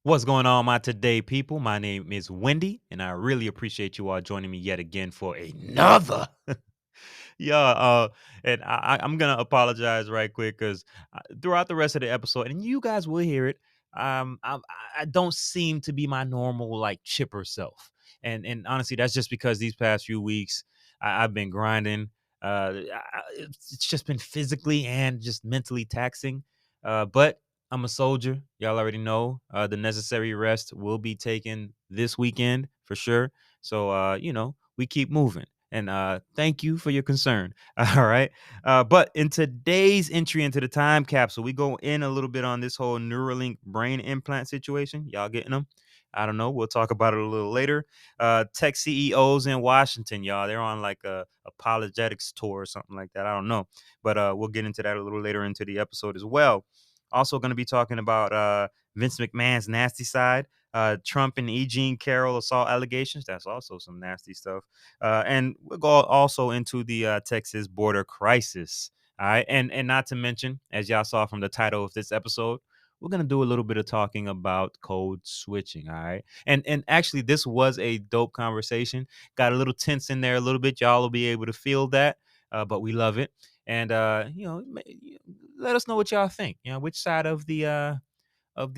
What's going on, my today people? My name is Wendy, and I really appreciate you all joining me yet again for another. yeah, and I'm gonna apologize right quick because throughout the rest of the episode, and you guys will hear it, I don't seem to be my normal like chipper self, and honestly, that's just because these past few weeks I've been grinding. It's just been physically and just mentally taxing, but I'm a soldier. Y'all already know the necessary rest will be taken this weekend for sure. So, we keep moving. And thank you for your concern. All right. But in today's entry into the time capsule, we go in a little bit on this whole NeuraLink brain implant situation. Y'all getting them? I don't know. We'll talk about it a little later. Tech CEOs in Washington, y'all. They're on like a apologetics tour or something like that. I don't know. But we'll get into that a little later into the episode as well. Also going to be talking about Vince McMahon's nasty side, Trump and E. Jean Carroll assault allegations. That's also some nasty stuff. And we'll go also into the Texas border crisis. All right. And not to mention, as y'all saw from the title of this episode, we're going to do a little bit of talking about code switching. All right. And actually, this was a dope conversation. Got a little tense in there a little bit. Y'all will be able to feel that. But we love it. And let us know what y'all think. Which side of the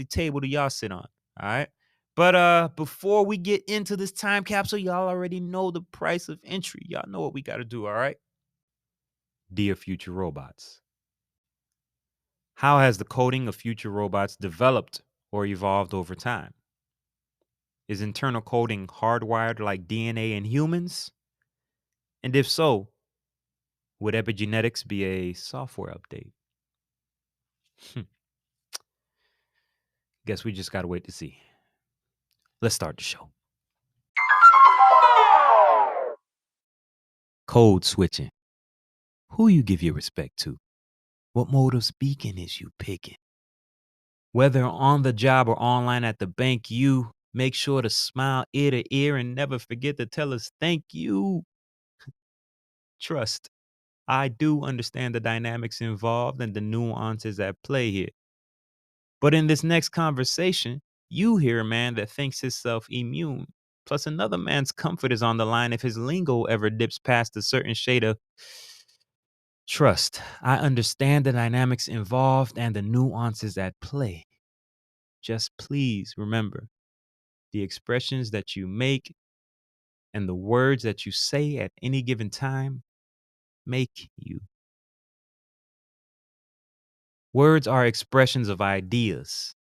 table do y'all sit on? All right. But before we get into this time capsule, y'all already know the price of entry. Y'all know what we got to do. All right. Dear future robots, how has the coding of future robots developed or evolved over time? Is internal coding hardwired like DNA in humans? And if so, would epigenetics be a software update? Guess we just got to wait to see. Let's start the show. Code switching. Who you give your respect to? What mode of speaking is you picking? Whether on the job or online at the bank, you make sure to smile ear to ear and never forget to tell us thank you. Trust, I do understand the dynamics involved and the nuances at play here. But in this next conversation, you hear a man that thinks himself immune. Plus, another man's comfort is on the line if his lingo ever dips past a certain shade of trust. I understand the dynamics involved and the nuances at play. Just please remember the expressions that you make and the words that you say at any given time make you. Words are expressions of ideas.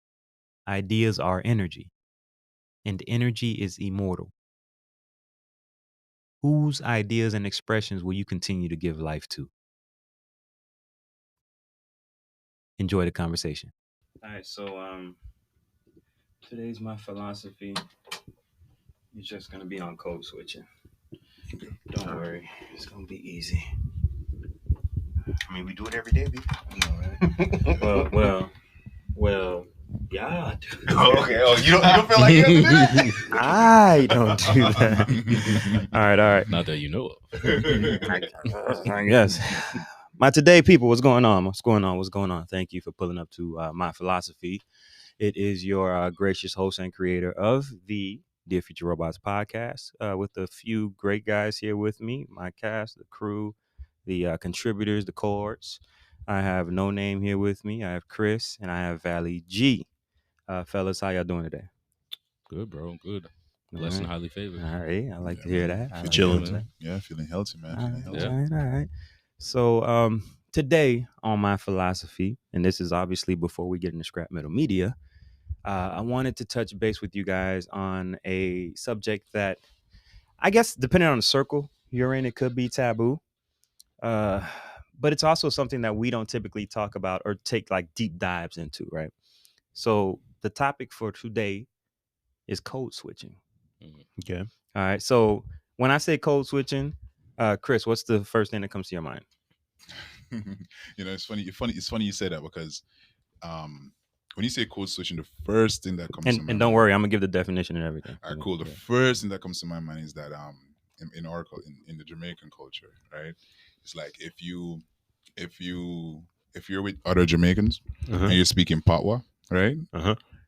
Ideas are energy, and energy is immortal. Whose ideas and expressions will you continue to give life to? Enjoy the conversation. All right, so today's my philosophy. It's just gonna be on code switching. Don't worry, it's gonna be easy. I mean, we do it every day, baby. I know, right? well, yeah. Okay. Oh, you don't feel like you have to do that? I don't do that. All right. Not that you know of. I guess. My today people, what's going on? Thank you for pulling up to my philosophy. It is your gracious host and creator of the Dear Future Robots podcast with a few great guys here with me, my cast, the crew, the contributors, the cohorts. I have NoName here with me. I have Chris and I have Valle G. Fellas, how y'all doing today? Good, bro. Good. Blessed and highly favored. All right. I like to hear that. I like Chilling. to hear that. Yeah, feeling healthy, man. All right. So today on my philosophy, and this is obviously before we get into scrap metal media, I wanted to touch base with you guys on a subject that I guess depending on the circle you're in, it could be taboo. But it's also something that we don't typically talk about or take like deep dives into, right? So the topic for today is code switching. Okay. All right. So when I say code switching, Chris, what's the first thing that comes to your mind? It's funny you say that because when you say code switching, the first thing that comes to my mind. And don't worry, I'm gonna give the definition and everything. All right, cool. The first thing that comes to my mind is that in the Jamaican culture, right? It's like if you're with other Jamaicans and you're speaking Patois, right?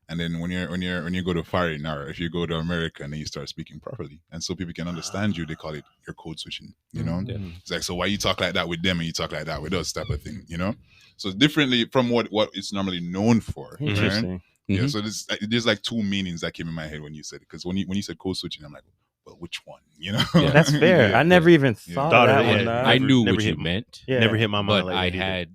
And then when you go to foreign, or if you go to America and then you start speaking properly, and so people can understand you, they call it your code switching. You know, it's like, so why you talk like that with them and you talk like that with us, type of thing. You know, so differently from what it's normally known for. Interesting. Right? Yeah. So there's like two meanings that came in my head when you said it, because when you said code switching, I'm like, well, which one? You know, That's fair. I never even thought of that one. I knew never what you hit- meant. Yeah. Never hit my mind But like I that either. had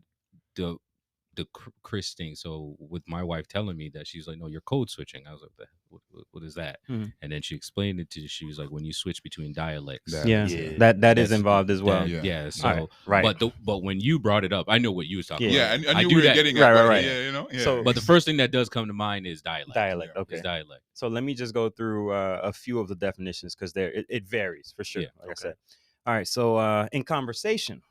the Chris thing. So with my wife telling me that, she's like, "No, you're code switching." I was like, "What is that?" Mhm. And then she explained it to. She was like, "When you switch between dialects." Yeah. Yeah. That is That's- involved as well. Yeah. So, Right. but when you brought it up, I know what you was talking Yeah. about. Yeah, I knew do where you're that. getting Right, at. right, but right. Yeah, you know. Yeah. So- But the first thing that does come to mind is dialect. Dialect. Okay. Is dialect. So let me just go through a few of the definitions, because it varies for sure. Yeah, Like I said. All right. So in conversation,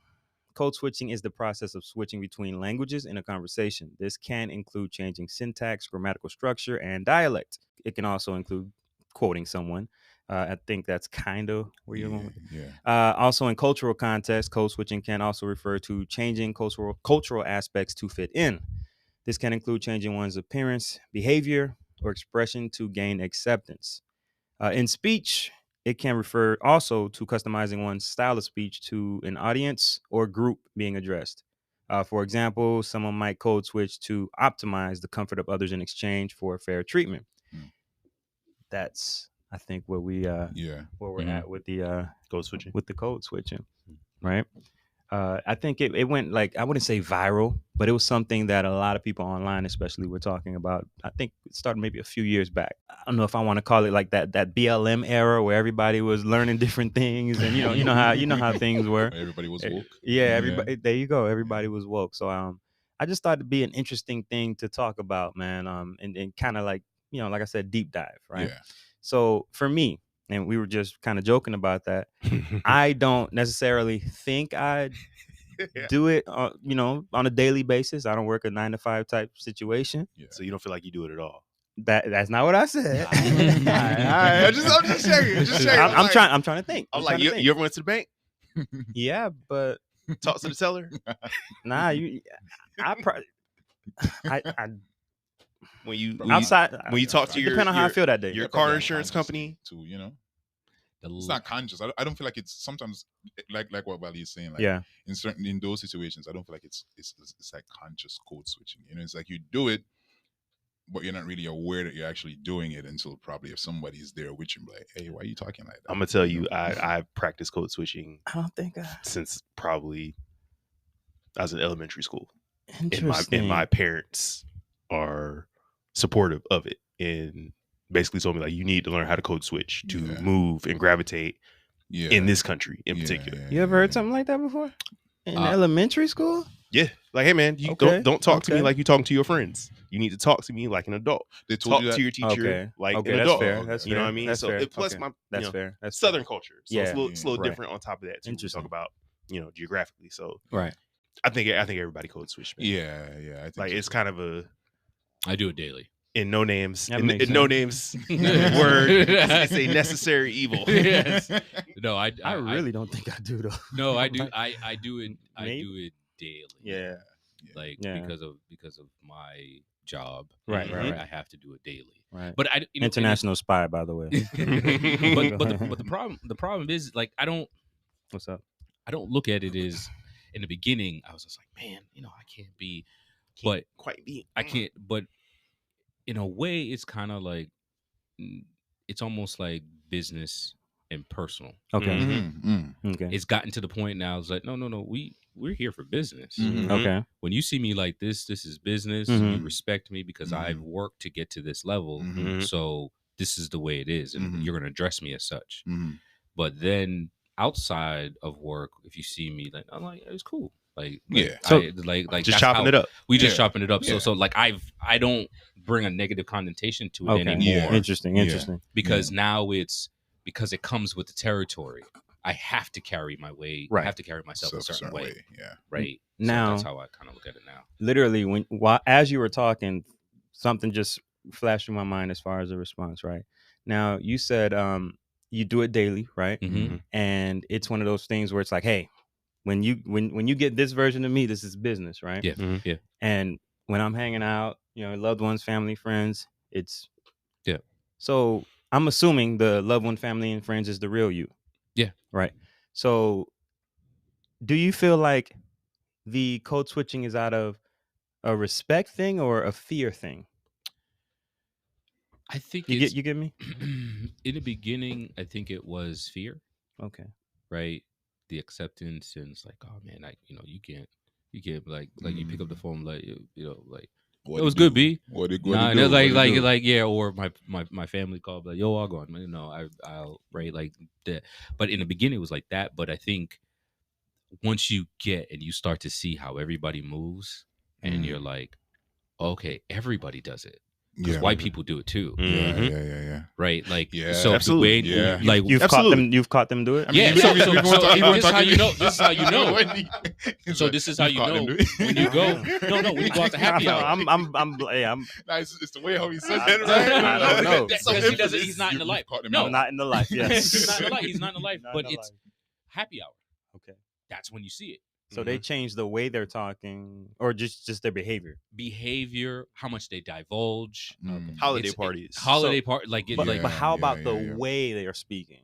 code switching is the process of switching between languages in a conversation. This can include changing syntax, grammatical structure, and dialect. It can also include quoting someone. I think that's kind of where you're going with it. Yeah. Also, in cultural context, code switching can also refer to changing cultural aspects to fit in. This can include changing one's appearance, behavior, or expression to gain acceptance. In speech, it can refer also to customizing one's style of speech to an audience or group being addressed. For example, someone might code switch to optimize the comfort of others in exchange for fair treatment. That's, I think, where we're at with the Code switching. with the code switching, right? I think it went, like, I wouldn't say viral, but it was something that a lot of people online especially were talking about. I think it started maybe a few years back. I don't know if I want to call it like that BLM era, where everybody was learning different things, and you know how things were. Everybody was woke. Yeah, everybody. There you go. Everybody was woke. So I just thought it'd be an interesting thing to talk about, man. And kind of like, like I said, deep dive, right? Yeah. So for me, and we were just kind of joking about that, I don't necessarily think I do it, on a daily basis. I don't work a 9-to-5 type situation. Yeah. So you don't feel like you do it at all. That's not what I said. All right. I'm just checking. Just checking. I'm trying to think. I'm like, you ever went to the bank? Yeah, but Talk to the teller? nah, I When you outside when you talk to your depend on how I feel that day. your They're probably car insurance unconscious company, too, it's not conscious. I don't feel like it's sometimes like what Valle is saying. Like, Yeah. in those situations, I don't feel like it's like conscious code switching. It's like you do it, but you're not really aware that you're actually doing it until probably if somebody's there with you, like, hey, why are you talking like that? I'm gonna tell you, I've practiced code switching I don't think since probably I was in elementary school. interesting. And my parents are supportive of it and basically told me, like, you need to learn how to code switch to move and gravitate in this country in particular. You ever heard something like that before? In elementary school? Yeah. Like, hey man, you don't talk to me like you're talking to your friends. You need to talk to me like an adult. They told Talk you that? to your teacher like an that's adult. fair. That's You fair. know what I mean? That's So fair. plus Okay. my That's fair. That's Southern fair. culture. So it's a little right. different on top of that too. We Interesting. talk about, geographically. So Right. I think everybody code switch, man. Yeah. I think Like, so it's too. kind of a I do it daily. in no names. That In makes no sense. names word. It's a necessary evil. Yes. No, I really don't think I do, though. No, I do. I do it. I Maybe? do it daily. Yeah. Like Yeah. because of my job. Right, right. I have to do it daily. Right. But I International spy, by the way. but the problem is, like, I don't What's up? look at it as, in the beginning I was just like, man, I can't be, but quite be. I can't. But in a way, it's kind of like, it's almost like business and personal. Okay. Mm-hmm. Okay. It's gotten to the point now. It's like, no, we're here for business. Mhm. Okay. When you see me like this is business. Mhm. You respect me because I've worked to get to this level. Mhm. So this is the way it is, and Mhm. you're going to address me as such. Mhm. But then outside of work, if you see me, like, I'm like, it's cool. Like, Yeah. So- like Just that's chopping how- it up. We just Yeah. chopping it up. Yeah. So like I don't bring a negative connotation to it Okay. anymore Yeah. Interesting. because now because it comes with the territory. I have to carry my way. Right. I have to carry myself So, a certain way. Yeah. Right. Now- so that's how I kind of look at it now. Literally, as you were talking, something just flashed through my mind as far as a response. Right now, you said you do it daily, right? Mm-hmm. And it's one of those things where it's like, hey, when you get this version of me, this is business, right? Yeah. Mhm. Yeah. And when I'm hanging out, loved ones, family, friends, It's Yeah. So I'm assuming the loved one, family, and friends is the real you. Yeah. Right. So do you feel like the code switching is out of a respect thing or a fear thing? I think You it's, get me? in the beginning, I think it was fear, Okay. right? The acceptance, and it's like, oh man, you can't like you pick up the phone, like, like, What it was it good, do? B. What it Nah, and do? it's What it do? like, yeah, or my family called, like, yo, I'll go on, I'll right, like that. But in the beginning, it was like that. But I think once you get and you start to see how everybody moves, and you're like, okay, everybody does it. Because white people do it too, Yeah. right? Like, Yeah, so absolutely. the way, Yeah. like, You've caught them do it? I mean, yeah. even- So even- even when talking- this is how you know. This is how you know. It's So like, this is how you've you caught them know do it. when you go. No, when you go out to happy hour. I'm Nah, it's the way how he says I- it, right? I don't know. Because Some he doesn't. emphasis. He's not in the You've life. caught them No, out. not in the life. Yes. he's not in the life. He's not in the life. Not But in the it's life. happy hour. Okay. That's when you see it. So they changed the way they're talking, or just their behavior. Behavior, how much they divulge, Holiday It's- parties. holiday part, like it, But, like but how about yeah, the yeah. way they are speaking?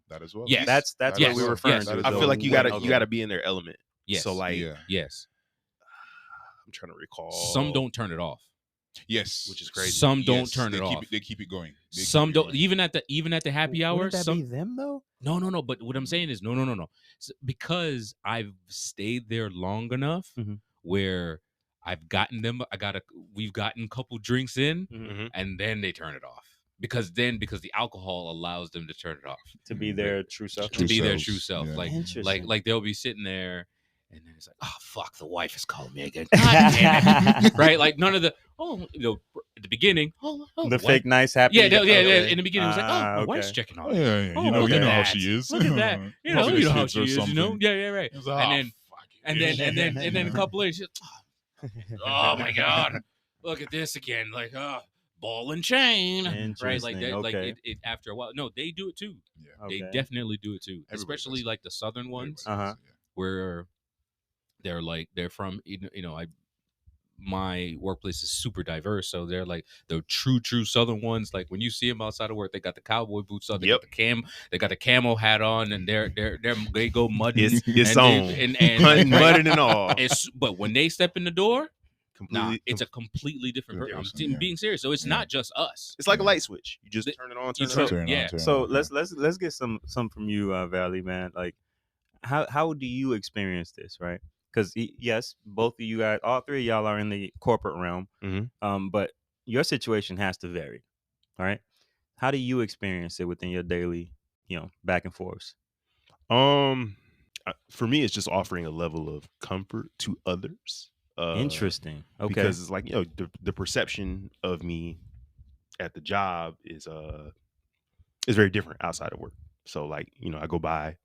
That as well. Yes. That's That what as we well. were referring Yes. to. That I is feel like you well. gotta be in their element. yes, So like Yeah. yes. I'm trying to recall. Some don't turn it off. Yes. Which is crazy. Some don't Yes, turn they it keep off. They keep it going. They keep Some it don't. going. Even at the happy hour. Wouldn't that Some be them though? No. But what I'm saying is no. Because I've stayed there long enough Mhm. where I've gotten them. We've gotten a couple drinks in, Mhm. and then they turn it off. Because the alcohol allows them to turn it off. To be their true self. To be their selves, true self. yeah. Like Interesting. they'll be sitting there, and then it's like, oh fuck, the wife is calling me again. God damn it. Right? Like none of the at the beginning, the wife- fake nice happy. Yeah, okay. in the beginning, it was like, oh, my okay. wife's checking on Oh, me. yeah. Oh, You know look at how that. she is. Look at that. You know Probably the how kids she or is. You know, something. yeah, right. It's like, And then a couple of oh my god, look at this again, like ball and chain, right? Like that, like okay. it after a while. No, they do it too. Yeah. They Okay. definitely do it too, Everybody especially does. like the southern ones Everybody does, where they're from. My workplace is super diverse, so they're like the true southern ones. Like when you see them outside of work, they got the cowboy boots on, they got the camo hat on, and they go mudding. It's and on. and Mudding and all. but when they step in the door, Completely. it's a completely different Different person. person, I'm yeah. being serious. So it's Yeah. not just us. It's like a Yeah. light switch. You just The- turn it on, you turn it off. turn- Turn it yeah. on, turn it So on, let's get some from you, Valle, man. Like, how do you experience this, right? Because yes, both of you guys, all three of y'all are in the corporate realm, but your situation has to vary. All right, how do you experience it within your daily, back and forths? For me, it's just offering a level of comfort to others. Interesting. Okay. Because it's like, the perception of me at the job is very different outside of work. So like, I go by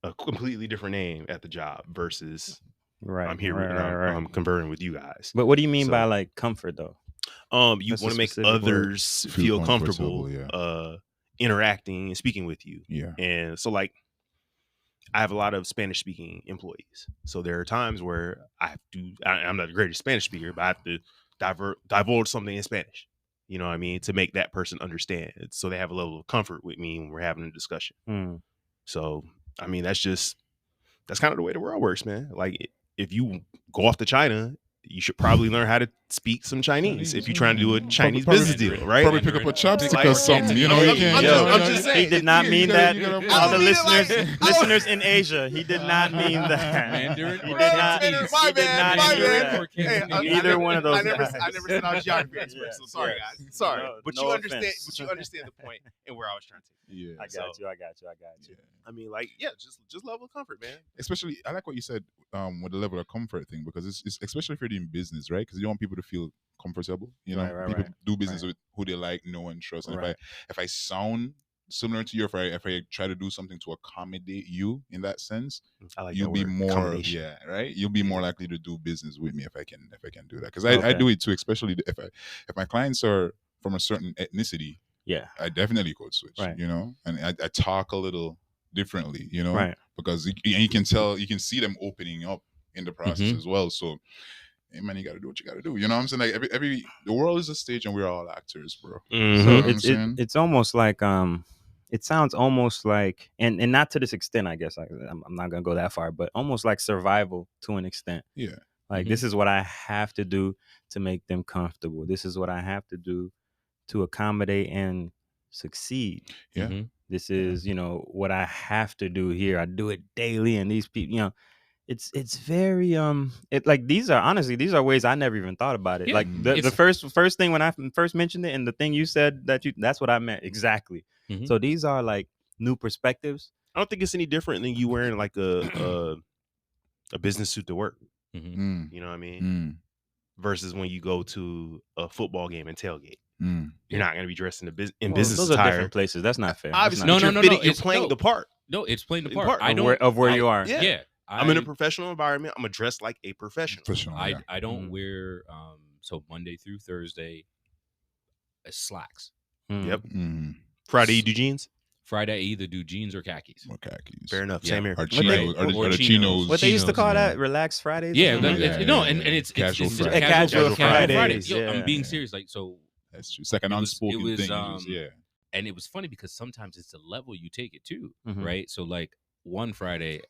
a completely different name at the job versus I'm here and I'm converting with you guys. But what do you mean by like comfort though? You That's a want to make specific word. others feel comfortable yeah. interacting and speaking with you. Yeah. And so like I have a lot of Spanish speaking employees. So there are times where I'm not the greatest Spanish speaker, but I have to divulge something in Spanish. You know what I mean? To make that person understand. So they have a level of comfort with me when we're having a discussion. So, I mean, that's kind of the way the world works, man. Like if you go off to China, you should probably learn how to speak some Chinese if you're trying to do a Chinese business deal, right? Probably pick up a chopstick Like- or something. You know, I'm you can't. just saying. He did not mean that. You gotta- All the I mean, listeners in Asia, he did not mean that. Mandarin He or did not. Cantonese? He did not My mean bad. that. Or Cantonese? Either one of those I never guys. said I was geography expert, so sorry, Yes. guys. Sorry. No- But no you understand offense. but you understand the point and where I was trying to take. Yeah. I got you. Yeah. I mean, like, just level of comfort, man. Especially, I like what you said with the level of comfort thing, because it's especially if you're doing business, right? Because you want people to feel comfortable. You know, Right, people right. do business with who they like, know, and trust. And Right. if I sound similar to you, if I try to do something to accommodate you in that sense, I like you'll that be word, more, accommodation. right. You'll be more likely to do business with me if I can do that. Because I Okay. do it too, especially if my clients are from a certain ethnicity. Yeah. I definitely code switch, Right. you know, and I talk a little differently, you know, Right. because you can see them opening up in the process as well. So hey man, you got to do what you got to do. You know what I'm saying? Like the world is a stage, and we're all actors, bro. So You know what I'm it's saying? it's almost like it sounds almost like and not to this extent, I guess. I'm not gonna go that far, but almost like survival to an extent. Yeah. Like this is what I have to do to make them comfortable. This is what I have to do to accommodate and succeed. Yeah. This is, you know, what I have to do here. I do it daily, and these people, you know, it's very it like these are ways I never even thought about it. Yeah, like the first thing when I first mentioned it, and the thing you said that's what I meant exactly. So these are like new perspectives. I don't think it's any different than you wearing like a business suit to work. You know what I mean? Versus when you go to a football game and tailgate. You're not going to be dressed in business those attire. are different places. That's not fair. Obviously, That's no. You're fair. playing the part. No, it's playing the part. of where you are. Yeah. I'm in a professional environment. I'm dressed like a professional. I don't wear so Monday through Thursday slacks. Yep. Friday you do jeans. Friday I either do jeans or khakis. Or khakis. Fair enough. Same here. Or the chinos. What they used to call that? Relaxed Fridays. Yeah. And it's casual Fridays. Yo, Yeah. I'm being serious. Like so. That's true. It's like an unspoken thing. Yeah. And it was funny because sometimes it's the level you take it to, right? So like one Friday,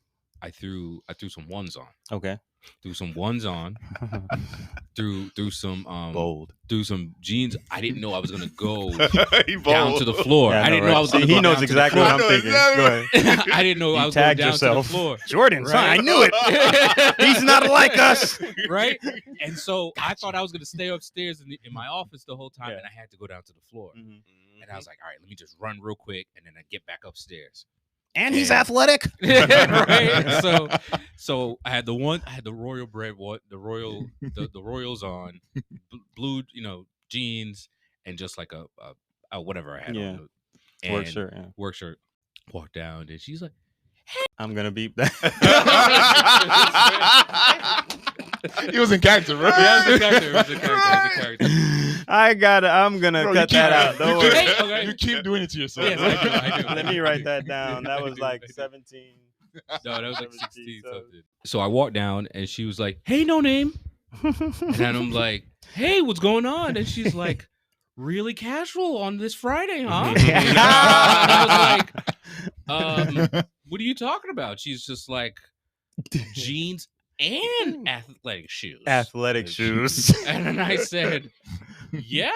I threw some ones on. Okay. Threw some ones on. threw some bold. Threw some jeans. I didn't know I was gonna go down to the floor. Yeah, I didn't know I was gonna He go knows down exactly to what I'm thinking. Go ahead. I didn't know I was going down to the floor. Jordan, son, I knew it. He's not like us. Right? And so I thought I was gonna stay upstairs in my office the whole time, and I had to go down to the floor. And I was like, all right, let me just run real quick, and then I get back upstairs. And he's athletic. Right. So I had the royal bread, the royals on, blue, jeans, and just like a whatever I had on. And work shirt. Walked down, and she's like, "Hey, I'm gonna beep that." He was in character, bro. Yeah, he was in character. I'm gonna cut that out. Don't worry. Okay. You keep doing it to yourself. Yes, I do. Let me write that down. That was like 17. No, that was like 16 something. So I walked down, and she was like, "Hey, NoName," and then I'm like, "Hey, what's going on?" And she's like, "Really casual on this Friday, huh?" And I was like, "What are you talking about?" She's just like, "Jeans and athletic shoes." Athletic shoes. And then I said, "Yeah,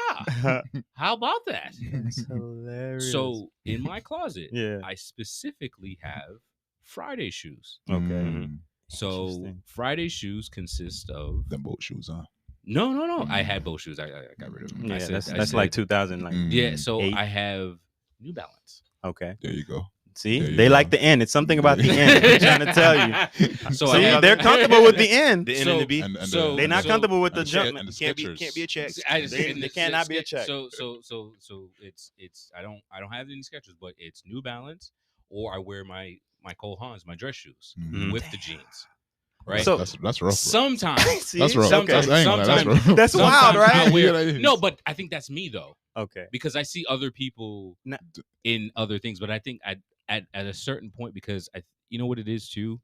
how about that?" That's hilarious. So in my closet, Yeah. I specifically have Friday shoes. Okay. So Friday shoes consist of them boat shoes, huh? No. I had both shoes. I got rid of them. Yeah, that's like 2000. Like yeah. So 8. I have New Balance. Okay. There you go. See, There you they go. like the end. It's something about the end. I'm trying to tell you. So See, they're comfortable with the end. The N and the B. They're not comfortable with the jump. Can't be a check. They cannot be a check. So it's I don't have any Skechers, but it's New Balance, or I wear my Cole Haans, my dress shoes with the jeans. Right. So that's rough. Bro. Sometimes See? That's rough. Sometimes, That's rough. That's wild, right? No, but I think that's me though. Okay. Because I see other people in other things, but I think at a certain point, because you know what it is too,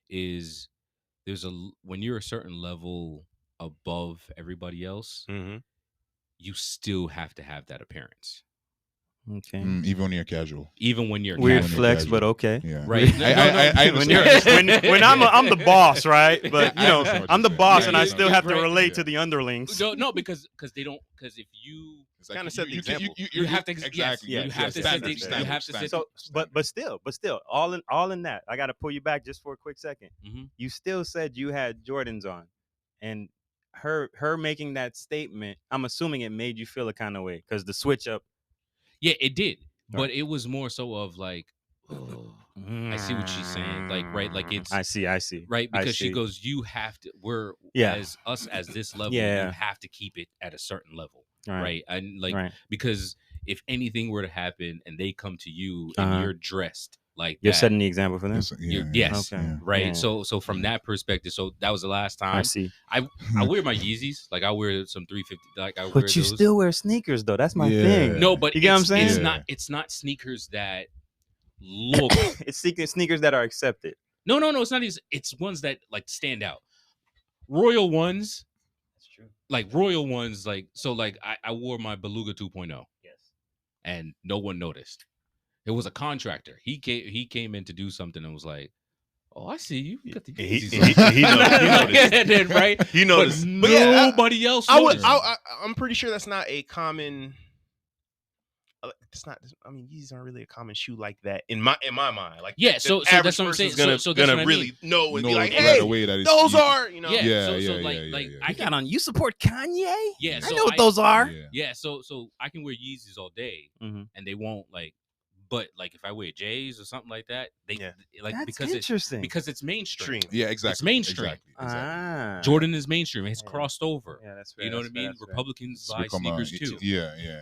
is when you're a certain level above everybody else, you still have to have that appearance. Okay. Even when you're casual. Even when you're weird casual. flex, but okay. Yeah. Right. I when I'm the boss, right? But you know, I'm the boss, and I still have to right. relate to the underlings. No, because they don't. Because if you kind of set the example, you have to exactly. You have to set the you have to set. So, but still, all in that, I got to pull you back just for a quick second. You still said you had Jordans on, and her making that statement, I'm assuming it made you feel a kind of way because the switch up. Yeah, it did, but it was more so of like, oh, I see what she's saying, like right, like it's. I see, right, because she goes, you have to. We're as this level, you have to keep it at a certain level, right? And like because if anything were to happen and they come to you and you're dressed like you're that, setting the example for them. Yes, okay. Right. Yeah. So from that perspective, so that was the last time. I see. I wear my Yeezys, like I wear some 350. Like I wear but you those. still wear sneakers though. That's my thing. No, but you get what I'm saying? It's not sneakers that look. It's sneakers that are accepted. No. It's not. It's ones that like stand out. royal ones, That's true. like royal ones, like so, like I wore my Beluga 2.0, Yes. and no one noticed. It was a contractor. He came in to do something and was like, "Oh, I see you. You got the Yeezys on." He noticed. And then, right? He noticed. But But yeah, nobody else I would. noticed. I'm pretty sure that's not a common. It's not. I mean, Yeezys aren't really a common shoe like that in my mind. Like Yeah, the so average that's what I'm saying. person's Gonna, So that's gonna what I really mean. know and No, be like, right hey, away that it's those Yeezy. are Yeah, Yeah, so yeah, like yeah, like yeah. I You can got on. You support Kanye? Yeah, I so know what those are. Yeah. so I can wear Yeezys all day, Mhm. and they won't like. But like if I wear J's or something like that, they like That's because interesting. it's mainstream. Extreme. Yeah, exactly. It's mainstream. Exactly. Ah, Jordan is mainstream. It's Yeah. crossed over. Yeah, that's fair. You know what I that's fair, mean? that's fair. Republicans It's buy become sneakers too. Yeah.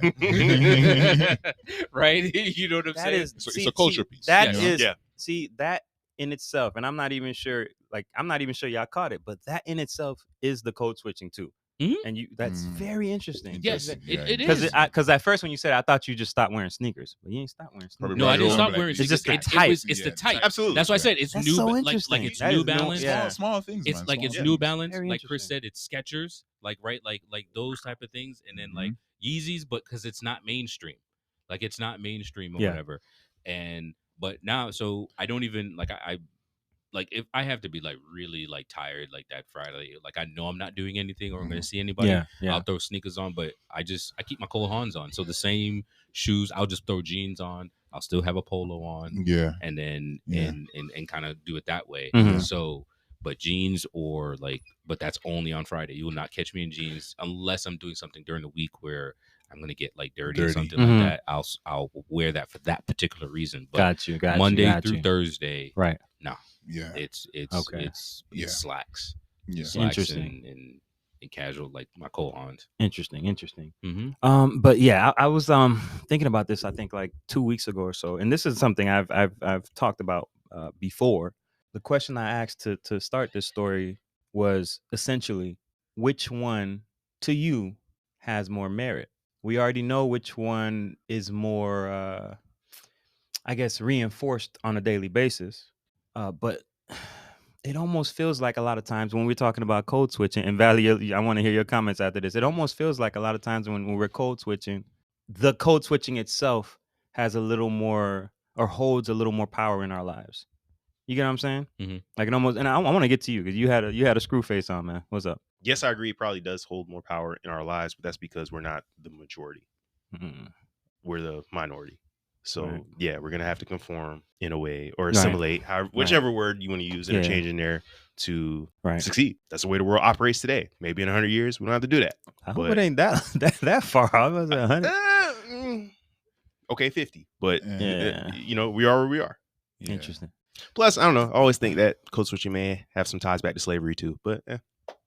Right? You know what I'm That saying? is So it's a culture piece. That Yes. is Yeah. see that in itself, and I'm not even sure. Like I'm not even sure y'all caught it, but that in itself is the code switching too. Mhm. And that's very interesting. Yes, Interesting. it Because is. because at first when you said it, I thought you just stopped wearing sneakers, but you ain't stopped wearing sneakers. Probably No, I didn't Right. stop Like, wearing it's sneakers. just the It's type. the Yeah, type. Absolutely. That's why I said it's That's new, so like interesting. it's That New is no- Balance. yeah. Small things, It's man. like small it's things. New Balance, Very like Chris interesting. said, it's Skechers, like right, like those type of things, and then like Yeezys, but because it's not mainstream, like it's not mainstream or Yeah. whatever. And but now, so I don't even like I like if I have to be like really like tired like that Friday, like I know I'm not doing anything or I'm gonna see anybody. Yeah. I'll throw sneakers on, but I keep my Cole Haans on, so the same shoes. I'll just throw jeans on. I'll still have a polo on, Yeah. and then Yeah. and kind of do it that way. Mhm. So, but jeans or like, but that's only on Friday. You will not catch me in jeans unless I'm doing something during the week where I'm gonna get like dirty or Dirty. something Mhm. like that. I'll wear that for that particular reason. But Got you. Monday through Thursday, Right. Yeah. it's Okay. it's Yeah. slacks, Yeah. slacks Interesting. and casual like my Cole Haans. Interesting. Mm-hmm. But yeah, I was thinking about this. I think like 2 weeks ago or so, and this is something I've talked about before. The question I asked to start this story was essentially, which one to you has more merit? We already know which one is more, I guess, reinforced on a daily basis. But it almost feels like a lot of times when we're talking about code switching, and Valle, I want to hear your comments after this. It almost feels like a lot of times when we're code switching, the code switching itself has a little more or holds a little more power in our lives. You get what I'm saying? Mhm. Like it almost, and I want to get to you because you had a screw face on, man. What's up? Yes, I agree. It probably does hold more power in our lives, but that's because we're not the majority. Mm. We're the minority. So Right. yeah, we're gonna have to conform in a way or Right. assimilate, whichever word you want to use, Yeah. interchange in there to Right. succeed. That's the way the world operates today. Maybe in 100 years we don't have to do that. I hope But- it ain't that far. I was 100. Okay, 50. But Yeah. we are where we are. Yeah. Interesting. Plus, I don't know. I always think that code switching may have some ties back to slavery too. But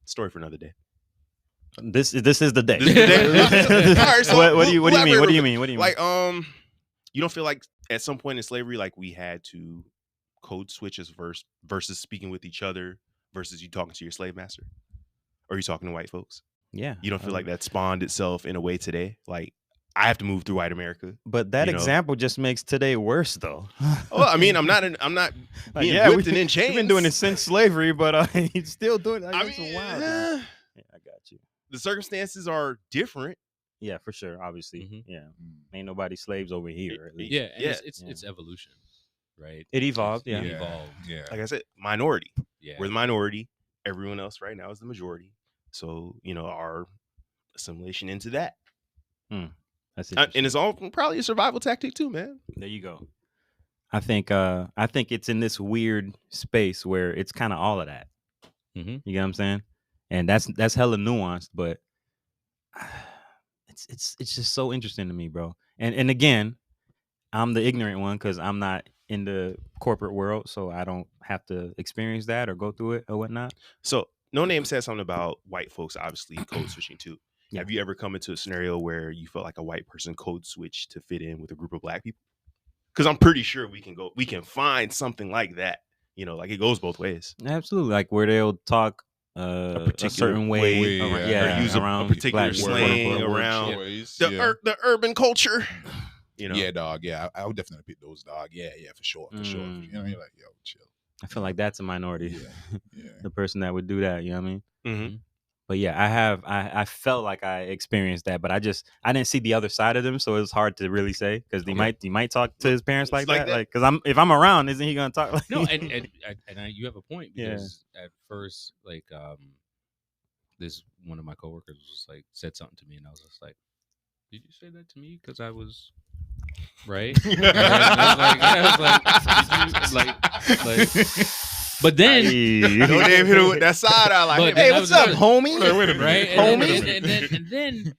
story for another day. This is the day. This is the day. All right, so what do you we'll mean? What do you elaborate mean? What do you mean? Like, you don't feel like at some point in slavery, like we had to code switch as versus speaking with each other versus you talking to your slave master, or you talking to white folks? Yeah. You don't feel like that spawned itself in a way today? Like I have to move through white America. But that you know? example just makes today worse, though. Well, I mean, I'm not being whipped and in chains. We've been doing it since slavery, but he's still doing it. I It's mean, wild. Man. Yeah, I got you. the circumstances are different. Yeah, for sure. Obviously, Mhm. yeah. Ain't nobody slaves over here. At least. Yeah, and Yeah. it's evolution, right? It evolved. It Yeah. evolved. Yeah. Like I said, minority. Yeah, We're the minority. Everyone else right now is the majority. So our assimilation into that, That's and interesting. it's all probably a survival tactic too, man. There you go. I think it's in this weird space where it's kind of all of that. Mhm. You get what I'm saying? And that's hella nuanced, but it's just so interesting to me, bro. And again, I'm the ignorant one because I'm not in the corporate world, so I don't have to experience that or go through it or whatnot. So NoName said something about white folks obviously code switching too. Yeah. Have you ever come into a scenario where you felt like a white person code switch to fit in with a group of black people? Because I'm pretty sure we can find something like that. Like it goes both ways. Absolutely, like where they'll talk a particular certain way, way, around, yeah. Or use a around particular black people, slang quote, unquote. around Choice, the urban culture. Yeah, dog. Yeah, I would definitely pick those, dog. Yeah, for sure. Mm. You're like, yo, chill. I feel like that's a minority. Yeah. The person that would do that, you know what I mean? Mm-hmm. But yeah, I felt like I experienced that, but I didn't see the other side of them, so it's hard to really say because he might talk to his parents like that, like because if I'm around, isn't he gonna talk like No, and you have a point Yeah. because at first, like, this one of my coworkers was like said something to me, and I was just like, "Did you say that to me?" Because I was right. And I was like, but then NoName hit him with that side eye, like, But hey, then what's that up, was- homie? Wait a minute. right, Homie. and then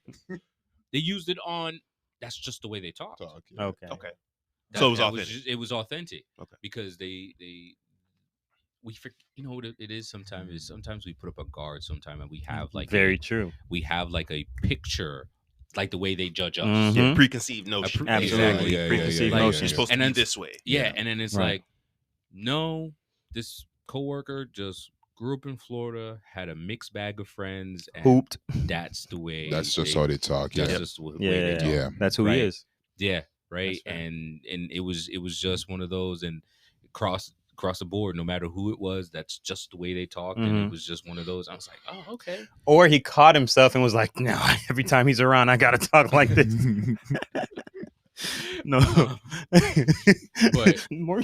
they used it on. That's just the way they talk. Okay. Okay. That- So it was that authentic. it was authentic. Okay. Because we forget, you know what it is sometimes is sometimes we put up a guard sometimes and we have like Very true. we have like a picture like the way they judge us. Mhm. Yeah, preconceived notion. Absolutely. Exactly. Preconceived Like, notions. You're supposed And to be then- this way. Yeah, Yeah. and then it's Right. like, no, this coworker just grew up in Florida, had a mixed bag of friends, and Hooped. that's the way. That's just how they talk. That's Yeah. just the way Yeah. they talk. Yeah. That's who Right. he is. Yeah, right. That's fair. And it was just one of those, and across the board, no matter who it was, that's just the way they talked, and Mhm. it was just one of those. I was like, oh, okay. Or he caught himself and was like, "No, every time he's around, I gotta talk like this." No, But- more.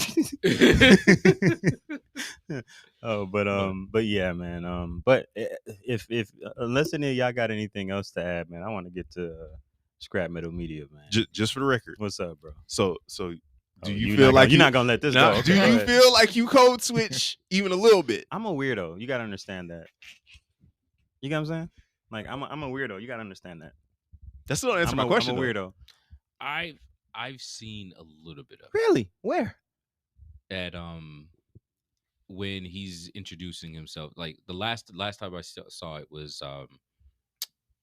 But yeah, man. But if unless any of y'all got anything else to add, man, I want to get to Scrap Metal Media, man. Just for the record. What's up, bro? So do you you're feel not like gonna, you're not gonna let this Now, go? do Okay, go you ahead. feel like you code switch even a little bit? I'm a weirdo. You gotta understand that. You get what I'm saying? Like I'm a weirdo. You gotta understand that. That's still answer I'm my question. I'm a though. weirdo. I've seen a little bit of it Really? Where? at when he's introducing himself. Like the last time I saw it was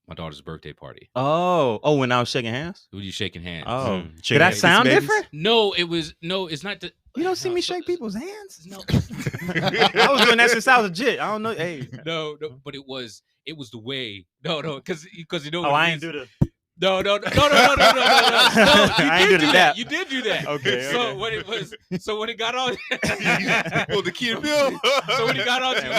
my daughter's birthday party. Oh, when I was shaking hands. When you shaking hands. Oh, Shaking did that hands, sound babies? different? No, it's not the. You don't see no, me so- shake people's hands. No, I was doing that since I was legit. I don't know. Hey. no, but it was the way. No, because you know. Oh, what I it ain't is. do the. No. No, I ain't you do the did dap. that. You did do that. Okay. So okay. when it got on, Well, the key to Bill. so when he got on, he was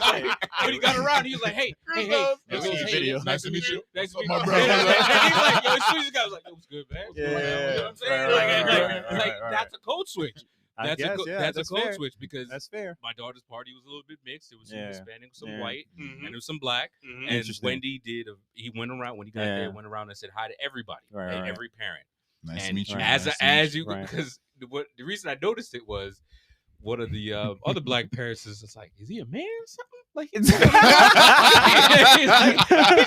like, when he got around, he was like, hey. Let me see your video. Nice to meet you. Nice to meet My you. brother. And he's like, yo, as soon as he got, I was like, it was good, man. Yeah, You know what I'm saying? right, Like, right. that's a code switch. I That's guess, yeah, that's a code fair. switch because That's fair. my daughter's party was a little bit mixed. There was some Yeah. Hispanic, some Yeah. white, Mhm. and there was some black. Mhm. And Interesting. Wendy he went around when he got Yeah. there, went around and said hi to everybody, Right, and right. every parent. Nice to And meet you. Right. as Nice to as meet you Right. because the reason I noticed it was one of the other black parents is just like, is he a man or something? Like he's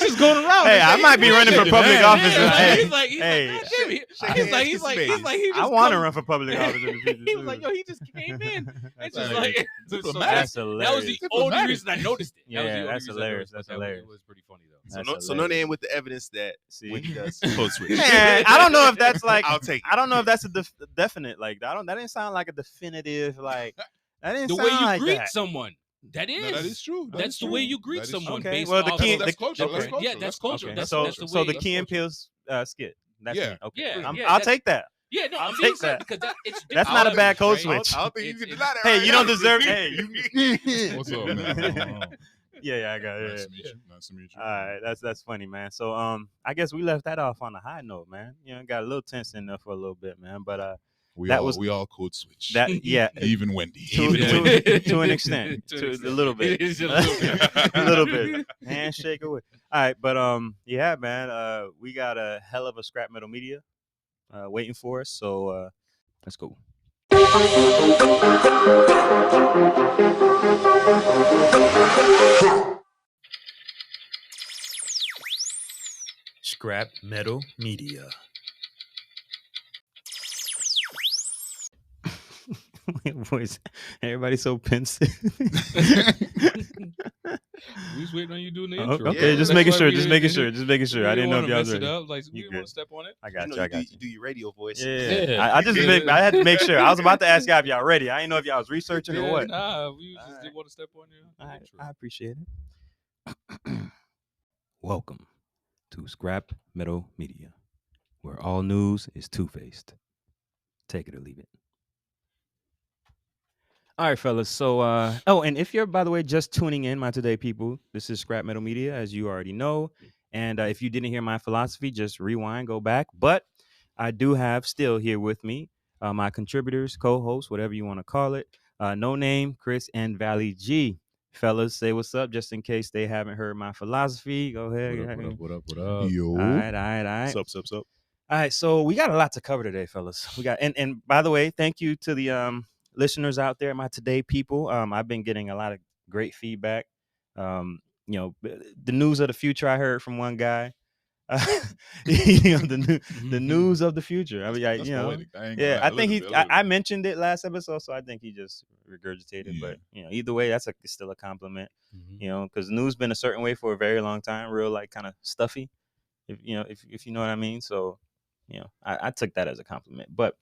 just going around. Hey, He's I like, might be he's running for bullshitting. public Yeah, office. yeah, Hey, he's like, hey. God damn it. Shake He's hands, like, kiss he babies. just I want to come- run for public office in the future. He was too. like, yo, he just came in. That's It's just hilarious. like so That's that hilarious. was the only reason I noticed it. Yeah, That was the only that's reason I hilarious. noticed it, That's but hilarious. It was pretty funny though. That's So hilarious. NoName with the evidence that See? Wendy does code switch. Man, I don't know if that's like. I'll take it. I don't know if that's a definite. Like, That didn't sound like a definitive. Like, that didn't The sound way you like greet that. someone. That is. No, that is true. That That's is the true. way you greet That is someone. true. Okay, Based well, the off key- of- That's culture. okay. That's culture. Yeah, that's culture. That's so the so way- the Key and Peele's skit. That's Yeah. me. Okay. Yeah, yeah, I'll that's- take that. Yeah, no, I'll I'm being take that. because it's That's not a bad code right? switch. I don't think you can It's- deny that. Hey, right you don't now. deserve. Hey, you. What's up, man? Yeah, I got it. Nice to meet you. Nice to meet you. All right, that's funny, man. So I guess we left that off on a high note, man. You know, got a little tense in there for a little bit, man. But We that all was- we all code switch. that yeah, Even Wendy. to, Even Yeah. Wendy. to an extent, To an to a extent. little bit, It's just a little bit. a little bit, handshake away. All right, but yeah, man, we got a hell of a Scrap Metal Media waiting for us. So let's go. Scrap Metal Media. Boys, everybody's so pensive. We was waiting on you doing the Oh, intro. okay, just That's making why sure, we just didn't- making sure, just making sure. we I didn't know if wanna y'all was mess it ready. up. Like, we You didn't want good. to step on it. I got You you. I know, got you you. do your radio voice. Yeah, I I had to make sure. I was about to ask y'all if y'all ready. I didn't know if y'all was researching Yeah, or what. Nah, we just Alright. didn't want to step on you. I appreciate it. Welcome to Scrap Metal Media, where all news is two-faced. Take it or leave it. All right, fellas. So, oh, and if you're, by the way, just tuning in, my today people, this is Scrap Metal Media, as you already know. And if you didn't hear my philosophy, just rewind, go back. But I do have still here with me my contributors, co-hosts, whatever you want to call it. NoName, Chris, and Valle G. Fellas, say what's up, just in case they haven't heard my philosophy. Go ahead. What up? Yo. All right. Sup. All right, so we got a lot to cover today, fellas. We got and by the way, thank you to the listeners out there, my today people. I've been getting a lot of great feedback. The news of the future I heard from one guy. The news of the future. I mean, That's poetic. I ain't gonna yeah, lie. I think love it, love I it. mentioned it last episode, so I think he just regurgitated. Yeah. But either way, that's still a compliment. Mhm. Because the news been a certain way for a very long time, real like kind of stuffy. If you know what I mean. So, I took that as a compliment. But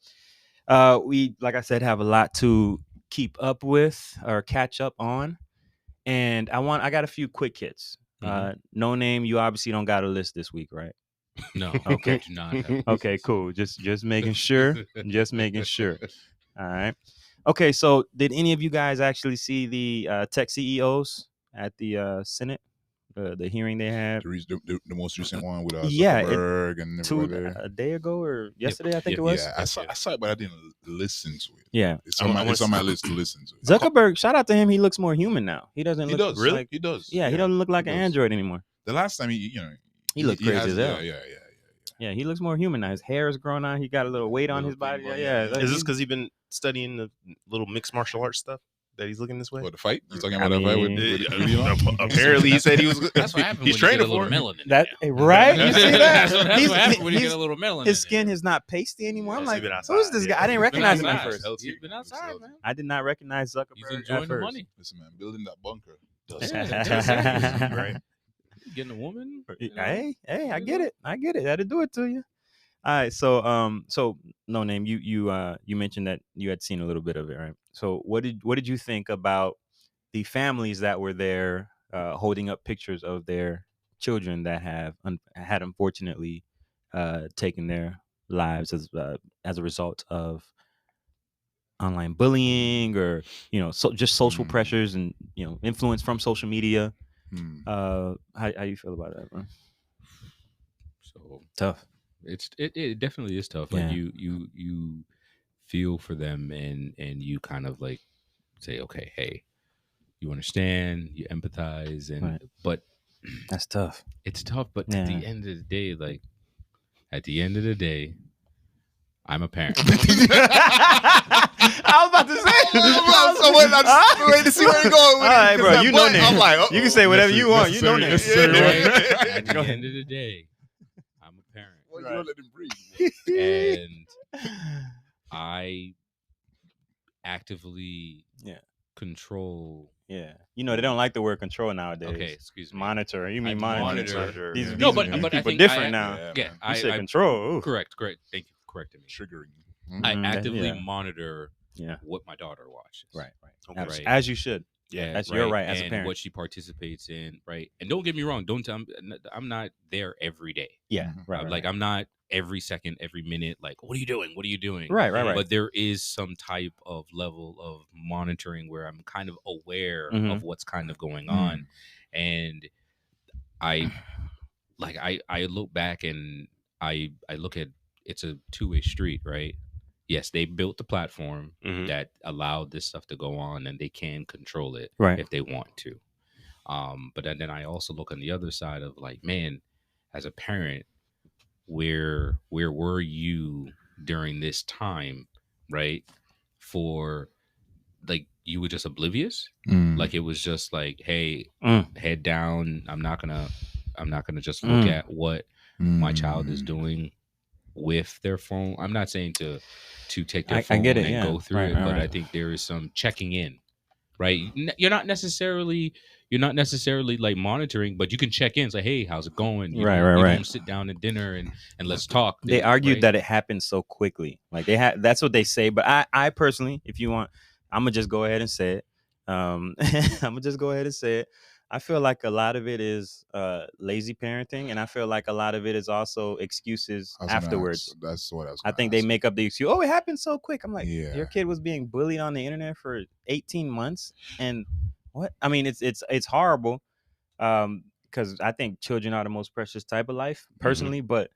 we, like I said, have a lot to keep up with or catch up on, and I got a few quick hits. No name, you obviously don't got a list this week, right? No. Okay. I do not have Okay, cool. Just making sure. Just making sure. All right. Okay, so did any of you guys actually see the tech CEOs at the Senate? The hearing they had The most recent one with Yeah, Zuckerberg and everybody. a day ago or yesterday, I think yeah, it was. Yeah, I saw it, but I didn't listen to it. Yeah. It's on my list to listen to. Zuckerberg, shout out to him. He looks more human now. He doesn't He look does. like He does. yeah, he doesn't look like he an does. Android anymore. The last time He looked crazy has, as hell. Yeah. Yeah, he looks more human now. His hair is growing out. He got a little weight on Little his body. thin body, Yeah. yeah. Is this because he's been studying the little mixed martial arts stuff that he's looking this way? What, the fight? You talking I about that fight with mean, Elon? Apparently, he said he was. That's what happens He's when you get training a little for it. melanin. in that there. right? You see that? That's what He's- happens when you he's- get a little melanin. His in skin there. is not pasty anymore. I'm Yes, like, he's been who's outside, this yeah. guy? I didn't He's been recognize him at outside. first. He's been outside, man. I did not recognize He's Zuckerberg enjoying at the first. money. Listen, man, building that bunker. Right. Getting a woman. you know? Hey, I get it. That'll do it to you. All right, so no name. You mentioned that you had seen a little bit of it, right? So what did you think about the families that were there holding up pictures of their children that had unfortunately taken their lives as a result of online bullying or just social pressures and influence from social media? How you feel about that, bro? So Tough. it definitely is tough. Yeah. Like you feel for them and you kind of like say, okay, hey, you understand, you empathize, and Right. but That's tough. it's tough. But Yeah. at the end of the day, I'm a parent. I was about to say. I'm waiting to see where you're going with All right, it. bro. You know name. I'm like, You can say whatever you want. You know name. Right? At the Go ahead. end of the day, I'm a parent, Well, you don't let him breathe. and I actively control. Yeah. They don't like the word control nowadays. Okay, excuse me. Monitor. You mean I monitor? monitor. These, Yeah. these, No, but these I people think different I- now. Yeah, You said I control. Ooh. correct. Thank you for correcting me. Triggering. I Mm, actively yeah. monitor Yeah. what my daughter watches. Right. Okay. As, Right. as you should. Yeah, That's your right as a and parent. what she participates in, right? And don't get me wrong, I'm not there every day. Yeah. Mhm. Right. Like I'm not every second, every minute. Like, what are you doing? What are you doing? Right. But there is some type of level of monitoring where I'm kind of aware Mhm. of what's kind of going on, and I look back and I look at it's a two-way street, right? Yes, they built the platform Mhm. that allowed this stuff to go on, and they can control it Right. if they want to. But then I also look on the other side of like, man, as a parent, where were you during this time, right? For like you were just oblivious, like it was just like, hey, head down. I'm not gonna just look at what my child is doing with their phone. I'm not saying to take their I phone get it, and yeah. go through Right, it, right, but I right. think there is some checking in, right? You're not necessarily like monitoring, but you can check in, say, hey, how's it going? You Right, know, right, you right. don't sit down at dinner and let's talk. They argued right? that it happened so quickly. Like that's what they say. But I personally, if you want, I'm gonna just go ahead and say it. I'm gonna just go ahead and say it. I feel like a lot of it is lazy parenting, and I feel like a lot of it is also excuses I was gonna afterwards. ask, that's what I was. I Gonna think they ask. make up the excuse. Oh, it happened so quick. I'm like, Yeah. your kid was being bullied on the internet for 18 months, and what? I mean, it's horrible. Because I think children are the most precious type of life, personally. But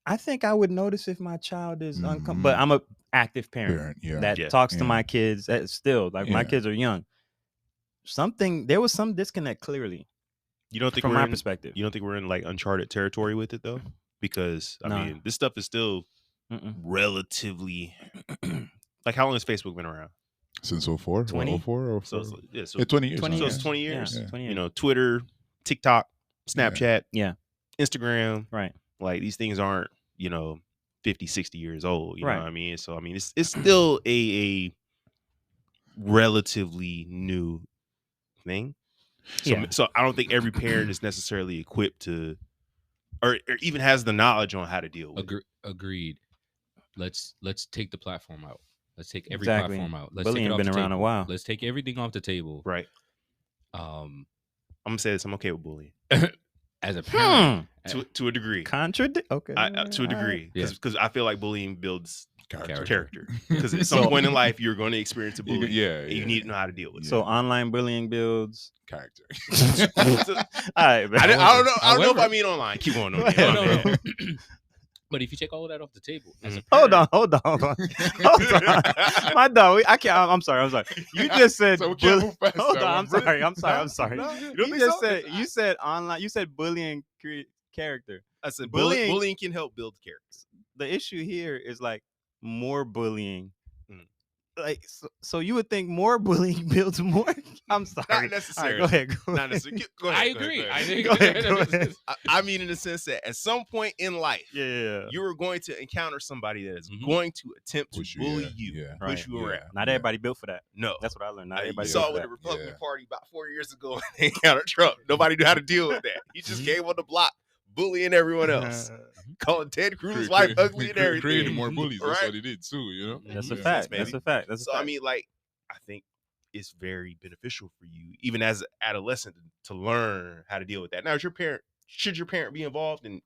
I think I would notice if my child is uncomfortable. But I'm a active parent that talks to my kids. That still, like, my kids are young. There was some disconnect clearly. You don't think from my perspective? You don't think we're in like uncharted territory with it though? Because I mean, this stuff is still relatively like, how long has Facebook been around? Since 04? 20? 04 or So 20 years. 20 So years. it's 20 years. Yeah, 20 years. You know, Twitter, TikTok, Snapchat, Yeah. Instagram. Right. Like, these things aren't, 50, 60 years old. You know Right. what I mean? So I mean, it's still a relatively new thing. So I don't think every parent is necessarily equipped to, or even has the knowledge on how to deal with it. Agreed. Let's take the platform out. Let's take every Exactly. platform out. Let's Bullying take it off been the around table. a while. Let's take everything off the table. Right. I'm gonna say this. I'm okay with bullying as a parent, to a degree. Contradict. Okay. To a degree, because I feel like bullying builds character. Because at some point in life, you're going to experience a bullying. And you need to know how to deal with it. So online bullying builds character. All right, man. I don't know. I don't know if I mean online. Keep on. No. But if you take all of that off the table, as a hold parent, on. My dog, I can't. I'm sorry. You just said. So we can't move fast, hold though. on. I'm sorry. No, You just said. You said online. You said bullying character. I said bullying can help build character. The issue here is like more bullying. Like, so you would think more bullying builds more. I'm sorry. Not necessarily. Right, go ahead. Not necessarily. Go ahead. I agree. I think. Go ahead. I mean, in the sense that at some point in life, Yeah. you are going to encounter somebody that is going to attempt to bully you, push you around. Not everybody built for that. No, that's what I learned. Not You everybody saw built with for the that. Republican Party about 4 years ago when they encountered Trump. Nobody knew how to deal with that. He just came on the block bullying everyone else, calling Ted Cruz's wife ugly and everything. Created more bullies. That's Right? what he did too. That's a fact. That's a fact. So I mean, like, I think it's very beneficial for you, even as an adolescent, to learn how to deal with that. Now, should your parent be involved in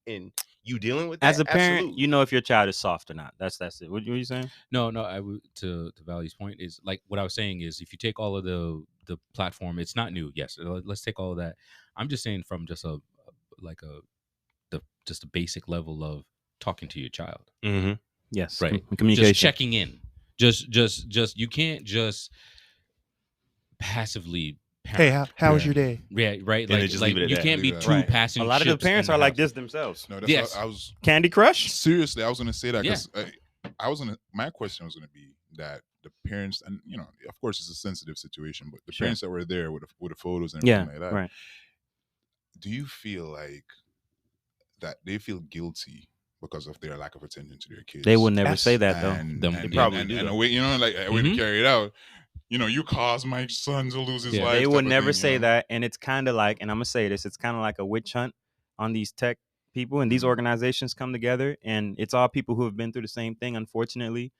you dealing with that? As a parent, Absolutely. you know if your child is soft or not. That's it. What you saying? No. I would to Valle's point is like what I was saying is if you take all of the platform, it's not new. Yes, let's take all of that. I'm just saying from just a basic level of talking to your child. Mm-hmm. Yes, right. Communication, just checking in. Just you can't just passively. Hey, how was your day? Yeah, right. And Like, just like leave it at you that. can't be Leave it too at that. passing. A lot of the parents are like this themselves. No, that's Yes. what I was Candy Crush. seriously. I was going to say that Yeah. because my question was going to be that the parents, and of course, it's a sensitive situation, but the Sure. parents that were there with the photos and Yeah, everything like that. right. Do you feel like that they feel guilty because of their lack of attention to their kids? They will never Yes. say that though. And, Them- and, they probably and, do, and though. a way, like a way to carry it out. You caused my son to lose his Yeah. life. They type would of never thing, say that, and it's kind of like, and I'm gonna say this, it's kind of like a witch hunt on these tech people, and these organizations come together, and it's all people who have been through the same thing. Unfortunately,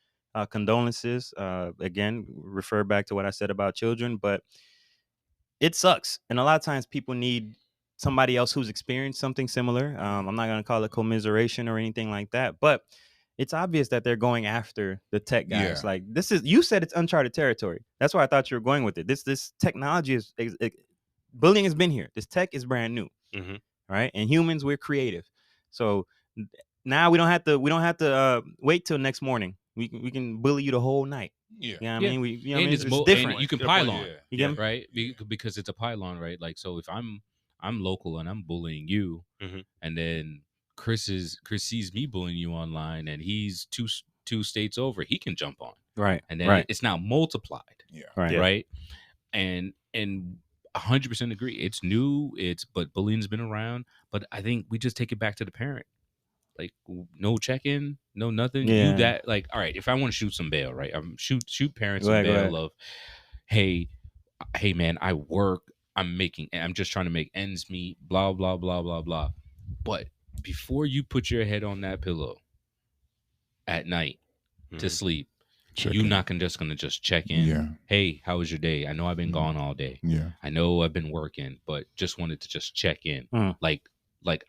condolences. Again, refer back to what I said about children, but it sucks, and a lot of times people need somebody else who's experienced something similar. I'm not gonna call it commiseration or anything like that, but it's obvious that they're going after the tech guys. Yeah. Like, you said it's uncharted territory. That's where I thought you were going with it. This technology bullying has been here. This tech is brand new, right? And humans, we're creative. So now we don't have to wait till next morning. We can bully you the whole night. Yeah. You know what I mean? And It's and different. you can Good pile point, on, yeah. You get me? right? Because it's a pylon, right? Like, so if I'm local and I'm bullying you, and then Chris sees me bullying you online, and he's two states over, he can jump on, Right. and then right. it's now multiplied, Yeah. Right. right? And 100% agree. It's new. But bullying's been around. But I think we just take it back to the parent. Like, no check-in, no nothing. Yeah. You that, like, all right, if I want to shoot some bail, right? I'm shoot parents Go some ahead. bail of, hey man, I work, I'm just trying to make ends meet, blah, blah, blah, blah, blah. But before you put your head on that pillow at night to sleep, You're not just gonna just check in. Yeah. Hey, how was your day? I know I've been gone all day. Yeah. I know I've been working, but just wanted to just check in. Mm. Like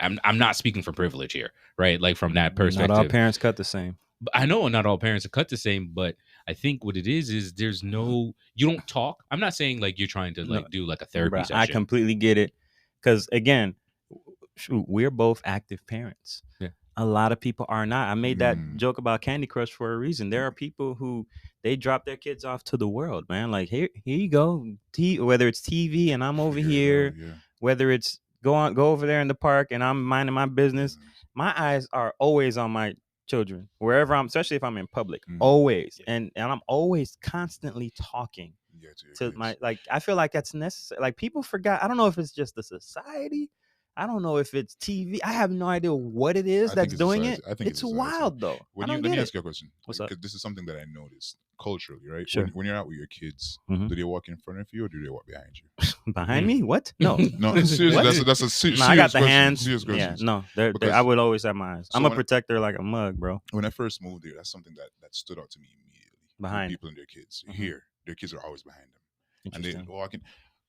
I'm not speaking from privilege here, right? Like from that perspective. Not all parents cut the same. I know not all parents are cut the same, but I think what it is there's no, you don't talk. I'm not saying like you're trying to like do like a therapy session. I completely get it. Because again, shoot, we're both active parents. Yeah. A lot of people are not. I made that joke about Candy Crush for a reason. There are people who they drop their kids off to the world, man. Like here you go. Whether it's TV and I'm over here, whether it's go over there in the park and I'm minding my business. My eyes are always on my children wherever I'm, especially if I'm in public. Always, and I'm always constantly talking to my, like, I feel like that's necessary. Like people forgot. I don't know if it's just the society. I don't know if it's TV. I have no idea what it is that's doing it. I think it's wild though. Let me ask you a question. What's up? Because this is something that I noticed culturally, right? Sure. When you're out with your kids, do they walk in front of you or do they walk behind you? Behind me? What? No. No, seriously, that's a serious I got the question. hands. Serious Yeah, questions. no. I would always have my eyes. I'm a protector like a mug, bro. When I first moved there, that's something that stood out to me immediately. Behind people and their kids. Here, their kids are always behind them. And they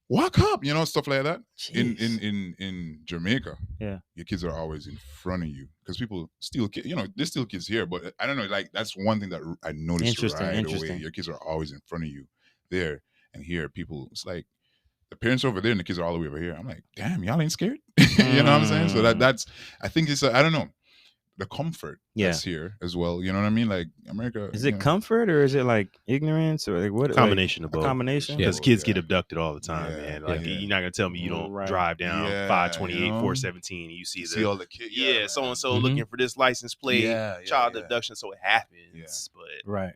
walk up, stuff like that. In Jamaica, your kids are always in front of you because people steal kids. There's still kids here, but I don't know. Like that's one thing that I noticed right away. Your kids are always in front of you there, and here people. It's like the parents are over there and the kids are all the way over here. I'm like, damn, y'all ain't scared. You know what I'm saying? So that's. I think it's. I don't know. The comfort that's here as well. You know what I mean? Like America. Is it comfort or is it like ignorance or like what? Combination of both. Combination. Because kids get abducted all the time, man. Like you're not gonna tell me you don't drive down 528, 417, and you see all the kids. So and so looking for this license plate, child abduction. So it happens, but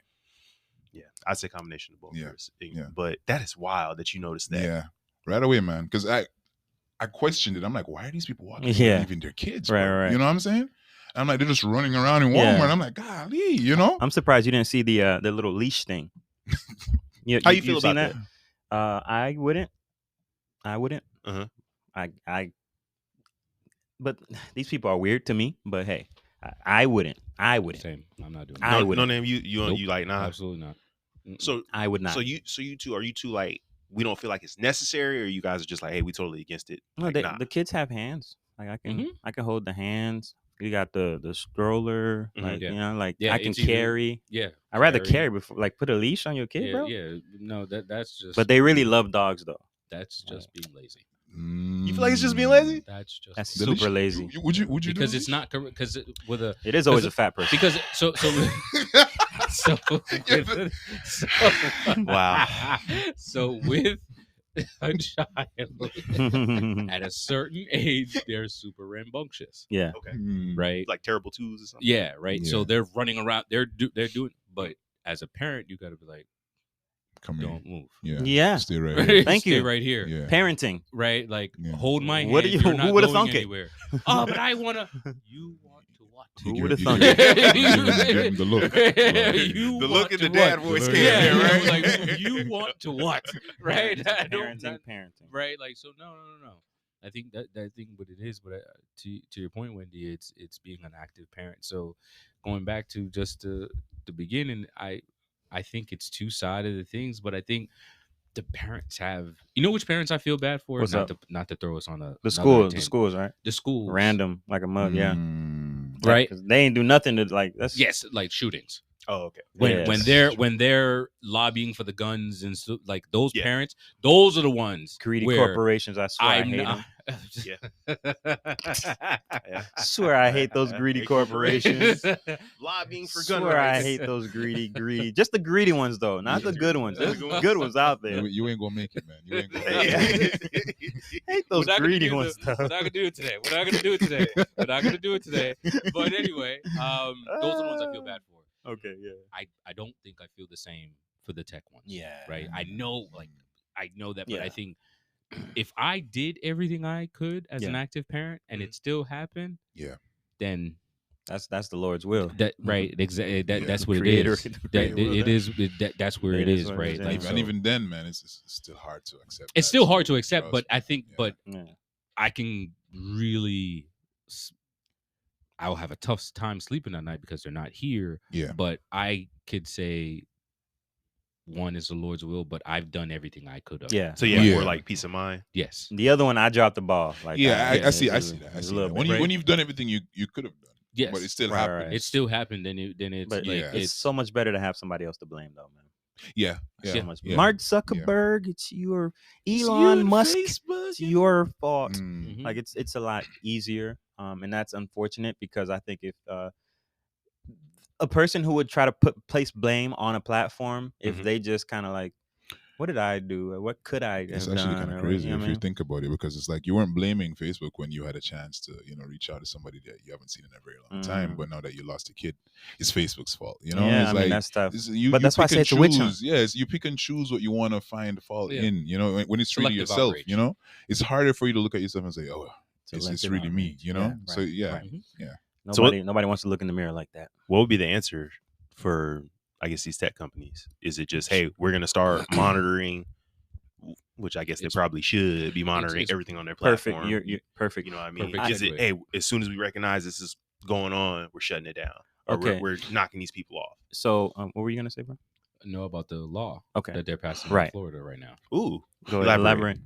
I'd say combination of both. But that is wild that you noticed that. Yeah, right away, man. Because I questioned it. I'm like, why are these people walking leaving their kids? Right. You know what I'm saying? I'm like, they're just running around in Walmart. I'm like, golly, I'm surprised you didn't see the little leash thing. How you feel about that? I wouldn't. But these people are weird to me. But hey, I wouldn't. Same. I'm not doing. I wouldn't. No name. You like nah. Absolutely not. So I would not. So you two are you two like we don't feel like it's necessary, or you guys are just like, hey, we totally against it? No, like, the kids have hands. Like I can hold the hands. You got the stroller, like I can carry. I'd rather carry before like put a leash on your kid, bro. No, that's just. But they really love dogs, though. That's just being lazy. You feel like it's just being lazy? That's super lazy. Would you? Because it's not because with a. It is always a fat person. Because wow. So with a child at a certain age, they're super rambunctious. Yeah. Okay. Right. Like terrible twos or something. Yeah. Right. Yeah. So they're running around. They're doing. But as a parent, you got to be like, don't move. Yeah. Stay right here. Thank you. Stay right here. Yeah. Parenting. Right. Like hold my hand. What are you? Who would have thunk it? Oh, but I wanna. You want to what? Who would have thunk it? The look. The look in the dad voice came there, right? Like you want to what? Right. Parenting. Right. Like so. No. I think what it is, but to your point, Wendy, it's being an active parent. So going back to just the beginning, I think it's two-sided of things, but I think the parents have, which parents I feel bad for? What's up? Not to throw us on the schools, right? The schools. Random, like a mug, right? They ain't do nothing to like that's like shootings. Oh, okay. When they're lobbying for the guns and so, like those parents, those are the ones greedy corporations. I swear I hate them. I swear I hate those greedy corporations. Lobbying for gun rights. I rights. hate those greedy. Just the greedy ones though, not the good ones. There's good ones out there. You ain't gonna make it, man. You ain't gonna make it. Hate those greedy ones. We're not gonna do it today. But anyway, those are the ones I feel bad for. Okay, yeah. I don't think I feel the same for the tech ones. Yeah. Right. I know that, but I think if I did everything I could as an active parent and it still happened, then that's the Lord's will. That right, exactly. That's what it is. That's where it is, right? Like, and even then, man, it's still hard to accept. It's still hard to accept, but I think, I can really. I'll have a tough time sleeping at night because they're not here. Yeah. But I could say one is the Lord's will, but I've done everything I could have. Yeah. So Yeah. more like peace of mind. Yes. The other one, I dropped the ball. Like, Yeah, I see it's that. I a see little that. bit. When you've done everything you could have done, Yes. but it still Right, happened. right. It still happened. Then it's But like yeah. it's so much better to have somebody else to blame, though, man. Yeah, So yeah. much. yeah. Mark Zuckerberg, it's your It's you Elon and Musk. Facebook, It's your fault. Mm. Like it's a lot easier, and that's unfortunate because I think if a person who would try to place blame on a platform, if Mhm. they just kind of like, what did I do? Or what could I It's have actually done? kind of Or what- crazy you know if what I you mean? think about it, because it's like you weren't blaming Facebook when you had a chance to, reach out to somebody that you haven't seen in a very long time. Mhm. But now that you lost a kid, it's Facebook's fault. Yeah, it's I like mean that's tough. you that's why I pick say and it's a witch hunt. choose. Yes, you pick and choose what you want to find fault Yeah. in. When it's really Selective yourself. outrage. It's harder for you to look at yourself and say, "Oh, it's Selective really me." outrage. Yeah. Right, So yeah, right. yeah. Nobody wants to look in the mirror like that. What would be the answer for, I guess, these tech companies? Is it just, hey, we're going to start monitoring, which I guess they It's- probably should be monitoring it's everything on their Perfect. platform. You're perfect. You know what I mean? Perfect Is it, segue. hey, as soon as we recognize this is going on, we're shutting it down, or Okay. we're knocking these people off? So what were you gonna say, bro? Know about the law Okay. that they're passing Right. in Florida right now. Ooh, Go ahead. Elaborate.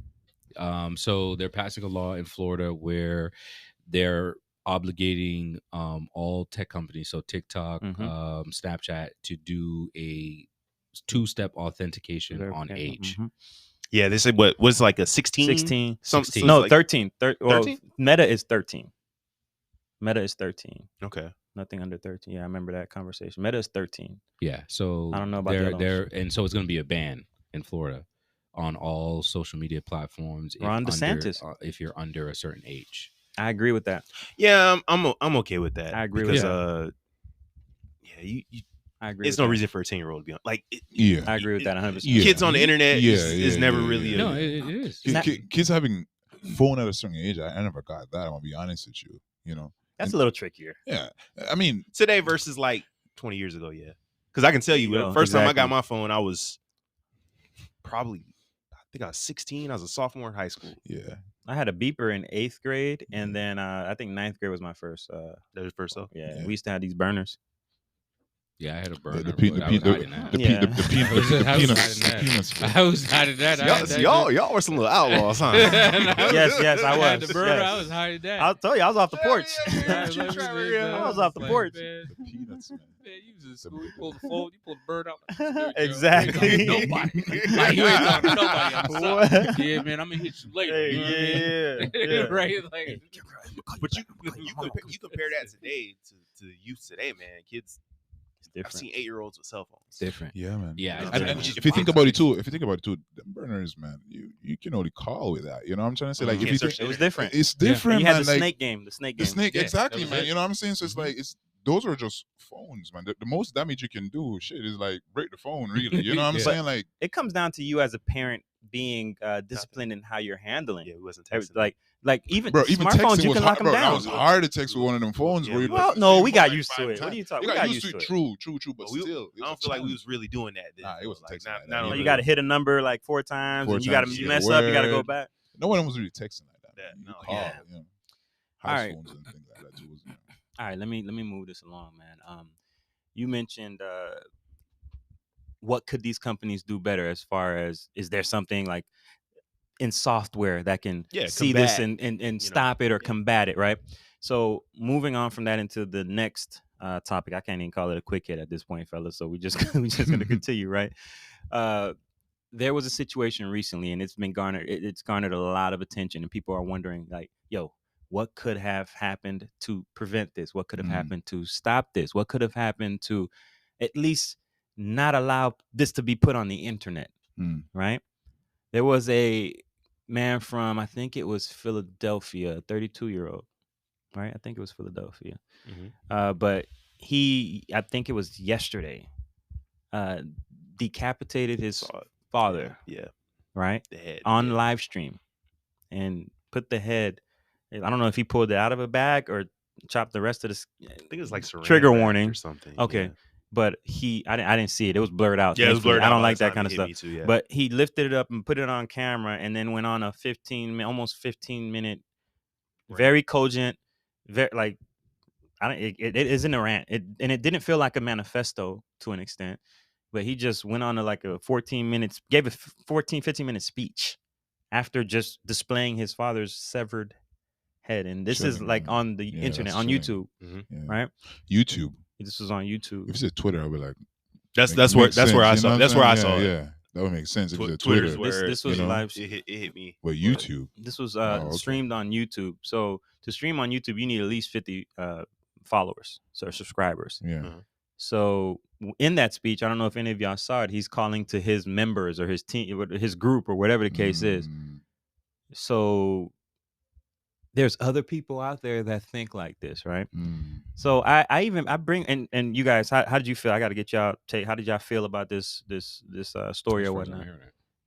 So they're passing a law in Florida where they're obligating all tech companies, so TikTok, Mhm. Snapchat, to do a two-step authentication on Verification. age. Mhm. Yeah, they said what was like a 16? 16. Some, 16. No, like, 13. Well, 13? Meta is 13. Meta is 13. Okay. Nothing under 13. Yeah, I remember that conversation. Meta is 13. Yeah, so I don't know about the other they're ones. and so it's going to be a ban in Florida on all social media platforms Ron DeSantis. if you're under a certain age. I agree with that. Yeah, I'm okay with that. I agree with because, that. you I agree. it's with no that. reason for a 10-year-old to be on. Like, Yeah. I agree with that 100%. Yeah. kids on the internet is Yeah, never yeah, really. yeah. No, it is. Kids having phone at a certain age, I never got that. I'm gonna be honest with you. That's a little trickier. Yeah. I mean, Today versus like 20 years ago. Yeah, because I can tell you, There you the go. first time I got Exactly. my phone, I was probably, I think I was 16. I was a sophomore in high school. yeah. I had a beeper in 8th grade, and then I think 9th grade was my first. That was first though. Yeah, Yeah. we used to have these burners. Yeah, I had a burner. The peanuts. but I was hiding that. Yeah. I was hiding that. I had that Y'all were some little outlaws, huh? Yes, I I had was. the burner. Yes. I was hiding that. I'll tell you, I was off the porch. I was off the porch. Man, The peanuts, man. you was in school. You pulled the phone. You pulled the bird out. Exactly. Nobody. Like, you ain't talking to nobody. I'm sorry. What? Yeah, man. I'm gonna hit you later. Hey, You know what I mean? yeah. Right. Like, But you compare that today to the youth today, man. Kids, It's I've different. seen 8-year-olds with cell phones. It's different. Yeah, man. Yeah, And it's if you think about it too, them burners, man, you can only call with that. You know what I'm trying to say? Like, Mhm. if you Can't think It was different. it's And different, you had man. the Like, snake game. The snake game. the snake, Yeah, exactly, that was man. it. You know what I'm saying? So it's like those are just phones, man. The most damage you can do, shit, is like break the phone, really. You know what I'm Yeah. saying? Like, It comes down to you as a parent being disciplined in how you're handling. Yeah, we wasn't Every- texting. like even bro, even smartphones, texting you was can hard, lock them bro. That down. was hard to text with one of them phones. Yeah, Where you well, like, no, same we phone got like used to 5 it. What times. are you talking? You We got got used to it. True. But But still, I don't feel like we was really doing that. Then, Nah, it wasn't like, texting not, like that. not Like, You only got to hit a number like 4 times, 4 and you got to times, you yeah, mess up. You got to go word. back. No one was really texting like that. Yeah, Man. You no, call, yeah. you know, All house right. phones and things like that too. All right, let me move this along, man. You mentioned what could these companies do better as far as is there something like in software that can see this combat, and stop it or yeah. combat it, right? So moving on from that into the next topic, I can't even call it a quick hit at this point, fellas. So we just gonna continue, right? There was a situation recently, and it's been it's garnered a lot of attention, and people are wondering, like, yo, what could have happened to prevent this? What could have happened to stop this? What could have happened to at least not allow this to be put on the internet, right? There was a man from, I think it was Philadelphia, a 32-year-old, right? I think it was Philadelphia. But I think it was yesterday, decapitated his father, right? The head, on yeah. live stream and put the head, I don't know if he pulled it out of a bag or chopped the rest of the I think it was like saran trigger wrap warning or something. Okay. yeah. But I didn't see it. It was blurred out. Yeah, it was thankfully. blurred I out don't by like the that time kind it of hit stuff. me too, yeah. But he lifted it up and put it on camera, and then went on a almost 15-minute, very cogent, very like it isn't a rant. And it didn't feel like a manifesto to an extent. but he just went on to like a 14 minutes, gave a 15-minute speech after just displaying his father's severed head. And this is Chilling, like man. on the Yeah, internet, that's on chilling. YouTube, Yeah. right? YouTube. This was on YouTube. If you said Twitter, I'll be like, That's makes where sense, I you saw know it. That's what where I'm I saying? saw it. Yeah, that would make sense if you said Twitter's Twitter. where This was you know? live. it hit me. But YouTube. This was okay. streamed on YouTube. So to stream on YouTube, you need at least 50 followers, so subscribers. Yeah. So in that speech, I don't know if any of y'all saw it. He's calling to his members or his team, his group, or whatever the case is. So there's other people out there that think like this, right? So I bring and you guys, how did you feel? I got to get y'all take. How did y'all feel about this story or whatnot?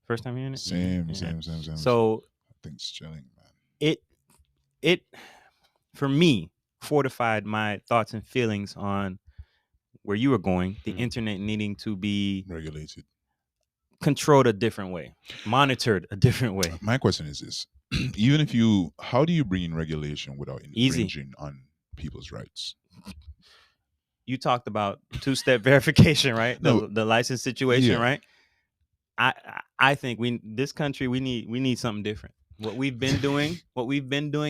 First time hearing it. Same. So I think it's chilling, man. it for me fortified my thoughts and feelings on where you were going. The internet needing to be Regulated, controlled a different way, monitored a different way. My question is this: even if how do you bring in regulation without infringing on people's rights? You talked about two-step verification, right? The license situation, right? I think this country we need something different. What we've been doing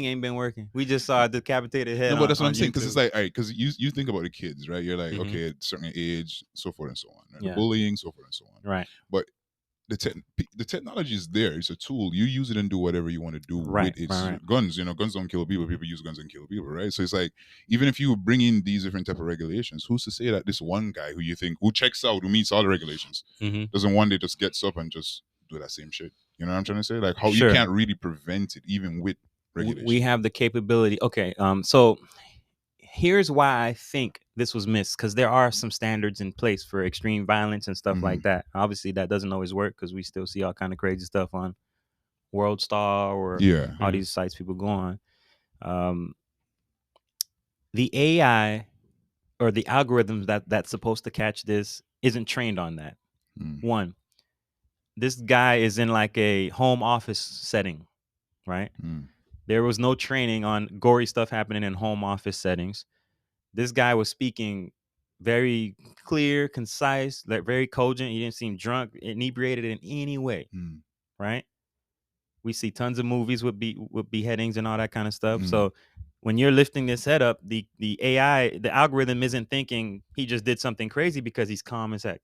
ain't been working. We just saw a decapitated head. No, but that's what I'm saying, because YouTube. it's like, all right, because you think about the kids, right? You're like, Mhm. okay, at a certain age, so forth and so on, right? Yeah. The bullying, so forth and so on, Right. But the technology is there. It's a tool. You use it and do whatever you want to do Right, with its right. guns. Guns don't kill people. People use guns and kill people, right? So it's like, even if you bring in these different type of regulations, who's to say that this one guy who checks out, who meets all the regulations, doesn't one day just gets up and just do that same shit? You know what I'm trying to say? Like, how Sure. you can't really prevent it even with regulation. We have the capability. Okay. So here's why I think this was missed, because there are some standards in place for extreme violence and stuff like that. Obviously, that doesn't always work because we still see all kind of crazy stuff on World Star or all these sites people go on. The AI or the algorithms that's supposed to catch this isn't trained on that. One, this guy is in like a home office setting, right? There was no training on gory stuff happening in home office settings. This guy was speaking very clear, concise, like very cogent. He didn't seem drunk, inebriated in any way, right? We see tons of movies with beheadings and all that kind of stuff. So when you're lifting this head up, the AI, the algorithm isn't thinking he just did something crazy because he's calm as heck.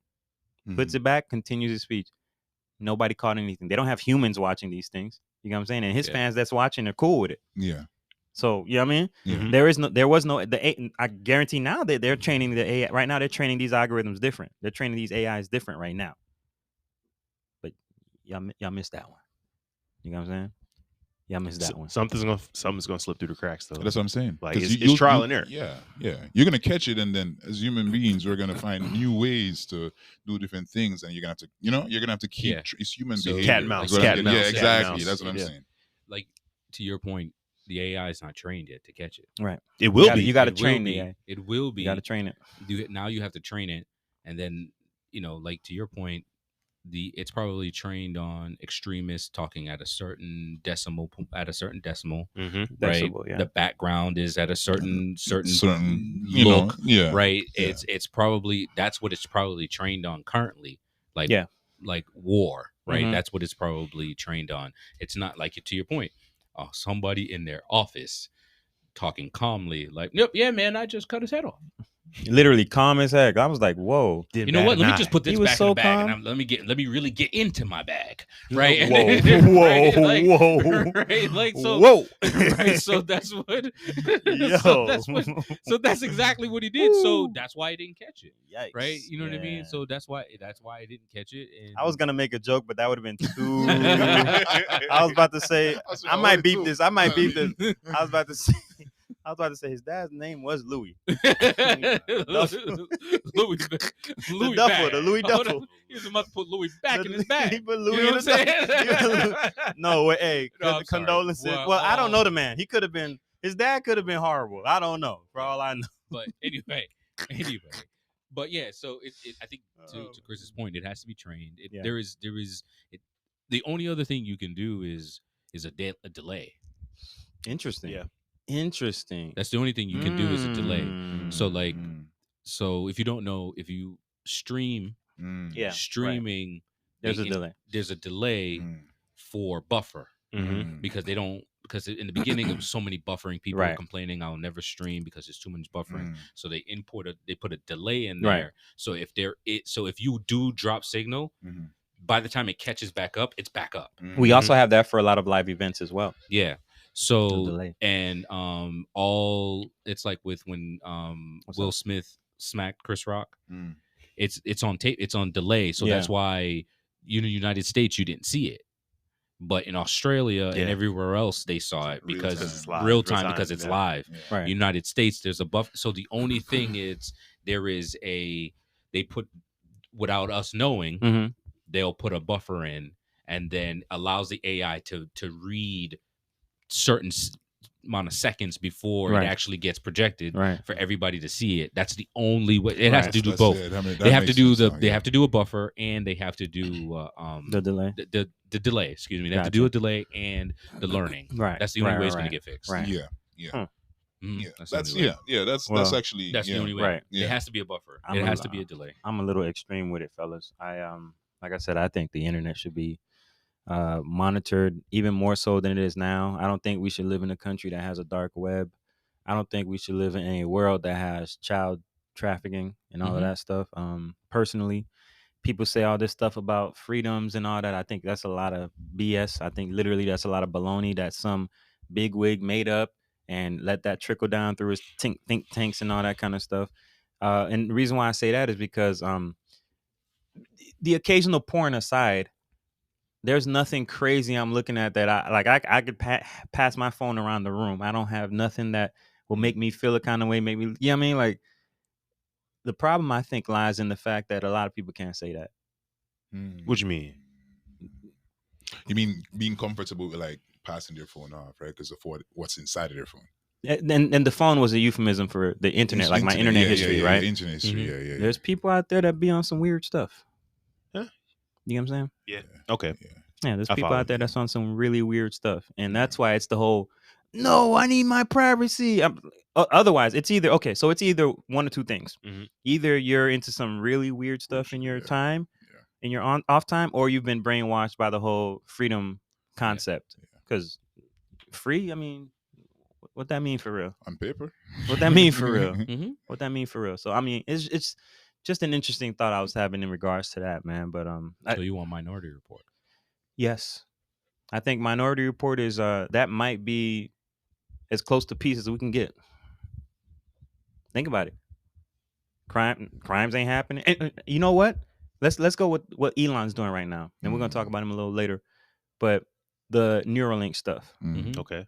Puts it back, continues his speech. Nobody caught anything. They don't have humans watching these things. You know what I'm saying? And his fans that's watching are cool with it. Yeah. So, you know what I mean? There was no, I guarantee now that they're training the AI. Right now, they're training these algorithms different. They're training these AIs different right now. But y'all missed that one. You know what I'm saying? Y'all missed that one. Something's gonna slip through the cracks, though. That's what I'm saying. Like, it's trial and error. Yeah. You're gonna catch it, and then as human beings, we're gonna find new ways to do different things, and you're gonna have to keep. It's human behavior. Cat and mouse. Yeah, exactly. That's what I'm saying. Like, to your point, the AI is not trained yet to catch it. Right. It will be. You got to train the AI. It will be. You got to train it. Now you have to train it, and then like to your point, it's probably trained on extremists talking at a certain decimal, right? Decibel, yeah. The background is at a certain look, right? Yeah. It's probably that's what it's probably trained on currently, like war, right? That's what it's probably trained on. It's not like, to your point, somebody in their office talking calmly, like, "Yep, yeah, man, I just cut his head off." Literally calm as heck. I was like, "Whoa!" You know what? Let me just put this back in the bag, calm. and let me really get into my bag, right? Whoa, right? Like, so, whoa, right? So that's what. So that's exactly what he did. So that's why he didn't catch it. Yikes. Right? You know what I mean? So that's why I didn't catch it. And I was gonna make a joke, but that would have been too. I was about to say I might beep this. I was about to say his dad's name was Louis. Louis Duffel, the Louis Duffel. He was about to put Louis back in his bag. He put Louis in his bag. No, hey, condolences. Well, I don't know the man. He could have been. His dad could have been horrible. I don't know. For all I know. But anyway. But yeah, so I think to Chris's point, it has to be trained. There is the only other thing you can do is a delay. Interesting. Yeah. Interesting. That's the only thing you can do is a delay. So if you don't know, if you stream Yeah, Streaming, there's a delay. There's a delay for buffer because they don't. Because in the beginning, it was so many buffering. People were complaining, "I'll never stream because there's too much buffering." So they put a delay in there. So if you do drop signal, by the time it catches back up, it's back up. We also have that for a lot of live events as well. Yeah. So and it's like with when Will Smith smacked Chris Rock. It's on tape. It's on delay. So that's why in the United States you didn't see it. But in Australia and everywhere else, they saw it because it's real time because it's live. Right. United States, there's a buffer. So the only thing is they put, without us knowing, they'll put a buffer in and then allows the AI to read certain amount of seconds before it actually gets projected for everybody to see it. That's the only way. It has to do both. They have to do they have to do a buffer and they have to do the delay. The delay, excuse me. They have to do a delay and the learning. Right. That's the only way it's going to get fixed. Right. Yeah. That's actually that's the only way. Right. It has to be a buffer. It has to be a delay. I'm a little extreme with it, fellas. Like I said, I think the internet should be monitored even more so than it is now. I don't think we should live in a country that has a dark web. I don't think we should live in a world that has child trafficking and all of that stuff. Personally, people say all this stuff about freedoms and all that. I think that's a lot of BS. I think literally that's a lot of baloney that some bigwig made up and let that trickle down through his think tanks and all that kind of stuff. And the reason why I say that is because the occasional porn aside, there's nothing crazy I'm looking at that I could pass my phone around the room. I don't have nothing that will make me feel a kind of way, make me, you know what I mean? Like, the problem I think lies in the fact that a lot of people can't say that. What you mean? You mean being comfortable with like passing their phone off, right? Because of what's inside of their phone. And the phone was a euphemism for the internet, like my internet history, right? Internet history, There's people out there that be on some weird stuff. Huh? You know what I'm saying? Yeah. Okay. Yeah, there's people out there that's on some really weird stuff. And that's why it's the whole, no, I need my privacy. Otherwise, it's either one or two things. Either you're into some really weird stuff in your time, in your off time, or you've been brainwashed by the whole freedom concept. Because free, I mean, what that mean for real? On paper? What that mean for real? What that mean for real? So, I mean, it's just an interesting thought I was having in regards to that, man. But so you want Minority Report? Yes. I think Minority Report is that might be as close to peace as we can get. Think about it. Crimes ain't happening. And you know what? Let's go with what Elon's doing right now. And we're gonna talk about him a little later. But the NeuraLink stuff. Okay.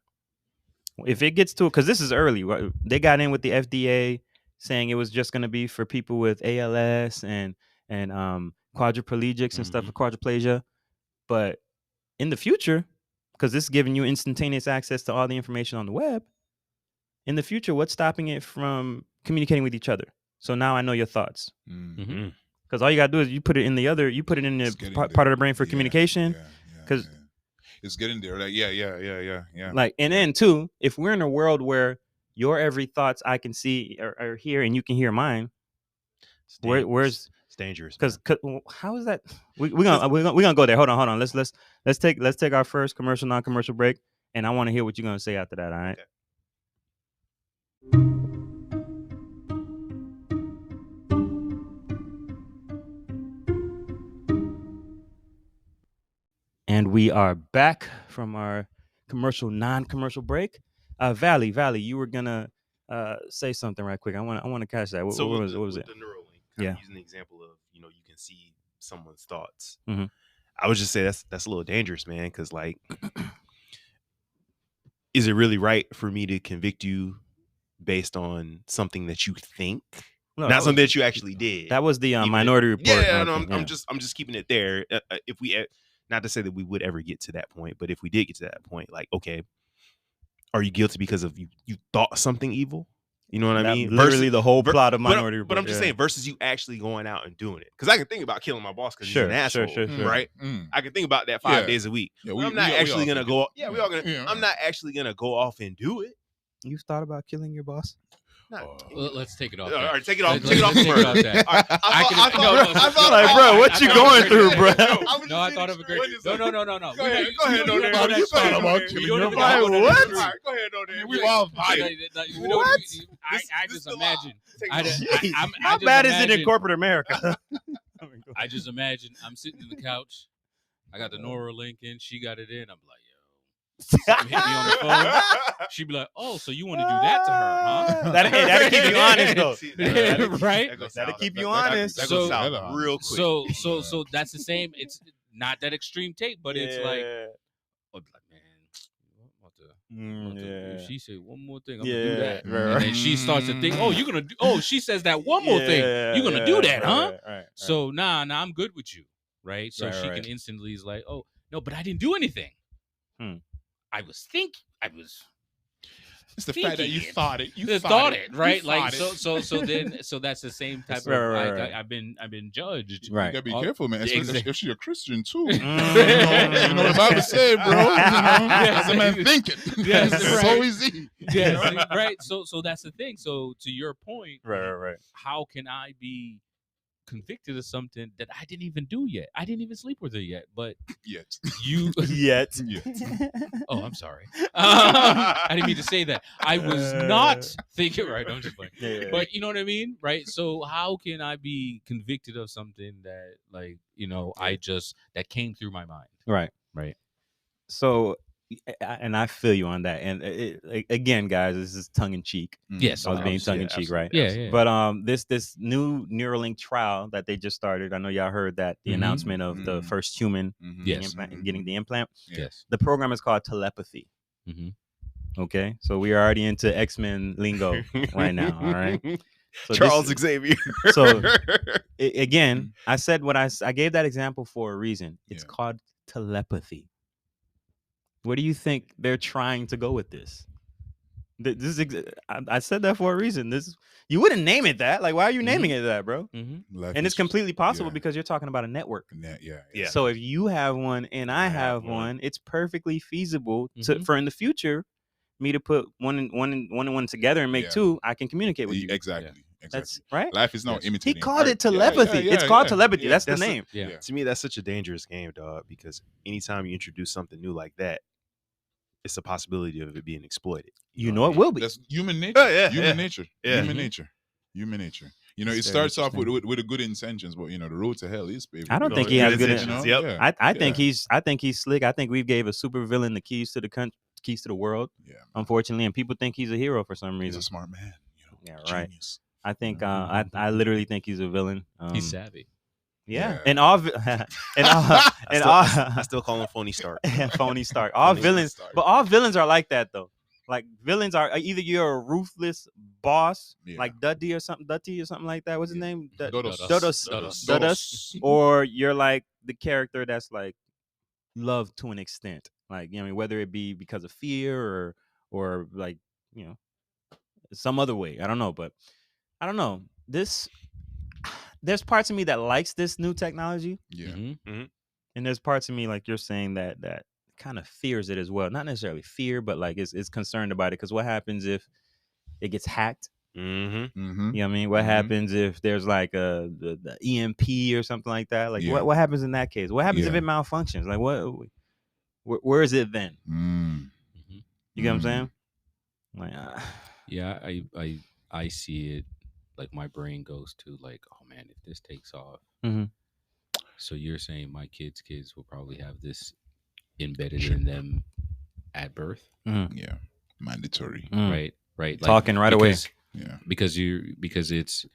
If it gets to it, because this is early, right? They got in with the FDA saying it was just gonna be for people with ALS and quadriplegics and stuff, with quadriplegia. But in the future, because this is giving you instantaneous access to all the information on the web, in the future, what's stopping it from communicating with each other? So now I know your thoughts. Because all you gotta do is you put it in the part of the brain for communication. Because it's getting there. Like yeah. Like, and then too, if we're in a world where your every thoughts I can see or hear and you can hear mine, where's it's dangerous? Because how is that? We're gonna go there. Hold on. Let's take our first non-commercial break, and I want to hear what you're gonna say after that. All right. Okay. And we are back from our non-commercial break. Valle, you were gonna say something right quick. I want to catch that. What was it? The NeuraLink. Yeah. Using the example of you can see someone's thoughts. I would just say that's a little dangerous, man. Because like, is it really right for me to convict you based on something that you think, not something that you actually did? That was the Minority Report. Yeah, no, I'm just keeping it there. If we, not to say that we would ever get to that point, but if we did get to that point, like, okay, are you guilty because of you thought something evil? You know what I mean? Literally the whole plot of Minority Report. But I'm just saying, versus you actually going out and doing it. Because I can think about killing my boss because he's an asshole, right? I can think about that 5 days a week. Yeah, I'm not actually gonna go. Yeah, we all gonna. I'm not actually gonna go off and do it. You've thought about killing your boss? Let's take it off. All that. right, take it off. Let's Take it off take first. it off that. I thought, like, bro, what you going through, bro? No, I thought of a great. No. Go ahead, You no don't name. go You thought that about far. killing You don't your even vibe. go that What? deep. All right, go ahead, no name. We all I This just is the imagine. law. How bad is it in corporate America? I just imagine I'm sitting in the couch. I got the NeuraLink in. She got it in. I'm like, yo, something hit me on the phone. She'd be like, oh, so you want to do that to her, huh? That'll keep you honest, though. Right? That'll keep you honest. That So- goes south real quick. So that's the same. It's not that extreme take, but it's like, oh, like, man, if she said one more thing, I'm gonna do that. right, And then she starts to think, oh, you're gonna do. Oh, she says that one more thing. You're gonna do that, huh? Right. So nah, I'm good with you, right? So Right, she right. can instantly is like, oh no, but I didn't do anything. I was. It's the fact that you thinking it. thought it. You Thought it, right? You Like thought it. so that's the same type of Right. I've been judged. You Right. gotta be All- careful, man. Especially Exactly. if she's a Christian too. Mm. You know the Bible say, bro. As a man thinking. Yes, So right. is he. Yeah, right. So that's the thing. So to your point, Right. how can I be convicted of something that I didn't even do yet? I didn't even sleep with her yet, but Yet. you. Yet. Oh, I'm sorry. I didn't mean to say that. I was not thinking. Right, I'm just playing. Yeah. But you know what I mean, right? So how can I be convicted of something that, like, that came through my mind? Right. So, and I feel you on that. And again, guys, this is tongue in cheek. Yes, I was being obviously, tongue in cheek, right? Yeah. But this new NeuraLink trial that they just started, I know y'all heard that the Mhm. announcement of the first human Yes. implant, getting the implant. Yes. The program is called telepathy. Mm-hmm. Okay, so we are already into X-Men lingo right now. All right, so Charles this- Xavier. So again, I said what I gave that example for a reason. It's Yeah. called telepathy. Where do you think they're trying to go with this? I said that for a reason. You wouldn't name it that. Like, why are you naming it that, bro? Mm-hmm. Life And it's is- completely possible yeah. because you're talking about a network. Yeah. Yeah. So if you have one and I have one. one, it's perfectly feasible Mhm. for in the future me to put one and one together and make Yeah. two. I can communicate with you. Exactly. That's right. Life is now Yes. imitating. He called art. it telepathy. Yeah, It's called yeah. telepathy. Yeah. That's the That's the- name. Yeah. To me, that's such a dangerous game, dog, because anytime you introduce something new like that, it's a possibility of it being exploited. You know it will be. That's human nature. Oh, yeah, Human yeah. nature. Yeah. Human nature. Human nature. You know, It's it very starts off with interesting. with the good intentions, but the road to hell is paved. I don't with think good he has good intentions, intentions. you know? Yep. Yeah. I think he's slick. I think we gave a super villain the keys to the keys to the world, Yeah. unfortunately, and people think he's a hero for some He's reason. a smart man. Yeah, right. Genius. I think I literally think he's a villain. He's savvy. Yeah, Yeah. and all I still call him Phony Stark. phony Stark. All Phony villains, Stark. but all villains are like that though. Like villains are either you're a ruthless boss, Yeah. like Dutty or something like that. What's his name? Dodos. Dodos. Or you're like the character that's like loved to an extent, like I mean, whether it be because of fear or like some other way. I don't know, but I don't know. There's parts of me that likes this new technology, Yeah. Mhm. and there's parts of me like you're saying that kind of fears it as well. Not necessarily fear, but like is concerned about it because what happens if it gets hacked? Mm-hmm. Mm-hmm. You know what I mean? What Mhm. happens if there's like the EMP or something like that? Like Yeah. what happens in that case? What happens if Yeah. it malfunctions? Like where is it then? Mm. You get what I'm Mm. saying? Like Yeah, I see it. Like my brain goes to like, oh man, if this takes off. Mhm. So you're saying my kids will probably have this embedded in them at birth, Yeah. Mandatory. right? Like, Talking right away. Yeah. because it's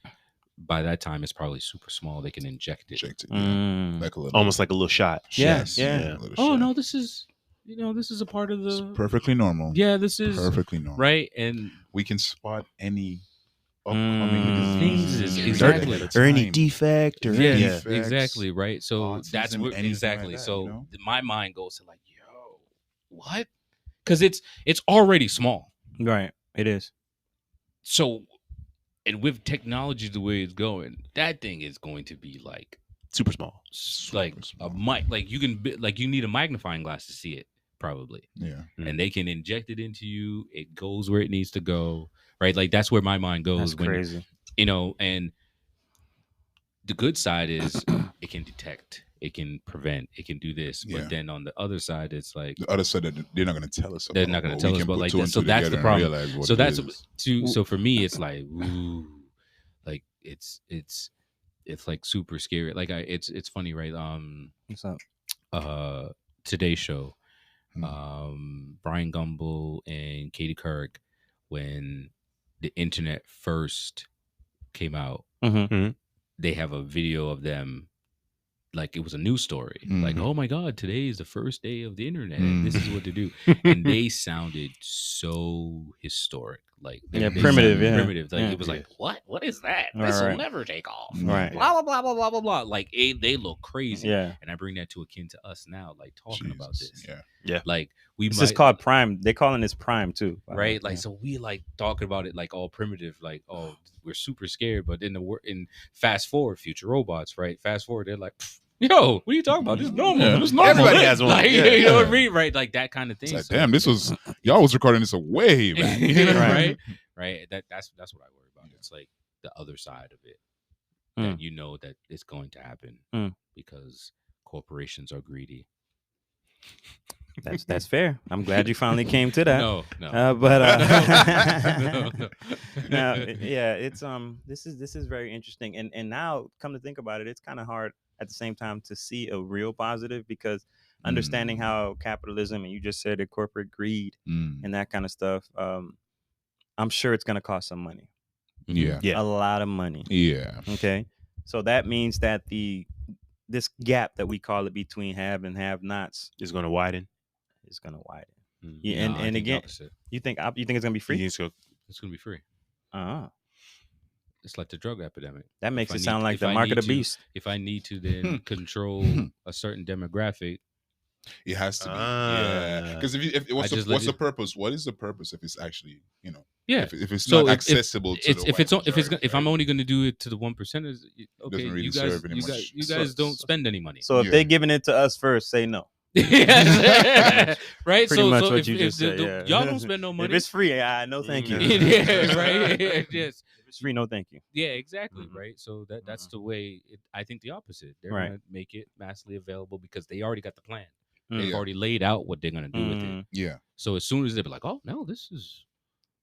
by that time it's probably super small. They can inject it. Checked it. Yeah. Mm. Like a little. Almost like a little shot. Yeah, Yes, yeah. a little Oh shot. no, this is this is a part of It's the perfectly normal. yeah. This is Perfectly normal. right, and We can spot any upcoming Things disease exactly. at a Or any time. defect or yeah, defects, exactly right. So autism, that's what anything exactly. like that, so you know? my mind goes to like, yo, what? Because it's already small. Right. It is. So, and with technology the way it's going, that thing is going to be like super small. like small. a mic. Like you need a magnifying glass to see it probably, Yeah. and they can inject it into you. It goes where it needs to go. right? Like that's where my mind goes That's when crazy. you know. And the good side is it can detect, it can prevent, it can do this. Yeah. But then on the other side, it's like The other side that they're not going to tell us about. they're not going but to tell we us can about put like two that. and So two that's together the and problem. realize what So it that's is. so for me, it's like ooh, like it's like super scary. Like it's funny, right? What's up? Today's Show, Hmm. Brian Gumbel and Katie Couric, when the internet first came out, Mm-hmm. they have a video of them. Like it was a news story. Like, Mhm. oh my God, today is the first day of the internet. Mm. This is what to do. And they sounded so historic. Like they primitive, sounded yeah. primitive. Like Yeah. it was like, what is that? Right, This will right. never take off. Right. Blah blah blah blah blah blah blah. Like they look crazy. Yeah. And I bring that to akin to us now, like talking about Jesus. this. Yeah. Like we This might is called Prime. They calling this Prime too, by the way. right. Like so we like talking about it like all primitive, like oh we're super scared. But in fast forward, future robots, right? Fast forward, they're like. Yo, what are you talking about? This is normal. Yeah, this is normal. Everybody has one. Like, Yeah. you know what I mean? Right? Like that kind of thing. It's like, So- damn, this was y'all was recording this way back. right? Right. That's what I worry about. It's like the other side of it. That you know that it's going to happen because corporations are greedy. That's fair. I'm glad you finally came to that. No. Now, yeah, it's this is very interesting, and now come to think about it, it's kind of hard at the same time to see a real positive because understanding how capitalism and you just said it, corporate greed and that kind of stuff, I'm sure it's going to cost some money. Yeah. A lot of money. Yeah. Okay, so that means that this gap that we call it between have and have nots Is going to widen. is going to widen. No, Yeah, I and think the again, opposite. you think it's going to be free? It's going to be free. It's like the drug epidemic. That makes If I it sound need- like if the I mark of the need to- beast. If I need to then control a certain demographic, It has to be. Yeah. Because what's just the let you- purpose? What is the purpose if it's actually, yeah. if it's So not if- accessible to the if I'm only going to do it to the 1%, okay, Doesn't really you guys serve any much. you guys don't spend any money. So if Yeah. they're giving it to us first, say no. Yes. Right. Pretty so much so what if, you if just said. the- Yeah. y'all don't spend no If money. it's free, no, thank you. Yeah. Right. Yes. If it's free, no, thank you. Yeah, exactly. Mhm. Right. So that's the way. I think the opposite. They're Right. going to make it massively available because they already got the plan. Mm. They've Yeah. already laid out what they're going to do with it. Mm. Yeah. So as soon as they be like, oh no, this is,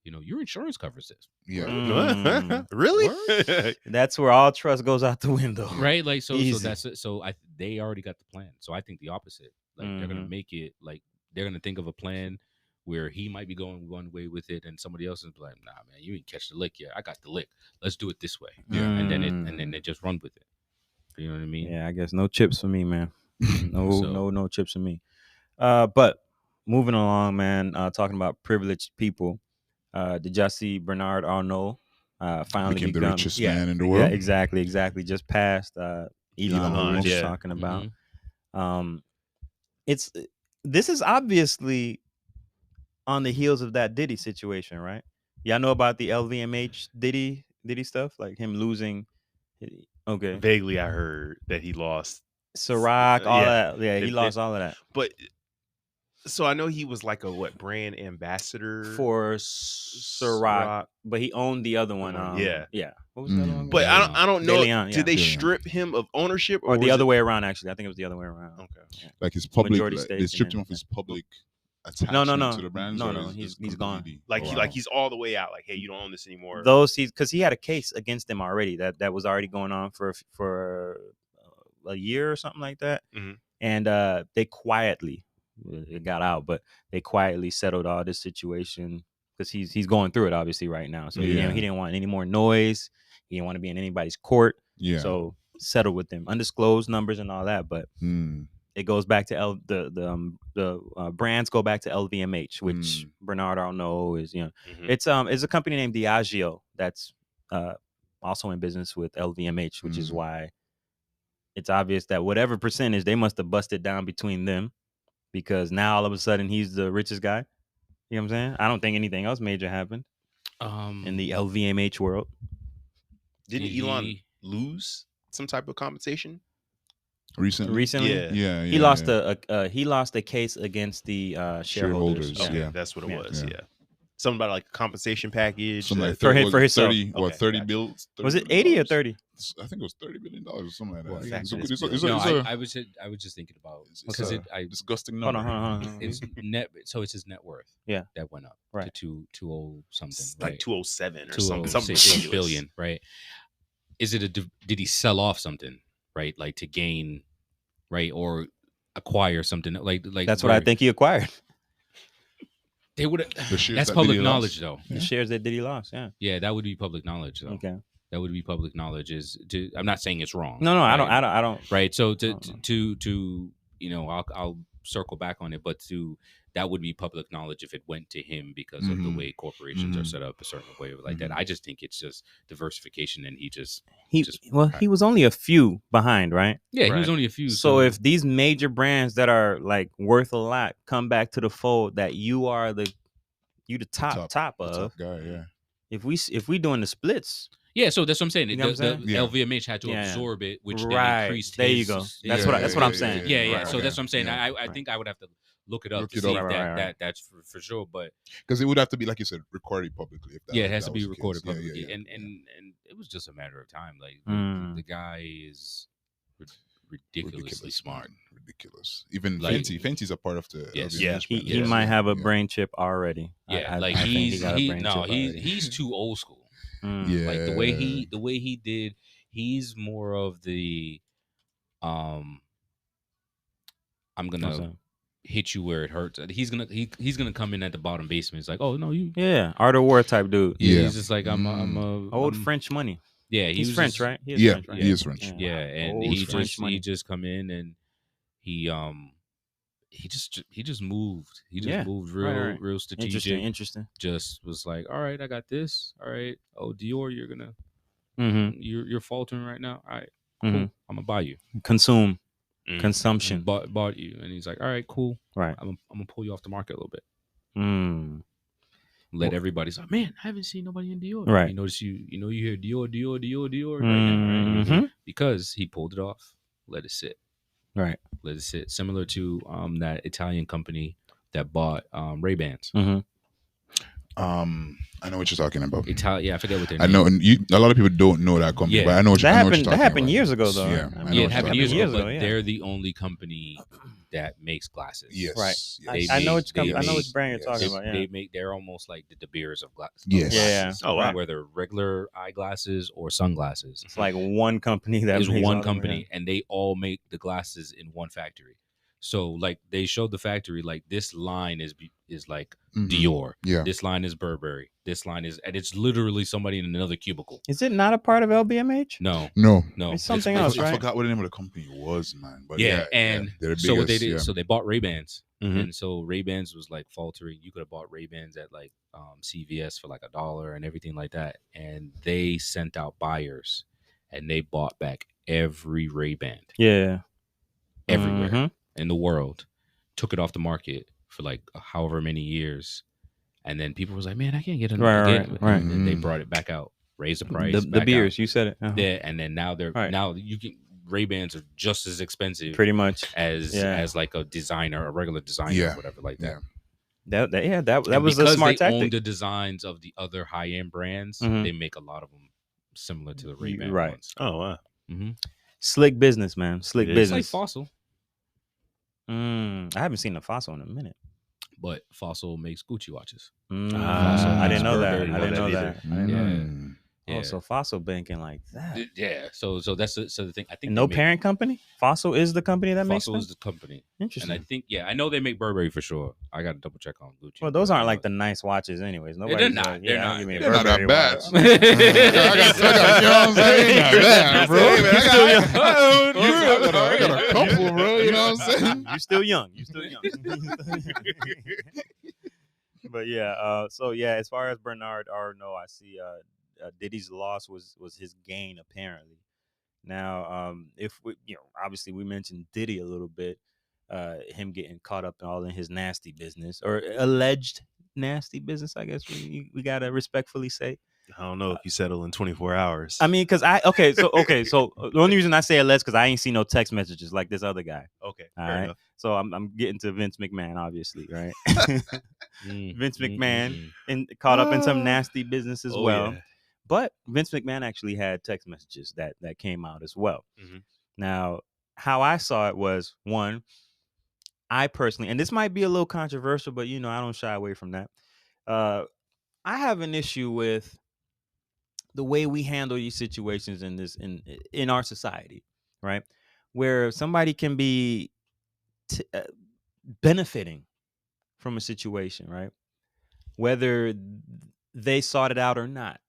your insurance covers this, Yeah. Mm. Really? That's where all trust goes out the window. right? Like so Easy. that's it. So they already got the plan. So I think the opposite. Like they're going to make it like they're going to think of a plan where he might be going one way with it, and somebody else is like, nah, man, you didn't catch the lick yet. I got the lick. Let's do it this way. Yeah. And then they just run with it. You know what I mean? Yeah, I guess no chips for me, man. No, So- no chips for me. But moving along, man. Talking about privileged people. Did y'all see Bernard Arnault finally Became the become richest yeah, man in the yeah, world. exactly. Just passed Elon Musk, was yeah. talking about. Mhm. This is obviously on the heels of that Diddy situation, right? Y'all know about the LVMH Diddy stuff, like him losing. Okay, Vaguely, I heard that he lost. Ciroc, all yeah. that. Yeah, he It- lost all of that But so I know he was like a brand ambassador for Ciroc, but he owned the other one. Yeah. What was the other one? But I don't know. DeLeon, Did they DeLeon. strip him of ownership, Or the was other it- way around? Actually, I think it was the other way around. Okay. Like his public, Majority like, stake they and stripped him then- of his public No, attachment to the brands. No, or no, is he's this gone. completely- Like Oh, he wow. like he's all the way out. Like, hey, you don't own this anymore. Because he had a case against him already that was already going on for a year or something like that, Mhm. and they quietly, it got out, but they quietly settled all this situation because he's going through it obviously right now. So Yeah. he didn't want any more noise. He didn't want to be in anybody's court. Yeah. So settled with them, undisclosed numbers and all that, but it goes back to the brands go back to LVMH, which Bernard Arnault is. Mhm. It's a company named Diageo that's also in business with LVMH, which is why it's obvious that whatever percentage they must have busted down between them, because now all of a sudden he's the richest guy. You know what I'm saying? I don't think anything else major happened in the LVMH world. Didn't he- Elon lose some type of compensation? Recently. Yeah. Yeah. He lost a case against the shareholders. Shareholders, Okay, yeah. that's what it Yeah. was. Yeah. Yeah. Something about like a compensation package. Something like For 30, for himself. 30 what, Okay, 30 gotcha. bills? Was it 80 or 30? I think it was $30 billion or something like that. Well, It's fact a- is it's a- billion. it's a- No, it's a- I was just thinking about it's because a disgusting number. Hold on. it's net. So it's his net worth. Yeah. That went up Right. to 20 something. It's right? like 207 or 206 something ridiculous. billion, right? Is it did he sell off something, right? Like to gain, right, or acquire something like That's what I think he acquired. they would. The shares That's that public Diddy knowledge, lost. though. The shares that Diddy lost. Yeah. Yeah, that would be public knowledge, though. Okay. That would be public knowledge. I'm not saying it's wrong. No, right? I don't. Right. So don't to I'll circle back on it, but that would be public knowledge if it went to him because of the way corporations are set up a certain way like that. I just think it's just diversification, and he was only a few behind, right? he was Right. only a few. So if these major brands that are like worth a lot come back to the fold, that you are the top The of. top guy, yeah. If we doing the splits, yeah, so that's what I'm saying. You know what I'm saying? Yeah. LVMH had to Yeah. absorb it, which Right. then increased. There you his- go. his- That's what I'm saying. Yeah. Right, So okay. that's what I'm saying. Yeah. I think I would have to look it up Look to it see up. if Right. that's for sure. But Because it would have to be, like you said, recorded publicly. If that, yeah, if it has that to be was the recorded case. publicly, Yeah. and it was just a matter of time. Like Mm. the guy is ridiculously smart. Man. Ridiculous. Even Like- Fenty's a part of the Yes. LVMH Yeah. brand. he Yes. might have a Yeah. brain chip already. Yeah, I like think he got a brain chip already. he's too old school. Mm. Yeah. Like the way he did, he's more of the I'm What's gonna that? hit you where it hurts. He's gonna come in at the bottom basement. It's like, oh no, you. Yeah, Art of War type dude. Yeah. He's just like I'm a Old I'm- French money. Yeah, He's was French, just- right? He is Yeah, French, right? he is French. Yeah, and Old he French money. just come in and he just moved. He just Yeah, moved right. real strategic. Interesting. Just was like, all right, I got this. All right. Oh, Dior, Mm-hmm. you're faltering right now. All right, cool. Mhm. I'm gonna buy you. Consumption. Bought you, and he's like, all right, cool. Right. I'm gonna pull you off the market a little bit. Mm. Let everybody say, man, I haven't seen nobody in Dior. Right. You notice you hear Dior right now, right? Mhm. Because he pulled it off. Let it sit. Right. Let it sit. Similar to that Italian company that bought Ray-Bans. Mm-hmm. I know what you're talking about. Yeah, I forget what their I name know, is. and a lot of people don't know that company, Yeah. but I know what That I know what happened. you're That talking happened about. years ago, though. Yeah, I I mean, know Yeah, what it you're happened talking years about. ago, but yeah. they're the only company that makes glasses. Yes. Right. Yes. I know which They I know which make- brand you're yes. talking about. Yeah. They're almost like the De Beers of glasses. Yes. Yeah. Oh, wow. Whether regular eyeglasses or sunglasses. It's like one company that There's makes all one of them, company, and they all make the glasses in one factory. So like they showed the factory, like this line is like Mhm. Dior. Yeah. This line is Burberry. This line is, and it's literally somebody in another cubicle. Is it not a part of LBMH? No, No. It's something I, else, I right? forgot what the name of the company was, man. But Yeah, and they're the so what they biggest, did, yeah. so they bought Ray-Bans, Mhm. and so Ray-Bans was like faltering. You could have bought Ray-Bans at like CVS for like $1 and everything like that, and they sent out buyers, and they bought back every Ray-Ban Yeah. everywhere Mhm. in the world, took it off the market for like however many years, and then people was like, "Man, I can't get another." Right. And then they Mhm. brought it back out, raised the price. The back out. beers, you said it. Uh-huh. Yeah, and then now Right. now you can Ray-Bans are just as expensive Pretty much. as Yeah. like a designer, a regular designer, Yeah. or whatever like Yeah. that. That And was a because smart they own tactic. the designs of the other high end brands. Mhm. They make a lot of them similar to the Ray-Ban Right. ones. Oh, wow. Mm-hmm. Slick business, man. Slick It is. It's like business. Fossil, I haven't seen a Fossil in a minute. but Fossil makes Gucci watches. Ah, I didn't know that. Burberry I didn't know either. that. I didn't know that. Mm. Yeah. Oh, so Fossil banking like that. Yeah, so that's the thing. I think And they no make- parent company? Fossil is the company that makes Fossil them? is the company, and Interesting. I think I know they make Burberry for sure. I got to double check on Gucci. Well, those but I aren't know like the nice watches, anyways. Nobody's they're not. like, They're yeah, not. give me a They're not that Burberry bad. watch. I got, you know what I'm saying? Not bad, bro. I got a couple, bro. You know what I'm saying? You still young. You still young. But yeah, so yeah, as far as Bernard Arnault, I see Diddy's loss was his gain apparently. Now, if we, obviously we mentioned Diddy a little bit, him getting caught up all in his nasty business or alleged nasty business, I guess we gotta respectfully say. I don't know if you settle in 24 hours. I mean, because so the only reason I say alleged because I ain't seen no text messages like this other guy. okay. All Fair right. enough. So I'm getting to Vince McMahon, obviously, right? Vince McMahon and caught up in some nasty business as well. Yeah. But Vince McMahon actually had text messages that came out as well. Mhm. Now, how I saw it was, one, I personally, and this might be a little controversial, but I don't shy away from that. I have an issue with the way we handle these situations in our society, right? Where somebody can be benefiting from a situation, right? Whether they sought it out or not,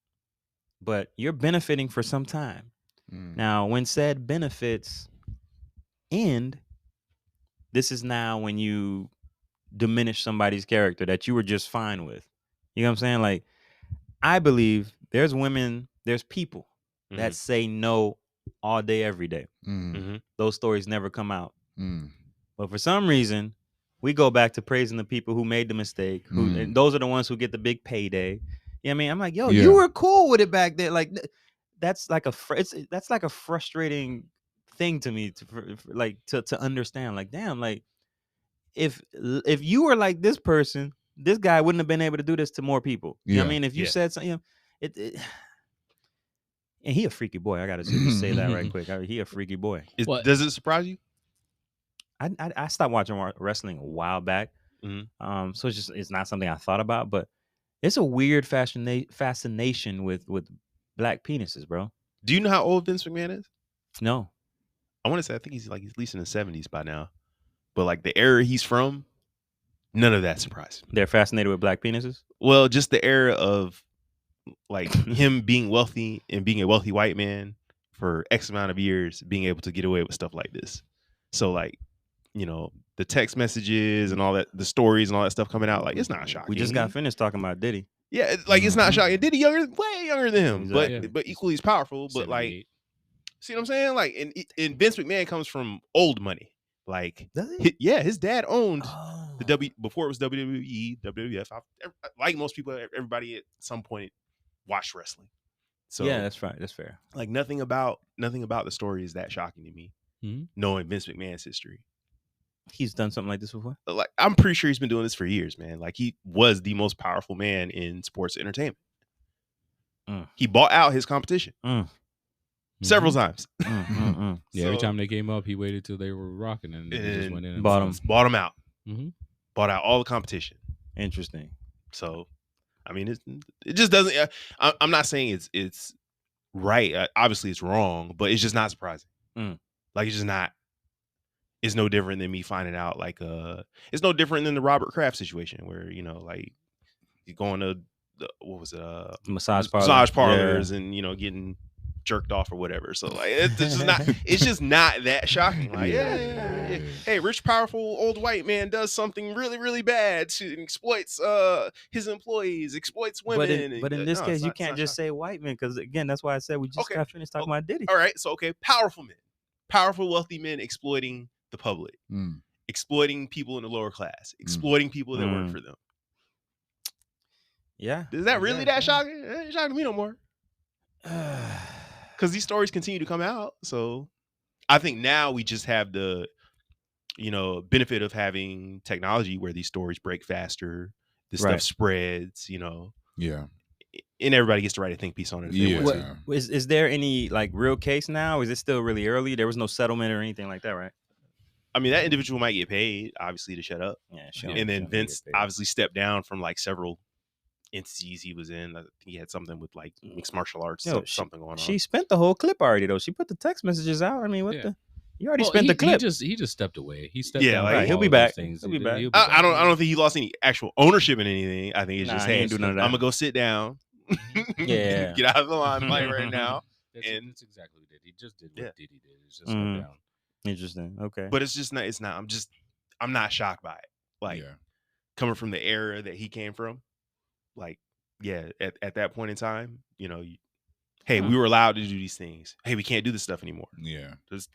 but you're benefiting for some time. Now, when said benefits end, this is now when you diminish somebody's character that you were just fine with. You know what I'm saying? Like, I believe there's people that say no all day, every day. Those stories never come out. But for some reason, we go back to praising the people who made the mistake. And those are the ones who get the big payday. You know what I mean? I'm like, yo, you were cool with it back then. Like, that's like that's like a frustrating thing to me to understand. Like, damn, like if you were like this person, this guy wouldn't have been able to do this to more people. You know what I mean? If you said something, and he a freaky boy. I gotta just say that right quick. He a freaky boy. Does it surprise you? I stopped watching wrestling a while back, so it's not something I thought about. But it's a weird fascination with black penises, bro. Do you know how old Vince McMahon is? No, I want to say I think he's at least in the 70s by now. But like the era he's from, none of that surprised me. They're fascinated with black penises. Well, just the era of like him being wealthy and being a wealthy white man for X amount of years, being able to get away with stuff like this. So like, the text messages and all that, the stories and all that stuff coming out, like it's not shocking. We just got finished talking about Diddy. Yeah, it's not shocking. Diddy way younger than him, Exactly. but equally as powerful. But like, see what I'm saying? Like, and Vince McMahon comes from old money. Like, his dad owned before it was WWE, WWF. Like most people, everybody at some point watched wrestling. So yeah, that's right. That's fair. Like nothing about the story is that shocking to me. Knowing Vince McMahon's history. He's done something like this before? Like, I'm pretty sure he's been doing this for years, man. Like, he was the most powerful man in sports entertainment. He bought out his competition several times. Yeah, every time they came up, he waited till they were rocking and he just went in and bought them out. Bought out all the competition. Interesting. So, I mean, it just doesn't. I'm not saying it's right. Obviously, it's wrong, but it's just not surprising. Like, it's just not. It's no different than me finding out, like, it's no different than the Robert Kraft situation where, like, you going to, massage parlors and, getting jerked off or whatever. So, like, it's just not that shocking. Like, hey, rich, powerful, old white man does something really, really bad to exploits his employees, exploits women. But in this case, you can't just say white men because, again, that's why I said we just got finished talking about Diddy. All right, so, powerful men. Powerful, wealthy men exploiting the public, exploiting people in the lower class, exploiting people that work for them. Yeah. Is that really that shocking? It ain't shocking to me no more. Because these stories continue to come out. So I think now we just have the, benefit of having technology where these stories break faster. This stuff spreads, Yeah. And everybody gets to write a think piece on it. Is there any like real case now? Is it still really early? There was no settlement or anything like that, right? I mean, that individual might get paid, obviously, to shut up. Yeah, sure. And then Vince obviously stepped down from like several entities he was in. I think he had something with like mixed martial arts, something going on. She spent the whole clip already, though. She put the text messages out. I mean, you already spent the clip. He just stepped away. He stepped down. Right. He'll be back. He'll be back. I don't think he lost any actual ownership in anything. I think it's just, hey, do none of that. I'm gonna go sit down. Yeah. Get out of the limelight right now. That's exactly what he did. He just did what Diddy did. It's just down. Interesting. Okay. But it's not. I'm not shocked by it. Like, coming from the era that he came from, like, at that point in time, hey, we were allowed to do these things. Hey, we can't do this stuff anymore. Yeah. It's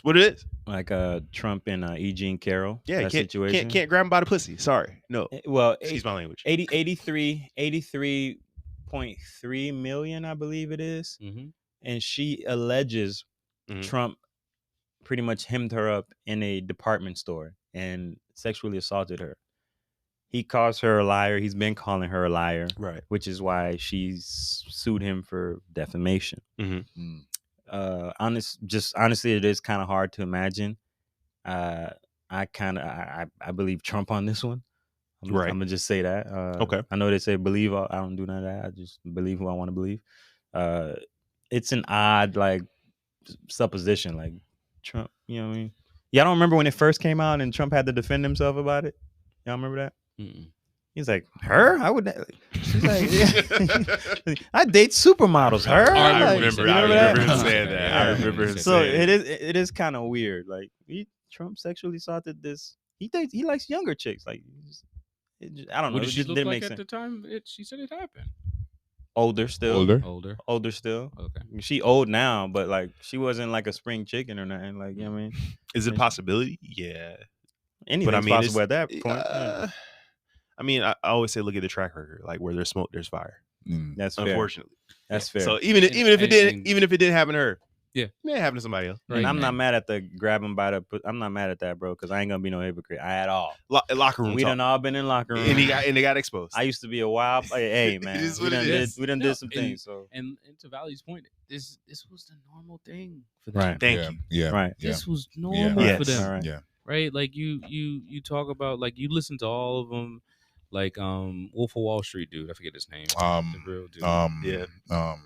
what it is. Like Trump and E. Jean Carroll. Yeah, that situation. Can't grab him by the pussy. Sorry. No. Well, excuse my language. 83.3 million, I believe it is. And she alleges Trump pretty much hemmed her up in a department store and sexually assaulted her. He calls her a liar. He's been calling her a liar, Right. which is why she's sued him for defamation. Mm. Honestly, it is kind of hard to imagine. I believe Trump on this one. I'm gonna just say that. Okay. I know they say believe. I don't do none of that. I just believe who I want to believe. It's an odd like supposition, like Trump. You know what I mean? Y'all don't remember when it first came out and Trump had to defend himself about it? Y'all remember that? Mm-mm. He's like, her? I would. She's like, yeah. I date supermodels. Her? I Like, remember- you I remember remember that? him saying that. I remember him So saying it is kind of weird. Like Trump sexually assaulted this. He likes younger chicks. Like I don't know. What It did she just look didn't like make at sense. the time Oh. she said it happened? Older still. Older. Older. Still. Okay. She old now, but like she wasn't like a spring chicken or nothing. Like you know what I mean, Is it a possibility? Yeah. anything's mean, possible it's- at that point. Yeah. I mean, I always say look at the track record. Like where there's smoke, there's fire. Mm. That's fair. Unfortunately. That's fair. So even if it didn't happen to her, Yeah. it may happen to somebody else. And I'm not mad at the grab him by the. I'm not mad at that, bro, because I ain't gonna be no hypocrite at all. Locker room We talk. done all been in locker room. and they got exposed. I used to be a wild. Hey man, is we what done it did. is. We done No, did some and- things. So And to Valle's point, this was the normal thing for them. Right. Thank yeah. you. Yeah. right. Yeah. This was normal Yes. for them. All right. Yeah. Right? Like you talk about, like, you listen to all of them, like Wolf of Wall Street dude, I forget his name. The real dude. Yeah.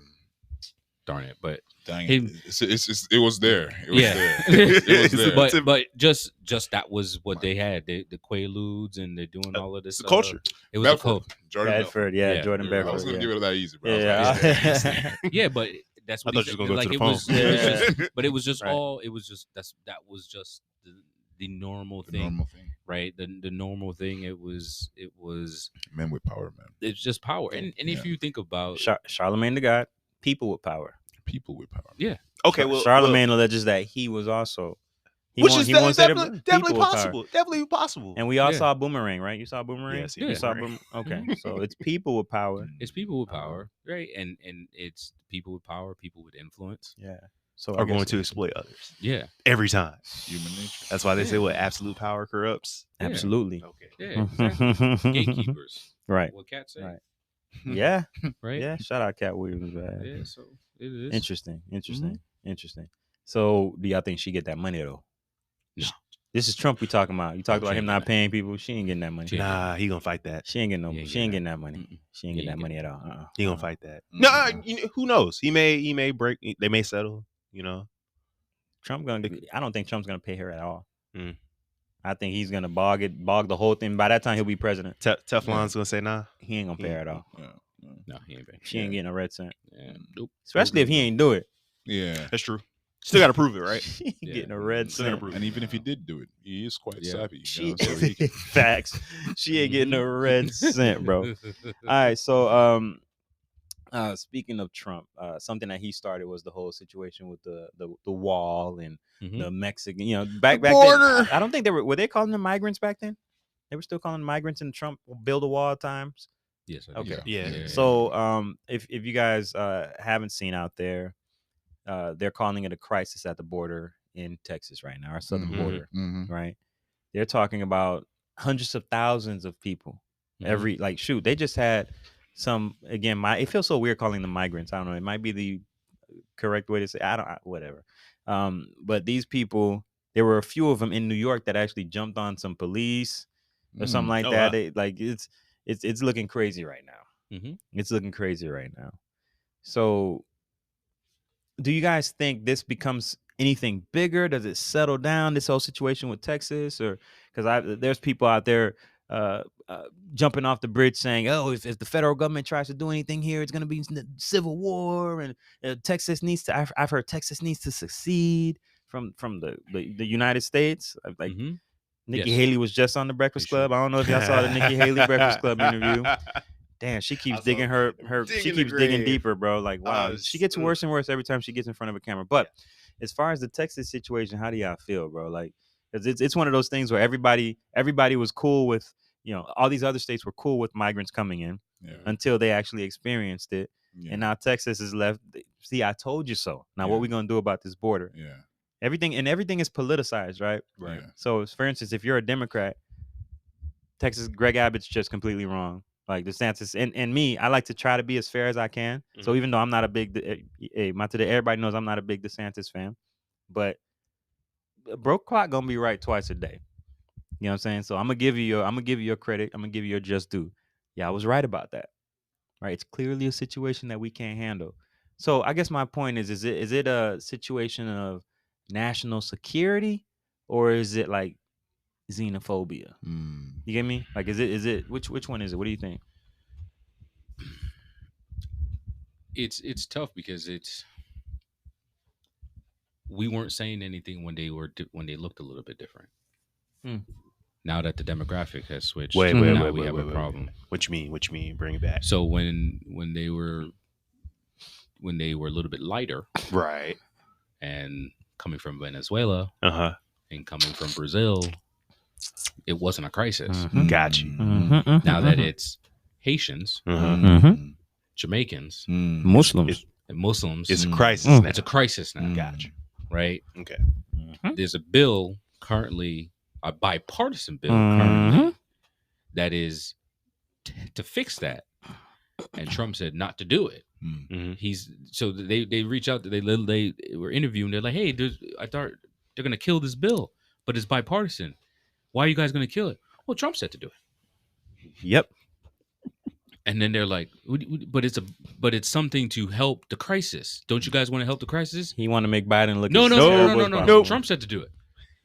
Darn it, but Dang Him- it was there. It was there. It was there. but just that was what they had. The Quaaludes, and they're doing all of this. It's the culture. It was a Bedford. culture. Jordan Bedford, yeah, Yeah. Jordan Belfort. I was Bedford. gonna Yeah. give it that easy, bro. I was like, Yeah. Yeah, but that's I what thought he you was said. gonna go Like, to the it phone. was, it was just, but it was just Right. all. It was just that was just the normal the thing, normal thing. right? The normal thing. It was Men with power, man. it's just power. And if Yeah. you think about Charlemagne the God, people with power. People with power. Yeah. Okay, well, Charlemagne alleges that he was also. which won- is won state of- definitely people with power. possible. Definitely possible. And we all Yeah. saw Boomerang, right? You saw Boomerang. Yes, you yeah. saw Boomerang. Okay, so it's people with power. it's people with power, right? And it's people with power, people with influence. Yeah. So are going to exploit others Yeah. every time. Human nature. That's why they say Yeah. what absolute power corrupts. Yeah. absolutely. Okay. Yeah. Exactly. Gatekeepers. Right. What Cat say? Right. Yeah. Right. Yeah. Shout out Cat Williams, man. Yeah. So it is Interesting. So, do y'all think she get that money though? No. This is Trump we talking about. You talked No, about she him ain't not getting paying people. She ain't getting that money. She ain't Nah, he gonna fight that. She ain't getting no. He ain't She ain't getting getting that money. Mm-mm. She ain't He getting that ain't money at all. He gonna fight that. Mm. No, who knows? He may break. They may settle. You know. Trump gonna. I don't think Trump's gonna pay her at all. Mm. I think he's gonna bog the whole thing. By that time, he'll be president. Teflon's gonna say nah. He ain't gonna pay her at all. Yeah. No, he ain't paying. She ain't getting a red cent, Yeah. Nope. especially if he ain't do it. Yeah. That's true. Still got to prove it, right? She ain't Yeah. getting a red Still gotta cent. prove it. And even if he did do it, he is quite Yeah. savvy. You She know, so he can, facts. She ain't getting a red cent, bro. All right, so speaking of Trump, something that he started was the whole situation with the wall and Mhm. the Mexican, back border. then. I don't think they were they calling them migrants back then? They were still calling them migrants in Trump build a wall times. Yes. I Okay. do. Yeah. So if you guys haven't seen out there, they're calling it a crisis at the border in Texas right now, our southern Mhm. border, Mhm. right? They're talking about hundreds of thousands of people Mhm. every they just had some again. It feels so weird calling them migrants. I don't know. It might be the correct way to say. Whatever. But these people, there were a few of them in New York that actually jumped on some police or something like Oh, that. wow. They, like it's looking crazy right now. Mhm. It's looking crazy right now. So, do you guys think this becomes anything bigger? Does it settle down, this whole situation with Texas? Or because there's people out there jumping off the bridge saying, oh, if the federal government tries to do anything here, it's going to be civil war. And Texas needs to, I've heard Texas needs to secede from the United States. Like Mhm. Nikki Yes. Haley was just on the Breakfast Club. I don't know if y'all saw the Nikki Haley Breakfast Club interview. Damn, she keeps I saw digging her digging she the keeps digging grave. deeper, bro. Like, wow, it's- she gets worse and worse every time she gets in front of a camera. But as far as the Texas situation, how do y'all feel, bro? Like, 'cause it's one of those things where everybody was cool with, all these other states were cool with migrants coming in Yeah. until they actually experienced it. Yeah. And now Texas is left. See, I told you so. Now, what Yeah. we gonna do about this border? Yeah. Everything is politicized, right? Right. Yeah. So, for instance, if you're a Democrat, Texas Greg Abbott's just completely wrong. Like DeSantis and me, I like to try to be as fair as I can. So even though I'm not a big, everybody knows I'm not a big DeSantis fan, but a broke clock gonna be right twice a day. You know what I'm saying? So I'm gonna give you your credit. I'm gonna give you your just due. Yeah, I was right about that. Right? It's clearly a situation that we can't handle. So I guess my point is it a situation of national security, or is it like xenophobia? You get me? Like, is it which one is it? What do you think? It's tough because we weren't saying anything when they looked a little bit different. Now that the demographic has switched, Wait, we have a problem. What you mean? Bring it back. So when they were a little bit lighter, Right. and coming from Venezuela, and coming from Brazil, it wasn't a crisis. Got you. Now that it's Haitians, Jamaicans, Muslims, and Muslims, It's a crisis now. it's a crisis now. Got you. Right? Okay. There's a bill currently, a bipartisan bill currently, that is to fix that, and Trump said not to do it. They reach out, they were interviewing, they're like, hey, I thought they're gonna kill this bill, but it's bipartisan. Why are you guys gonna kill it? Well, Trump said to do it. Yep. And then they're like, but it's something to help the crisis. Don't you guys want to help the crisis? He want to make Biden look No. Trump said to do it.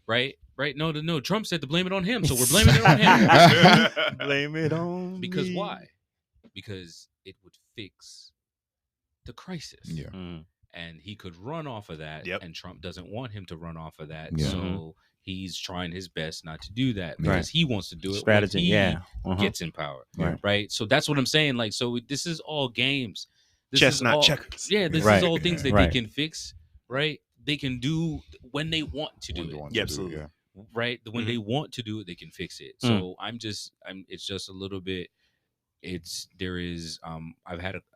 Right? No. Trump said to blame it on him, so we're blaming it on him. Blame it on Because me. why? Because it would fix the crisis. Yeah. And he could run off of that. Yep. And Trump doesn't want him to run off of that. Yeah. So he's trying his best not to do that because he wants to do it Strategy, when he gets in power. Right. So that's what I'm saying. Like, so this is all games. This Chess, is not all, checkers. Yeah, this is all things that they can fix, right? They can do when they want to do it. Yeah, absolutely. Yeah. Right? When they want to do it, they can fix it. So it's just a little bit, I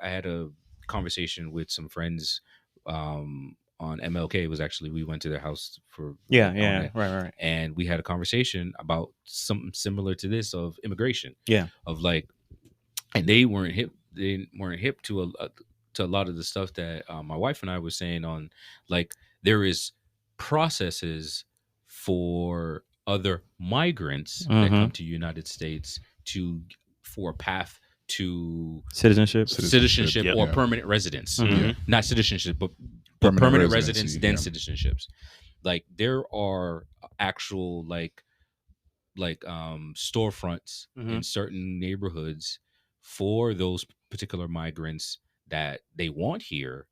had a conversation with some friends on MLK. It was actually, we went to their house for right. And we had a conversation about something similar to this of immigration. Yeah. Of like, and they weren't hip to a lot of the stuff that my wife and I were saying on, like, there is processes for other migrants that come to United States for a path to citizenship or permanent residence. Not citizenship, but permanent residence, then citizenships. Like, there are actual like storefronts in certain neighborhoods for those particular migrants that they want here,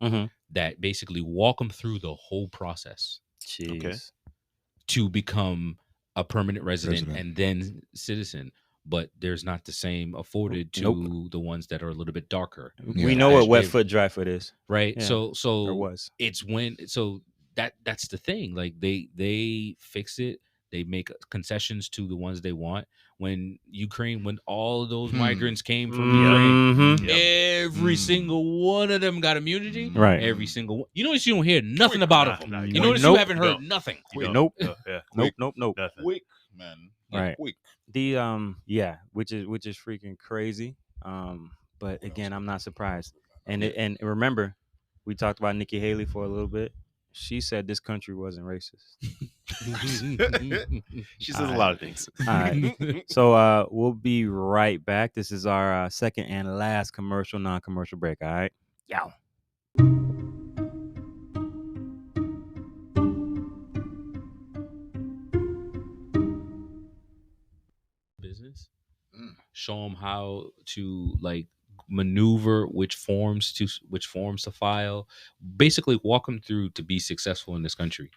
that basically walk them through the whole process. Okay. To become a permanent resident and then citizen. But there's not the same afforded to the ones that are a little bit darker. We know what wet foot, dry foot is, right? Yeah. So or was. It's when that's the thing. Like, they fix it. They make concessions to the ones they want. When all of those migrants came from Ukraine, every single one of them got immunity. Right. Every single one. You notice you don't hear nothing about them. You notice you haven't heard nothing. Nope. Nope. Nope. Quick, man. Right. Quick. The which is freaking crazy. But again, I'm not surprised. And remember, we talked about Nikki Haley for a little bit. She said this country wasn't racist. She says a lot of things. All right. So we'll be right back. This is our second and last non-commercial break. All right. Yow. Business. Show them how to like maneuver which forms to file. Basically walk them through to be successful in this country.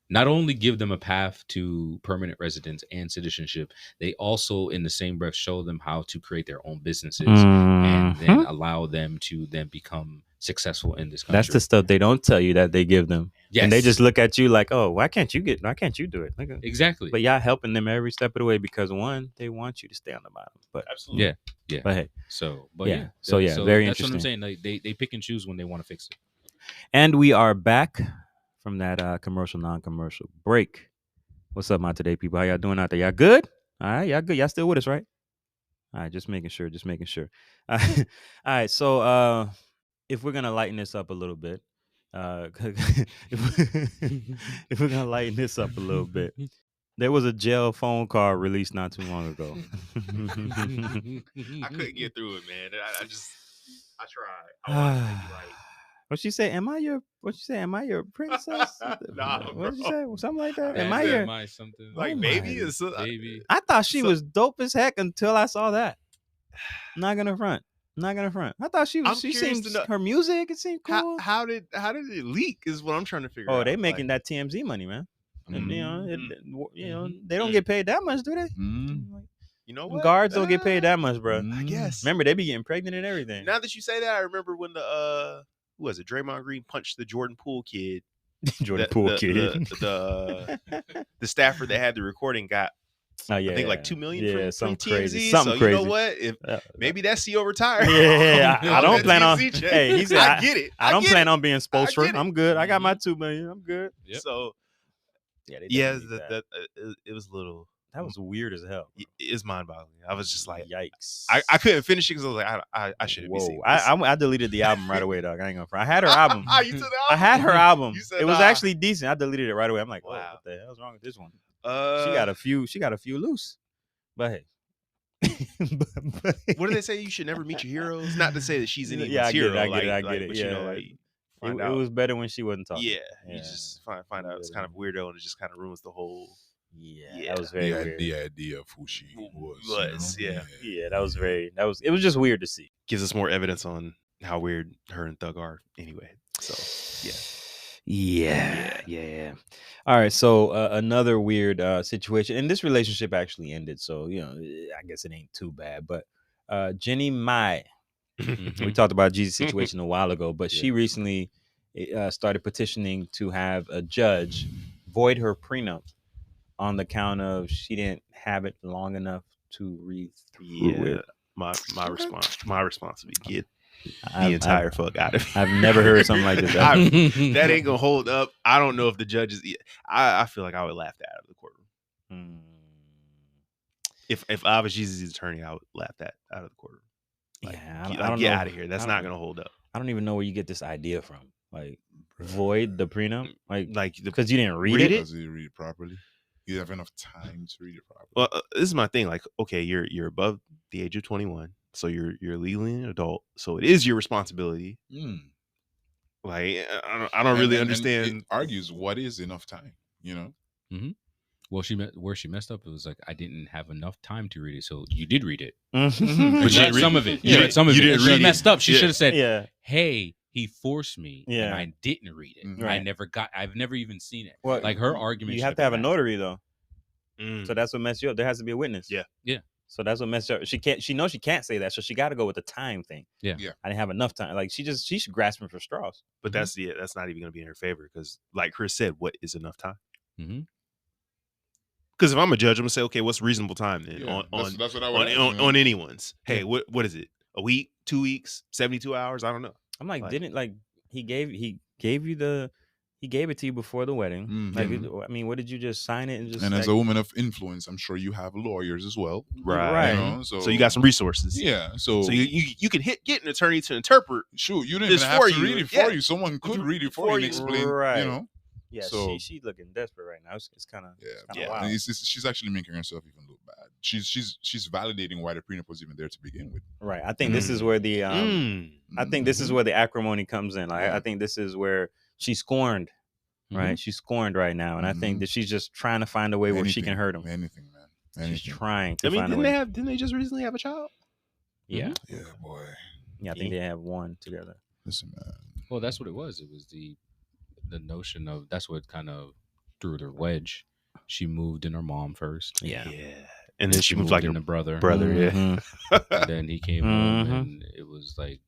Not only give them a path to permanent residence and citizenship, they also in the same breath show them how to create their own businesses and then allow them to then become successful in this country. That's the stuff they don't tell you that they give them. Yes. And they just look at you like, oh, why can't you do it? Like, exactly. But y'all helping them every step of the way because one, they want you to stay on the bottom. But absolutely. Yeah. But hey. So very that's interesting. What I'm saying. Like, they pick and choose when they want to fix it. And we are back from that commercial, non-commercial break. What's up, my today people? How y'all doing out there? Y'all good? All right, y'all good. Y'all still with us, right? All right, just making sure. All right, so if we're gonna lighten this up a little bit, if we're gonna lighten this up a little bit, there was a jail phone call released not too long ago. I couldn't get through it, man. I tried. I wanted to make it right. What she say? Am I your princess? Nah, what did you bro. say? Something like that. Man, Am I your? my something Like Oh baby my is so, baby? I thought she So- was dope as heck until I saw that. Not gonna front. I thought she was. I'm She curious seemed to know- her music. It seemed cool. how did it leak? Is what I'm trying to figure out. Oh, they making Like, that TMZ money, man. And, Mhm. they don't get paid that much, do they? you know what? Guards don't get paid that much, bro. I guess. Remember, they be getting pregnant and everything. Now that you say that, I remember when the who was it? Draymond Green punched the Jordan Poole kid. Jordan The- Poole the- kid. The staffer that had the recording got Oh yeah, I think like $2 million from something TMZ. crazy. Something so crazy. you know what? If Uh, maybe that CEO retired. Yeah, I on don't that plan on. TMZ check. Hey, he said, I get it. I don't get plan it. on being spokesman. get it. I'm good. I got my $2 million. I'm good. Yep. So Yeah, they yeah, definitely need that. it was a little. That was weird as hell. It's mind-boggling. I was just like, Yikes! I couldn't finish it because I was like, I shouldn't be Whoa! seeing this. I deleted the album right away, dog. I ain't gonna front. I had her album. You took the I had her album. You said, It was nah. actually decent. I deleted it right away. I'm like, wow, Wow. what the hell's wrong with this one? She She got a few loose, but hey. What do they say? You should never meet your heroes. Not to say that she's anyone's Yeah, I get it, hero. I get it, I like, get it, But yeah. you know, like, find out. It was better when she wasn't talking. Yeah, Yeah. you just find out it's kind of weirdo and it just kind of ruins the whole. Yeah, Yeah. that was very weird. The idea of who she was. Yeah. Yeah, that was it was just weird to see. Gives us more evidence on how weird her and Thug are. Anyway, so Yeah. All right, so another weird situation, and this relationship actually ended, so I guess it ain't too bad. But Jenny Mai, we talked about Jesus' situation a while ago, but she recently started petitioning to have a judge void her prenup on the count of she didn't have it long enough to read through it. My response would be get the I've- entire fuck out of here. I've never heard something like this. That ain't gonna hold up. I don't know if the judges. I feel like I would laugh that out of the courtroom. Hmm. If I was Jesus' attorney, I would laugh that out of the courtroom. Like, Yeah, get, I don't get know. out of here. That's I not don't- gonna hold up. I don't even know where you get this idea from. Like void the prenup, like Like because you didn't read Read it. it? Does he read it properly? You have enough time to read it properly. well, this is my thing. Like, okay, you're above the age of 21, so you're legally an adult. So it is your responsibility. Like, I don't really And understand. it argues what is enough time. Well, where she messed up, it was like I didn't have enough time to read it, so you did read it, Mhm. but you didn't read read- some of it. you You read didn't- some of you it. didn't And she read it. messed up. She Yeah. should have said, Yeah, "Hey, he forced me, and Yeah. I didn't read it. Mhm. Right. I've never even seen it." Well, Like her argument, you should have to have a been notary though, Mm. so that's what messed you up. There has to be a witness. Yeah. Yeah. So that's what messed her up. She knows she can't say that, so she got to go with the time thing. Yeah. Yeah. I didn't have enough time. Like she's grasping for straws. But that's not even gonna be in her favor because, like Chris said, what is enough time? Mhm. Because if I'm a judge, I'm gonna say, okay, what's reasonable time then Yeah, on that's what I would ask, on anyone's? Hey, Yeah. what is it? A week, 2 weeks, 72 hours? I don't know. I'm like, Like- he gave it to you before the wedding? Mhm. Like, I mean, what did you just sign it and just? And as like, a woman of influence, I'm sure you have lawyers as well. Right. You know, So you got some resources. Yeah. So, So you can get an attorney to interpret. sure, you didn't It's even have for to you. read it for Yeah. you. Someone could You- read it for for you and you. explain. Right. You know. Yeah, So- she's looking desperate right now. It's kind of Yeah. Yeah. wild. And she's actually making herself even look bad. She's validating why the prenup was even there to begin with. Right. I think this is where the I think this is where the acrimony comes in. Like, I think this is where she's scorned. Right. She's scorned right now, and I think Mhm. that she's just trying to find a way where she can hurt him. Anything, man. She's Anything. trying to I mean, find a way. didn't they just recently have a child? Yeah. Yeah, boy. Yeah. I think they have one together. Listen, man. Well, that's what it was. It was the notion of that's what kind of threw her wedge. She moved in her mom first. Yeah. And then she moved like in her the brother. brother. Yeah. Mhm. And then he came home, Mhm. and it was like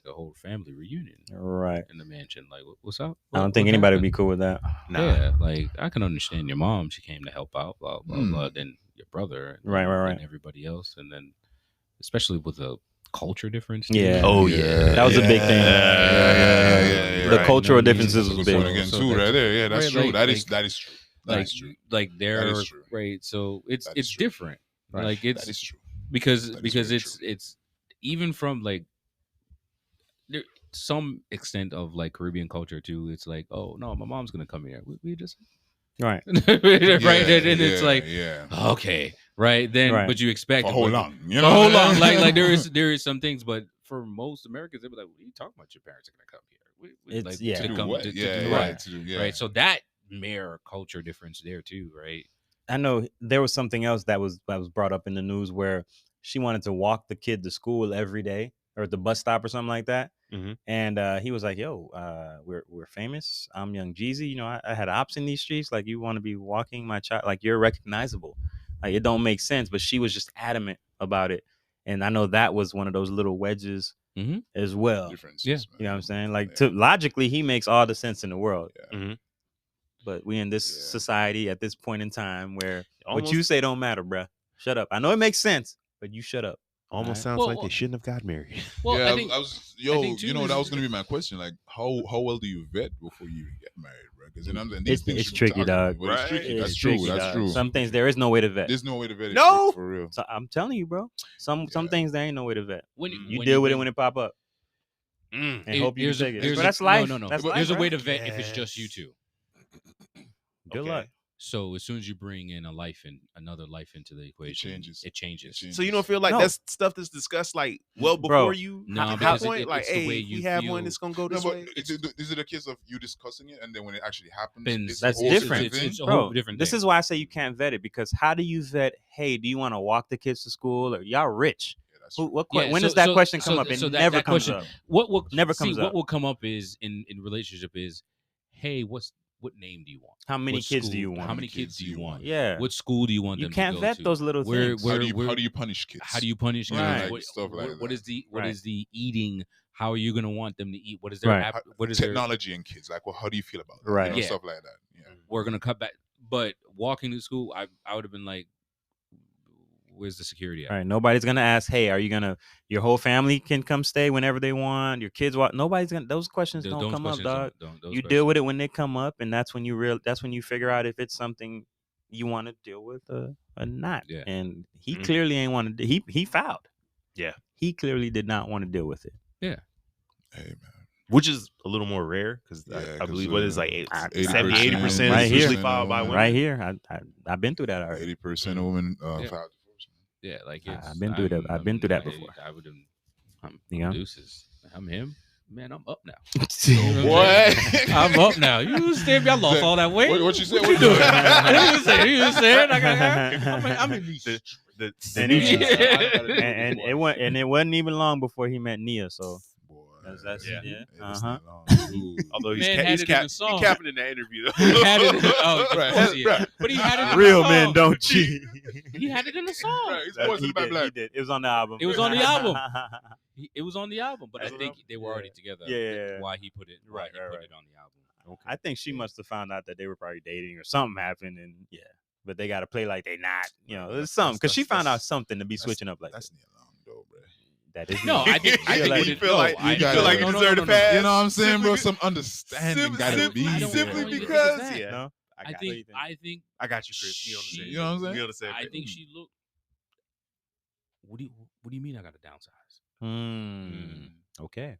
a whole family reunion Right. in the mansion. Like, what's up? I don't think What anybody would happened? be cool with that. Nah. Yeah, like I can understand your mom. She came to help out, blah blah Mm. blah. Then your brother, and Right, right, then right. everybody else, and then especially with a culture difference. too. Yeah. Oh yeah, That was a big thing. Yeah. The Right. cultural No, differences That's a was good big. point again So too, that's- right there. Yeah, that's right, true. like- That is like- true. Like, That is true. like they're is true. right. So it's That is true. different. Right. Like That is true. because That is very it's even from like there some extent of like Caribbean culture too. It's like, oh no, my mom's gonna come here. We just Right. right, and it's Yeah, like yeah. okay, right then, Right. but you expect For how long? You For how long? what I mean? Like there is some things, but for most Americans, they'll be like, "What are you talking about? Your parents are gonna come here." It's- like, yeah. to To do come what? to Yeah, do yeah, right, to do- yeah. right. So that mere culture difference there too, right? I know there was something else that was brought up in the news where she wanted to walk the kid to school every day or at the bus stop or something like that. Mhm. And he was like, "Yo, we're famous. I'm Young Jeezy. You know, I had ops in these streets. Like, you want to be walking my child? Like, you're recognizable. Like, it don't make sense." But she was just adamant about it. And I know that was one of those little wedges Mhm. as well. Differences, Yeah. man. You know what I'm saying? Like, Yeah. logically, he makes all the sense in the world. Yeah. Mhm. But we in this Yeah. society at this point in time where what you Almost- say don't matter, bruh. Shut up. I know it makes sense, but you shut up. Almost Alright. sounds Well, like well- they shouldn't have got married. Well, yeah, I think I was yo, too you know, is- that was gonna be my question. Like, how well do you vet before you even get married, bro? Because you know, and these things It's should tricky, talk about, dog. but it's Right. tricky. It's That's true. tricky, That's dog. true. Some things there is no way to vet. There's no way to vet it. No! for real. So I'm telling you, bro. Some Yeah. things there ain't no way to vet. when You when deal with it bring- when it pop up Mm. and hope you here's can a- take it. here's But a- that's life. No, no, no. That's There's a life, way bro. to vet if it's just you two. Good Okay. luck. So as soon as you bring in another life into the equation, changes. It changes. It So you don't feel like No. that's stuff that's discussed like well before Bro, you No, hot because point? Like, it's the hey, way if we you have feel. one, it's gonna go No, this but way. is it a case of you discussing it and then when it actually happens, Then it's that's a whole different. thing? It's a Bro, whole different this thing. is why I say you can't vet it, because how do you vet, hey, do you want to walk the kids to school, or y'all rich? Yeah, that's Who, true. what, Yeah, when so- does that so- question come so- up? It so that never comes question- up. What will Never see, comes what up. will come up is in relationship is, hey, what name do you want? How many What kids do school- you want? How many kids do you want? Yeah. What school do you want You them to can't go vet to? those little Where- things. where- How do you punish kids? How do you punish You kids? know, like What- stuff like what that. is the Right. eating? How are you gonna want them to eat? What is their Right. what is their technology and kids? Like, well, how do you feel about that? Right. You know, Yeah. stuff like that. Yeah. we're gonna cut back. But walking to school, I would have been like, where's the security at? All right, nobody's gonna ask, hey, are you gonna? Your whole family can come stay whenever they want. Your kids want. Nobody's gonna. Those questions don't come up, dog. You deal with it when they come up, and that's when you figure out if it's something you want to deal with or not. Yeah. And he Mhm. clearly ain't want to. He fouled. Yeah. He clearly did not want to deal with it. Hey man. Which is a little more rare because Yeah, I 'cause, believe what is like 80%, 70-80% right is here. usually filed by women. Right here, I've been through that already. 80% of women Yeah. filed divorce. Yeah, like I've it's- been through that- I've been through that before. I would have. I'm You know? deuces. I'm him. Man, I'm up now. What? I'm up now. You understand me? I lost all that weight. What you say? What you doing? What you saying? You saying? I'm in these. And, it wasn't even long before he met Nia. So Boy, that's Yeah. it Uh was huh. not long. Ooh. Although Man had it in the song. he's capping in that interview. He had it. Oh, of Right, course he is. right. But he had it. In Real the men song. don't cheat. He had it in the song. Right, he's voicing He back did, black. he did. It was on the album. It was on the album. It was on the album, but I That's think they were already together. Yeah. That's why he put it. Why Right, he right, put right. it on the album. I think she must have found out that they were probably dating or something happened, and yeah. But they got to play like they not. You know, there's something because she found out something to be switching up like That's that. near long though, bro. That is No, I think feel like- what you it- feel no, like I- you feel like you no, no, deserve no, to no, no. pass. You know what I'm saying, bro? Simply- Some understanding gotta simply, be. I don't there. know simply what you because think of yeah. No, I got think. you. I think. I got you, Chris. We on the same. You know what I'm saying? We on the same I page. think she looked. What do you mean? I got to downsize? Okay.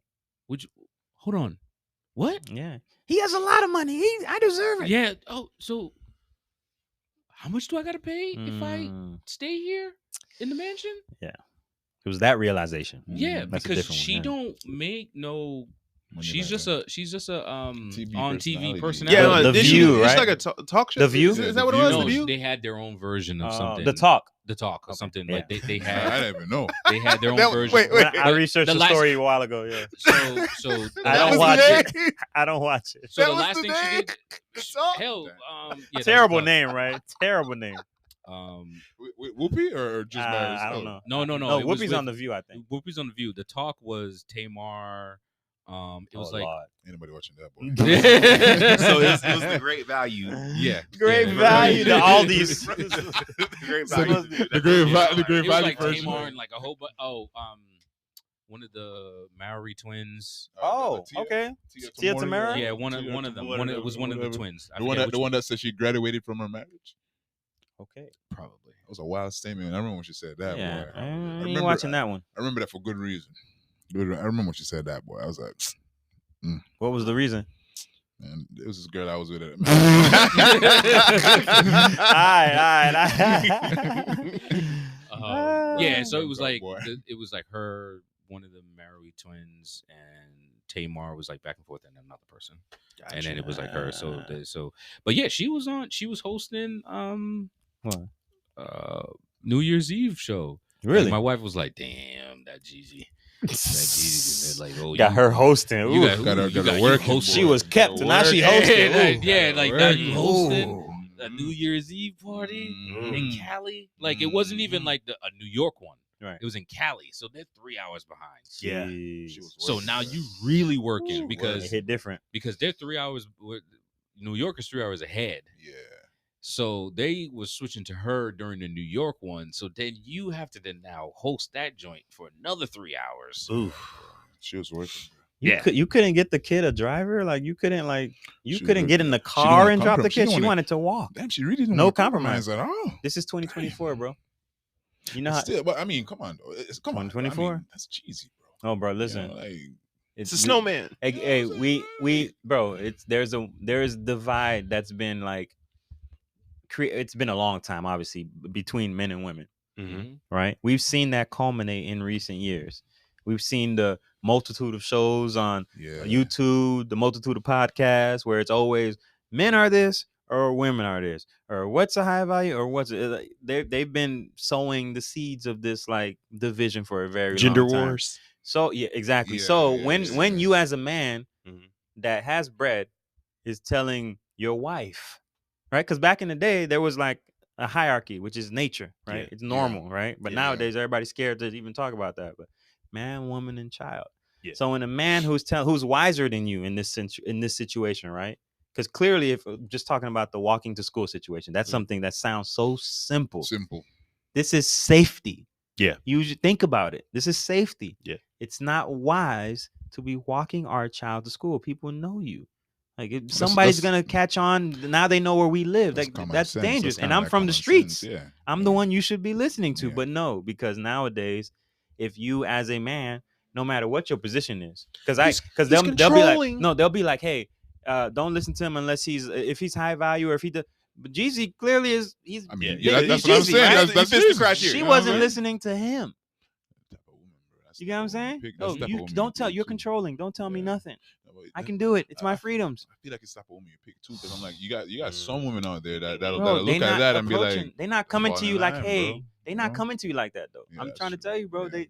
Would you hold on? What? Yeah. He has a lot of money. I deserve it. Yeah. Oh, so how much do I got to pay if I Mm, stay here in the mansion? it was that realization. Yeah, That's a because different she one, yeah. don't make no. Money She's like just that. a TV on TV personality. personality. Yeah, The did View, she, right? It's like a talk show. The View? Is Yeah, that what The it was? View. The No, View. they had their own version of something. The talk. The talk or Okay, something yeah. like they I had. didn't even know. They had their own That- version. wait. I researched The the last- story a while ago. Yeah. So I That don't was watch the it. name? I don't watch it. so That the was last the thing she name? did. The talk? Hell, yeah, Terrible that was name, right? Terrible name. the talk. With Whoopi or just by herself? I don't know. No. No, it was Whoopi's with- on The View, I think. Whoopi's on the View. The talk was Tamar. It was Oh, like Lord. Ain't nobody watching that, boy. So it was the great value. yeah, Great yeah. value to all these. The great So value. the great value It was value like version. Tamar and like a whole bunch. one of the Maori twins. Oh, Tia- okay. Tia Tia Tamori, Tamara? Yeah, one Tia of them. Tamori, It was one of the whatever. twins. I The one forget that which one. said she graduated from her marriage. Okay. Probably. That was a wild statement. I remember when she said that. Yeah, Boy. I ain't remember watching that one. I remember that for good reason. I remember when she said that, boy. I was like, What was the reason? man, it was this girl I was with. All right. Yeah, so it was Oh, like boy. it was like her, one of the Maori twins, and Tamar was like back and forth, and another person, and then it was like her. But yeah, she was hosting What? New Year's Eve show. Really? And my wife was like, "Damn, that Jeezy." Like, oh, got her hosting. You Ooh. got her got her working. hosting. She was kept, and now she hosting. Now you Ooh. hosting a New Year's Eve party Mm. in Cali. Like it wasn't even like a New York one. Right. It was in Cali, so they're 3 hours behind. Yeah. She was So working, now man. you really working It because hit different. they're 3 hours. New York is 3 hours ahead. Yeah. So they was switching to her during the New York one. So then you have to then now host that joint for another 3 hours. She was working. You couldn't get the kid a driver. Like you couldn't She couldn't was- get in the she car didn't and drop the compromise. She kid. didn't She wanna- wanted to walk. Damn, she really didn't No want to compromise. at all. This is 2024, bro. You know how? Still, but I mean, come on, though. Come on. 2024? I mean, that's cheesy, bro. Oh, bro, listen. You know, like, It's a snowman. Hey, we, bro. There's divide that's been like, it's been a long time, obviously, between men and women. Mm-hmm. Right? We've seen that culminate in recent years. We've seen the multitude of shows on yeah. YouTube, the multitude of podcasts where it's always men are this or women are this or what's a high value or what's it. They've been sowing the seeds of this like division for a very Gender long time. wars. So yeah, exactly. Yeah, So yeah, when you as a man Mhm. that has bread is telling your wife, right? Because back in the day there was like a hierarchy, which is nature, right? Yeah. It's normal, right? But Yeah. nowadays everybody's scared to even talk about that. But man, woman, and child. Yeah. So when a man who's wiser than you in this situation, right? Because clearly, if just talking about the walking to school situation, that's something that sounds so simple. Simple. This is safety. Yeah. You should think about it. This is safety. Yeah. It's not wise to be walking our child to school. People know you. Like if somebody's gonna catch on. Now they know where we live. That's dangerous. And I'm from the streets. Yeah. I'm the one you should be listening to. Yeah. But no, because nowadays, if you as a man, no matter what your position is, because they'll be like, hey, don't listen to him unless if he's high value or if he does. But Jeezy clearly is. He's. I mean, yeah, that's what I'm Jeezy, saying. right? That's He fits the Jeezy. criteria. She You know wasn't what I'm saying? listening to him. That's You get what I'm saying? pick- No, that's the type of you woman don't tell. pick, You're too. controlling. Don't tell me Yeah. nothing. No, but I that- can do it. It's my freedoms. I feel like it's the type of woman you pick too, because I'm like, you got some women out there that'll Bro, look at that and be like, they're not coming to falling you in like, line, hey, bro. they're not know? coming to you like that though. Yeah, I'm that's trying to true. tell you, bro. Yeah.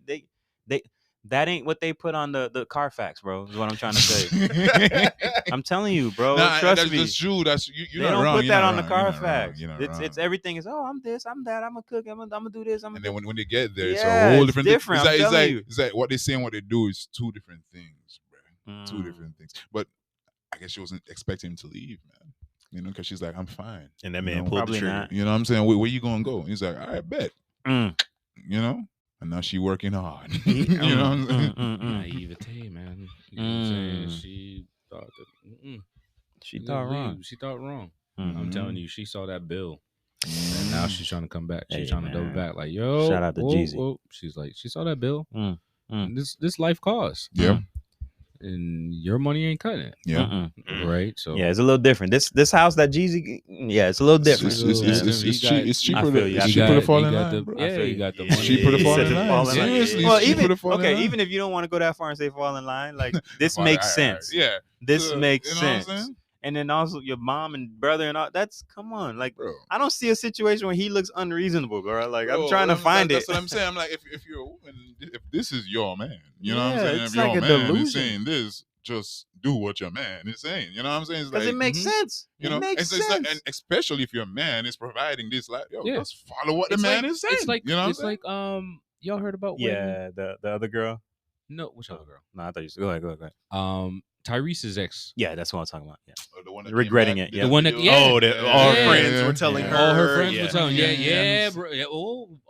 They that ain't what they put on the Carfax, bro. Is what I'm trying to say. I'm telling you, bro. Nah, Trust me. That's true. That's you're They not don't wrong. put You're that not on the wrong. You're not wrong. Carfax. You're not It's wrong. everything is. Oh, I'm this. I'm that. I'm a cook. I'm gonna do this. And then when they get there, it's Yeah, a whole it's different different, thing. I'm telling you. It's like what they say and what they do is two different things, bro. Two Mm. different things. But I guess she wasn't expecting him to leave, man. You know, because she's like, I'm fine. And that You man know, pulled the Probably trigger. not. You know what I'm saying? Where you gonna go? He's like, all right, bet. Mm. You know? And now she working hard. you know what I'm saying? Naivete, man. You know what I'm saying? Mm. She thought that. She thought wrong. She thought wrong. Mhm. I'm telling you, she saw that bill, and now she's trying to come back. She's Hey, trying to double man. back. Like, yo, Shout out to whoa, Jeezy. whoa. She's like, she saw that bill. Mm. And this life costs. Yeah. And your money ain't cutting it, Yeah. Mm-mm. right? So Yeah, it's a little different. This house that Jeezy, yeah, it's a little different. It's cheaper. I feel you. It's I cheaper feel to you. fall in got line, the, bro. yeah, I feel you you. got the It's money. cheaper to He fall said in to line. fall in line. Seriously, Well, it's cheaper to fall in line. even if you don't want to go that far and say fall in line, like this All makes right, all right. sense. Yeah. This So, makes you know what I'm sense. saying? And then also your mom and brother and all. That's come on, like Bro. I don't see a situation where he looks unreasonable, bro. Like I'm Bro, trying to find it. That's what I'm saying. I'm like, if you're a woman, if this is your man, you know what I'm Yeah, saying? it's If your like a man delusion. is saying this, just do what your man is saying. You know what I'm saying? It's Because like, it makes sense. you know, it makes it's sense. like, and especially if your man is providing this, like, yo, Yeah. just follow what the It's man like- is saying. It's like, you know what I'm it's saying? like, y'all heard about when? Yeah, the other girl. No, which other girl? No, I thought you said go ahead. Tyrese's ex. Yeah, that's what I'm talking about. Yeah. The one that regretting came it, back, yeah. did The one that- video. yeah. Oh, that all her Yeah. friends were telling Yeah. her. All her friends yeah. were telling, Yeah. yeah, bro. Yeah,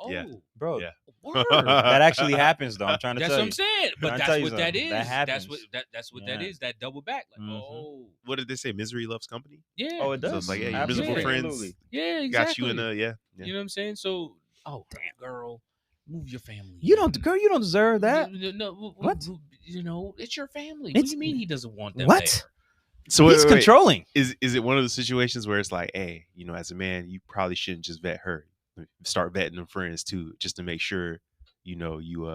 Yeah. Bro, Yeah. Word. That actually happens, though. I'm trying to That's tell what you. I'm saying. But Trying to that's tell you what that something. is. That That's what happens. that's what that Yeah. is. That double back. Like, Mhm. oh, What did they say? Misery loves company. yeah. Oh, it does. So it's like, yeah, your Absolutely. miserable friends Absolutely. Yeah, exactly. got you in a yeah. You know what I'm saying? So, oh damn, girl, move your family. You in. don't, girl. You don't deserve that. No, What? You know, it's your family. What It's- do you mean he doesn't want them What? there? So He's controlling. Is it one of those situations where it's like, hey, you know, as a man, you probably shouldn't just vet her. Start vetting them friends too, just to make sure, you know, you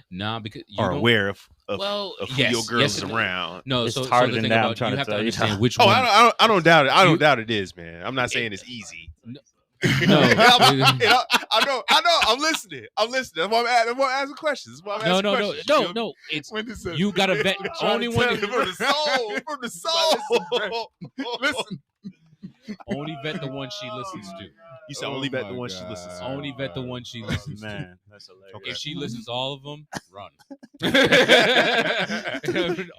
Nah, because you are don't- aware of well, who yes, your girls yes, is it- around. No, It's so harder the than thing that, I'm about trying you to have to tell you. understand which Oh, one. I don't doubt it. I don't You- doubt it is, man. I'm not saying it's easy. No. I know. I'm listening. That's why I'm asking questions. That's why I'm asking questions. You feel me? No. It's When this says- you got to vet. Only one. tell you From the soul. Listen. Only vet the one she listens to. You said Oh only vet my the one she listens to. God. Only vet the one she listens to. Man, that's hilarious. Okay. If she listens to all of them, run.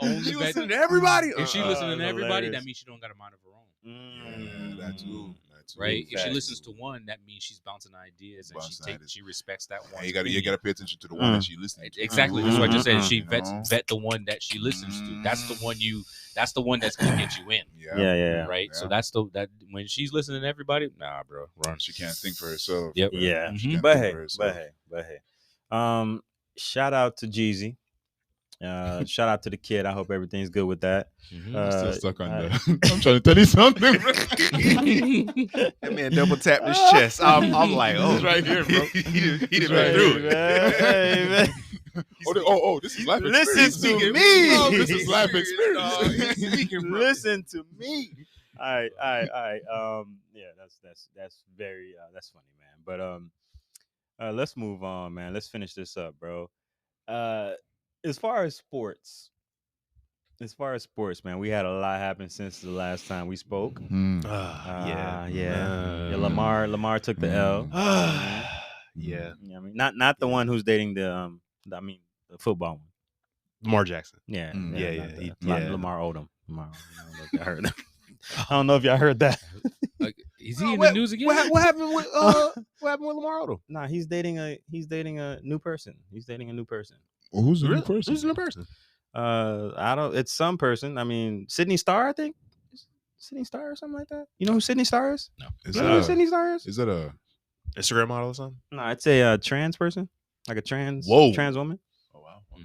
Only She vet. listening to everybody. If she Uh-uh. listening to everybody, Hilarious. that means she don't got a mind of her own. Yeah, that too. Right? If she Facts. listens to one, that means she's bouncing ideas and Bouncing ideas. she respects that one. And you gotta pay attention to the one that she listening to. Exactly. That's what I just said. She You know? vet the one that she listens to. That's the one that's gonna get you in. Yeah. Right. So Yeah. that's that when she's listening to everybody, nah, bro, run. She can't think for herself. Yep. Yeah. Mhm. She can't But think hey, for herself. but hey. Shout out to Jeezy. Shout out to the kid. I hope everything's good with that. Mhm. I'm still stuck on I- the. I'm trying to tell you something. That man double tapped his chest. I'm like, oh, He's right here, bro. he done He's been right through here. it. Hey, man. Oh, this is life Listen experience. to too. me. Oh, this is life Serious, experience. dog. He's speaking from it. Listen to me. All right. Yeah, that's very that's funny, man. But let's move on, man. Let's finish this up, bro. As far as sports, man, we had a lot happen since the last time we spoke. Yeah. Yeah. Lamar took the L. Yeah. You know what I mean, not the one who's dating the football one. Lamar Jackson. Yeah, Mm. Yeah, not yeah, the- not yeah. Lamar Odom. I don't know if y'all heard that. Like, is he in the news again? What happened with Lamar Odom? Nah, he's dating a new person. He's dating a new person. Well, who's the new person? Who's the new person? I don't. It's some person. I mean, Sydney Star. I think Sydney Star or something like that. You know who Sydney Star is? Is You know who that Sydney Star is? a Instagram model or something? No, it's a trans person, like a trans Whoa. trans woman. Oh wow. Okay.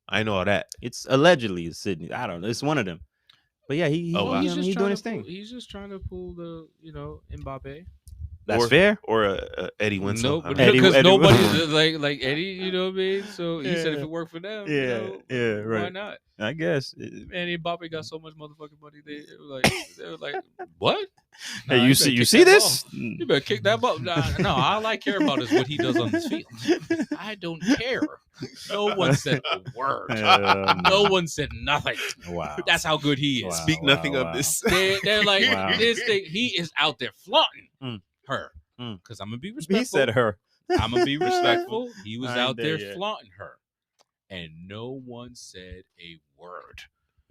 I know all that. It's allegedly Sydney. I don't know. It's one of them. But yeah, he Oh, wow. he's doing his thing. He's just trying to pull the Mbappe. That's Or- fair. Or Eddie Winslow. No, I mean, Eddie- because Eddie nobody's Winslow. like Eddie, you know what I mean? So he said if Yeah. it worked for them, Yeah, yeah, why right. not? I guess. Man, Mbappe got so much motherfucking money. They were like, what? Nah, Hey, you better see kick see that this? ball. You better kick that ball. No, all I care about is what he does on this field. I don't care. No one said a word. No one said nothing. Wow. That's how good he is. Wow. Speak nothing of this. They're like, Wow. this thing, he is out there flaunting Mm. her. Mm. Because I'm going to be respectful. He said her. I'm going to be respectful. He was I ain't out there there yet. flaunting her. And no one said a word.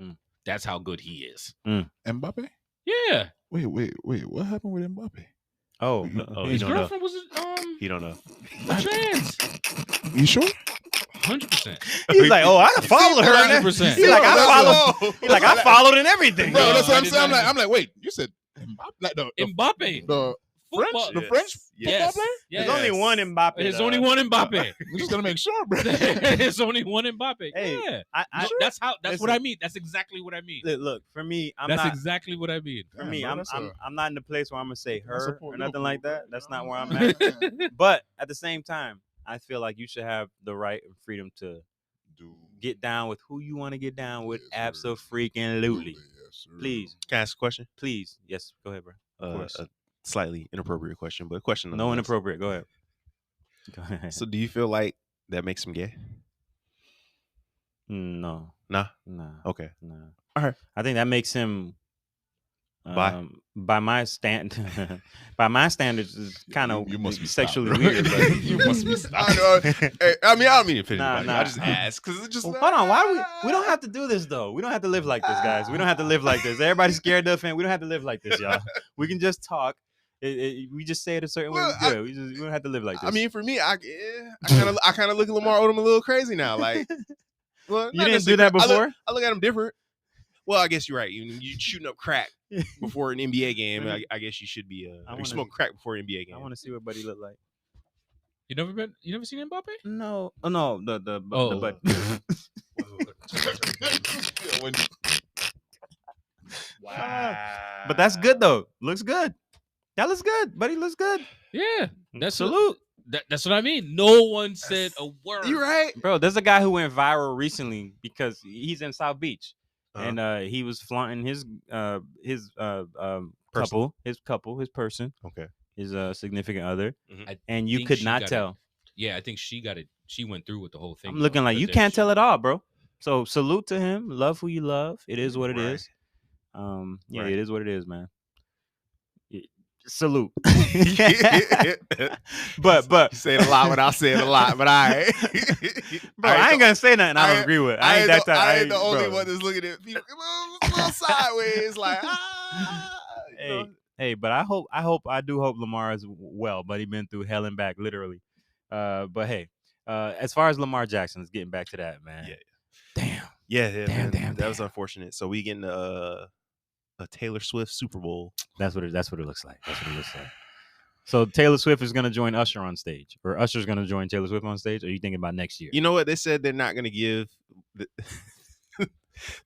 Mm. That's how good he is. Mbappe? Yeah. Wait. What happened with Mbappe? Oh, Oh, he he His don't know. girlfriend was He don't know. trans. You sure? 100%. He's like, oh, I followed her. in 100%. that- He's like, I followed. He's like, I followed in everything. Bro, No, that's what I I'm did saying. not. I'm like, wait. You said Mbappe? Like the Mbappe. the French? Football- The Yes. French Yes. football player? Yes. There's only one Mbappe. There's only one Mbappe. We just gotta make sure, bro. There's only one Mbappe. Hey, Yeah. I, No, that's what listen. I mean. That's exactly what I mean. look for me. I'm That's not. exactly what I mean. For me, bro, I'm that's I'm not in the place where I'm gonna say I her support or nothing like Liverpool, that. bro. That's not You where I'm know? at. But at the same time, I feel like you should have the right and freedom to Dude. get down with who you want to get down with. Yes, sir. Absolutely. Yes, sir. Please, Can I ask a question? please. Yes, go ahead, bro. Of course. A slightly inappropriate question, but a question. No nonetheless. inappropriate. Go ahead. Go ahead. So, do you feel like that makes him gay? No, Nah. okay, Okay. no. All right. I think that makes him. By by my by my standards, is kind of You must be sexually stopped, bro. weird. But You must be stopped. I know. Hey, I mean, I don't mean to offend Nah, anybody. nah. I just ask because it's just. Well, hold on, why do we don't have to do this though? We don't have to live like this, guys. We don't have to live like this. Everybody's scared to offend. We don't have to live like this, y'all. We can just talk We just say it a certain way. Well, We good. We don't have to live like this. I mean, for me, I kind of look at Lamar Odom a little crazy now. Like, well, you not didn't do necessarily that cra- before. I look at him different. Well, I guess you're right. You shooting up crack before an NBA game. I guess you should be. You smoke crack before an NBA game. I want to see what Buddy look like. You never seen Mbappe? No, no, the butt. Wow. But that's good though. Looks good. That looks good. Buddy looks good. Yeah, that's Salute. That's what I mean. No one said a word. You right, Bro, there's a guy who went viral recently because he's in South Beach. And he was flaunting his person, Okay. his significant other, I and you think could she not got tell. it. Yeah, I think she got it. She went through with the whole thing. I'm looking like you can't tell it all, bro. So salute to him. Love who you love. It is what it Right. is. Yeah, Right. it is what it is, man. Salute. but You say it a lot without saying a lot, but I bro, I ain't gonna say nothing I don't agree with. I ain't that type. I ain't the only bro. one that's looking at people a little sideways, like you know. Hey, but I do hope Lamar is well, but he's been through hell and back, literally. But hey, as far as Lamar Jackson is getting back to that, man. Yeah. Damn. Man, that was unfortunate. So we getting a Taylor Swift Super Bowl. That's what it looks like. So Taylor Swift is gonna join Usher on stage, or Usher's gonna join Taylor Swift on stage. Or are you thinking about next year? You know what they said? They're not gonna give.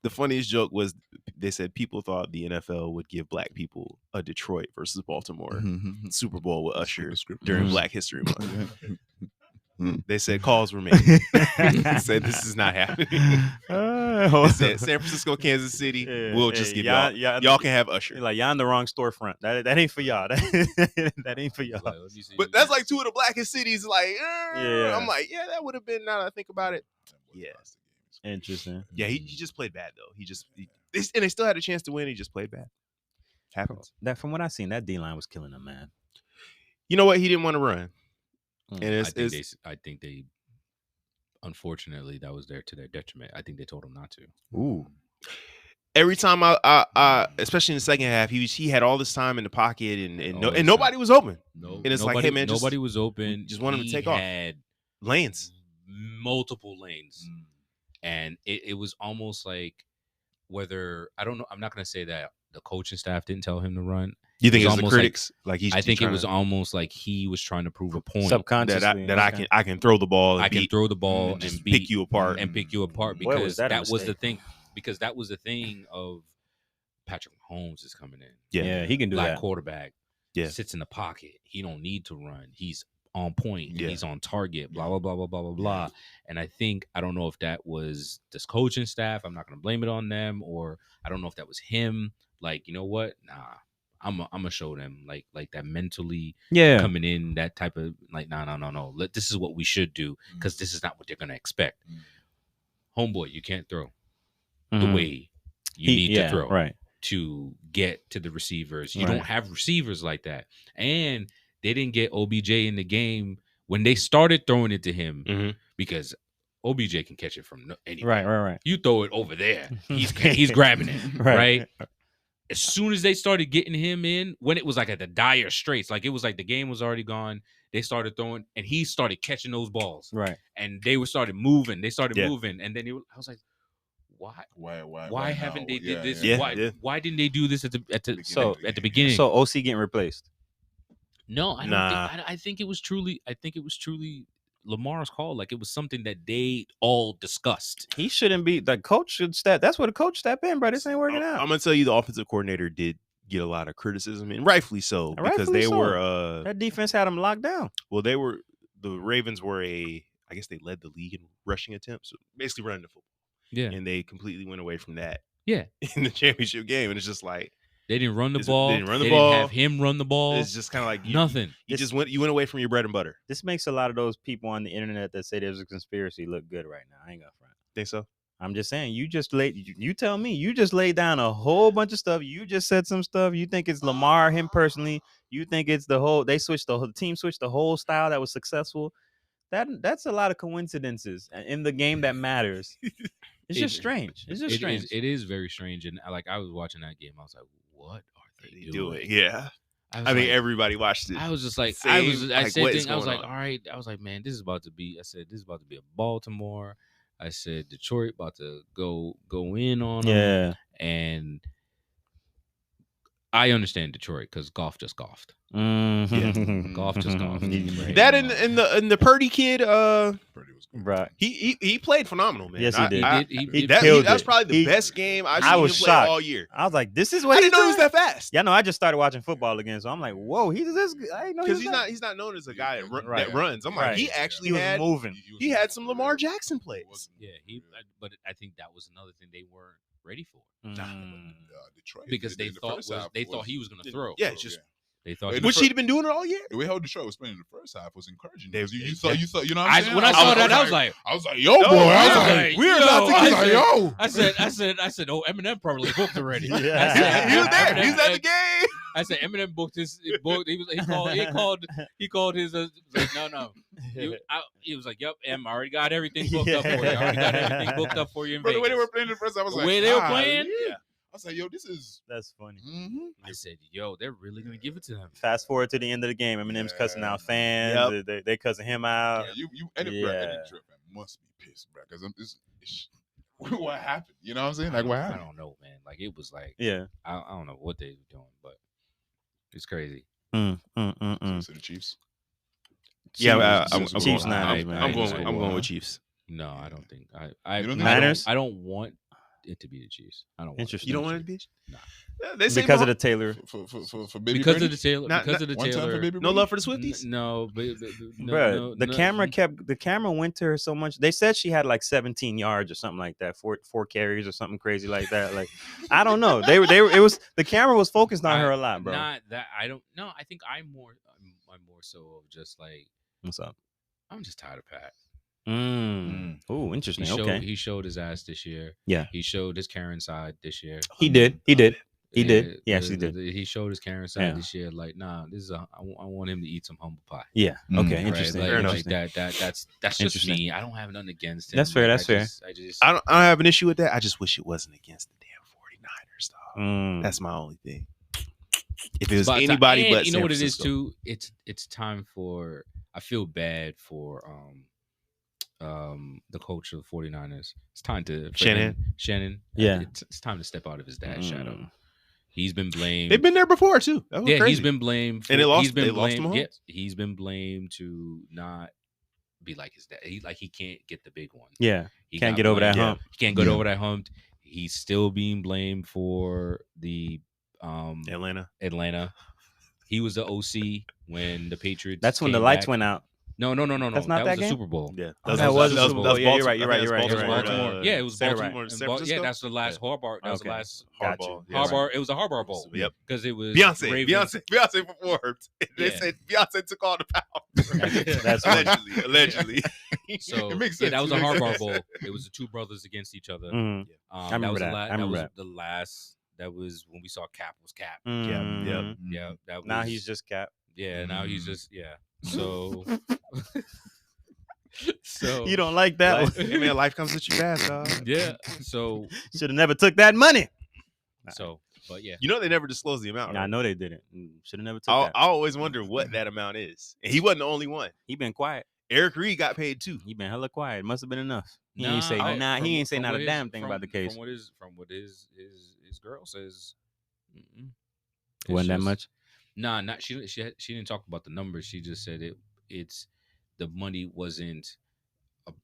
The funniest joke was they said people thought the NFL would give black people a Detroit versus Baltimore Super Bowl with Usher during Black History Month. They said calls were made. They said this is not happening. They said San Francisco, Kansas City, we'll just give y'all. Y'all can have Usher. Like y'all in the wrong storefront. That ain't for y'all. That ain't for y'all. But that's like two of the blackest cities. Like, Yeah. I'm like, yeah, that would have been. Now that I think about it, yeah. Interesting. Yeah, he just played bad though. And they still had a chance to win. He just played bad. Happens. That from what I seen, that D-line was killing him, man. You know what? He didn't want to run. And I think they unfortunately that was to their detriment. I think they told him not to. Ooh. Every time I especially in the second half, he had all this time in the pocket and nobody was open. No, and it's like, hey man, nobody was open. Just want him to take off. Had lanes, multiple lanes, and it was almost like whether I don't know. I'm not going to say that the coaching staff didn't tell him to run. You think it was the almost critics? I think it was almost like he was trying to prove a point subconsciously that I can throw the ball. I can throw the ball and pick you apart because that was the thing. Because that was the thing of Patrick Mahomes is coming in. Yeah, he can do that. Quarterback. Yeah, sits in the pocket. He don't need to run. He's on point. Yeah. He's on target. Blah blah blah blah blah blah blah. And I don't know if that was this coaching staff. I'm not going to blame it on them, or I don't know if that was him. Like, you know what? Nah. I'm gonna show them like that mentally coming in, that type of like no. This is what we should do because this is not what they're gonna expect. Homeboy, you can't throw the way you need to throw to get to the receivers. You don't have receivers like that, and they didn't get OBJ in the game when they started throwing it to him because OBJ can catch it from anywhere. Right. You throw it over there, he's grabbing it right. As soon as they started getting him in, when it was like at the dire straits, like it was like the game was already gone, they started throwing, and he started catching those balls. Right. And they started moving. They started moving. And then I was like, why haven't they did this? Yeah. Why didn't they do this at the beginning? So OC getting replaced. No, I don't think, I think it was truly Lamar's call. Like it was something that they all discussed. He shouldn't be. The coach should step. That's where the coach step in, bro. This ain't working out. I'm gonna tell you, the offensive coordinator did get a lot of criticism, and rightfully so, because they were that defense had them locked down. Well, the Ravens were I guess they led the league in rushing attempts, so basically running the football. Yeah, and they completely went away from that. Yeah, in the championship game, and it's just like. They didn't run the ball. They didn't have him run the ball. It's just kind of like nothing. You went away from your bread and butter. This makes a lot of those people on the internet that say there's a conspiracy look good right now. I ain't gonna front. Think so? I'm just saying. You tell me. You just laid down a whole bunch of stuff. You just said some stuff. You think it's Lamar, him personally. You think it's the whole. The team switched the whole style that was successful. That's a lot of coincidences in the game that matters. It's just strange. It's just strange. It is very strange. And like I was watching that game, I was like, what are they doing? Yeah. I mean, everybody watched it. I was just like, Same, I was like, said what is thing, I was going like, on? all right. I was like, man, this is about to be. I said, this is about to be a Baltimore. I said, Detroit about to go in on them. Yeah. And I understand Detroit because golf just golfed. Mhm. Golf just golfed. Right? That and the Purdy kid, Purdy was good. Right. he played phenomenal, man. Yes, he did. He That killed was it. probably the best game I've seen him was play shocked. all year. I was like, this is what I he's didn't know he was doing? that fast. Yeah, no, I just started watching football again, so I'm like, whoa, he's this. I didn't know he Because was he's not known as a guy that, Right. that runs. I'm Right. like, he actually He was had moving. he had some Lamar Jackson plays. Yeah, but I think that was another thing they weren't ready for Detroit because they in the thought first half he was going to throw. Yeah, it's just They thought, In which he'd been doing it all year. the way how Detroit was playing in the first half was encouraging. They- You thought, you know what I'm I, saying? when I saw that, I was like, yo, boy, I was like, we're about to get yo. I said, oh, Eminem probably booked already. Yeah. I said, He was there. Eminem- He was at the game. I said Eminem booked his book. He called his like, no. He was like, yep, Em, I already got everything booked up for you. I already got everything booked up for you in But the way Vegas. they were playing in the first half, I was The like, way they were ah, playing? yeah. I was like, yo, this is. That's funny. I said, yo, they're really gonna give it to him. Fast forward to the end of the game, Eminem's cussing out fans. They cussing him out. Any Detroit fan must be pissed, bro. Because what happened? You know what I'm saying? Like, what I happened? don't know, man. Like it was like, Yeah. I don't know what they were doing, but it's crazy. So the Chiefs. Yeah, I'm Chiefs going, Niners, man. I'm going with Chiefs. No, I don't think I You don't think Niners? I don't want it to be the Chiefs. I don't want Interesting. You don't want it to be? No. Yeah, they say Because of the Taylor. For baby because Brady? of the Taylor. Not- Because of the One time for Taylor. baby no Brady? love for the Swifties. No, but Bruh, the camera went to her so much. They said she had like 17 yards or something like that, four carries or something crazy like that. Like, I don't know. The camera was focused on her a lot, bro. Not that I don't. No, I think I'm more so of just like What's up? I'm just tired of Pat. Oh, interesting. He showed his ass this year. Yeah. He showed his Karen side this year. He did. He did. He Yeah, actually did. He showed his Karen side this year. Like, nah, this is I want him to eat some humble pie. Yeah. Okay. Right, Interesting. Like, Fair like enough. that's just Interesting. me. I don't have nothing against him. That's fair, Like, that's fair. I don't have an issue with that. I just wish it wasn't against the damn 49ers, dog. Mm. That's my only thing. If it was It's about time. anybody And but you know San what it is Francisco. too. It's time for. I feel bad for the coach of the 49ers. It's time to Shannon. Yeah. It's time to step out of his dad's shadow. He's been blamed. They've been there before too. That was Yeah, crazy. he's been blamed. And they lost- He's been they lost blamed. him, huh? Yeah, he's been blamed to not be like his dad. He can't get the big one. Yeah. He Can't got get over that blamed. hump. He can't get over that hump. He's still being blamed for the Atlanta. He was the OC when the Patriots. That's when the came lights back. went out. No. That's not that that was the game? Super Bowl. Yeah, Oh, that was the Super Bowl. Yeah, you're right. Baltimore. It was Baltimore. Yeah, it was San Baltimore. Francisco? Yeah, that's the last Harbaugh. That was the Okay. last Gotcha. Harbaugh. Yeah, Harbaugh. It was a Harbaugh Bowl. Yep. Because it was Beyonce performed. They Yeah. said Beyonce took all the power. That's funny. allegedly. So It makes yeah, sense. that was It a makes Harbaugh sense. Bowl. It was the two brothers against each other. Mhm. I remember that was that. I remember was that. the last. That was when we saw Cap was Cap. Mhm. Yeah, that was, Now he's just Cap. yeah. Now he's just So You don't like that Life, one. hey man, life comes at you fast, dog. yeah. So Should have never took that money. but yeah. You know they never disclosed the amount. I Right? know they didn't. Should have never took I that. always wonder what that amount is. And he wasn't the only one. He been quiet. Eric Reed got paid too. He been hella quiet. Must have been enough. He Nah, ain't say from- He ain't say from not what a his- damn thing about the case. From what his girl says, it's Wasn't that just- much. Nah, not she didn't talk about the numbers. She just said it's the money wasn't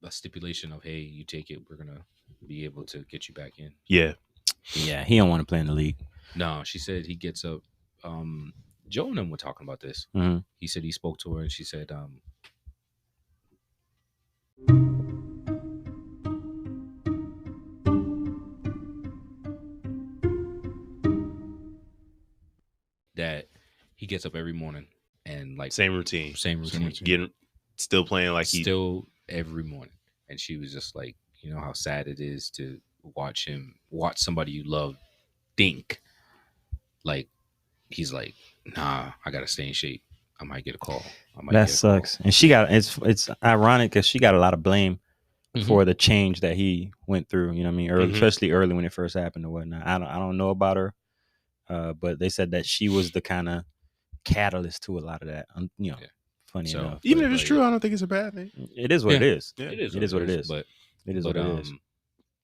a stipulation of, hey, you take it, we're gonna be able to get you back in. Yeah. Yeah, he don't want to play in the league. No, she said he gets up. Joe and them were talking about this. Mhm. He said he spoke to her and she said, that he gets up every morning and like Same routine. same routine. Getting still playing like he Still every morning. And she was just like, you know how sad it is to watch somebody you love think. Like, he's like, nah, I gotta stay in shape. I might get a call. That sucks. And she got it's ironic because she got a lot of blame Mhm. for the change that he went through. You know what I mean? Early, Mhm. especially early when it first happened or whatnot. I don't know about her, but they said that she was the kind of catalyst to a lot of that. You know, Yeah. funny So, enough. Even but, if it's like, true, I don't think it's a bad thing. It is what it Yeah. is. Yeah. It is. It is what it is. But It is what it is.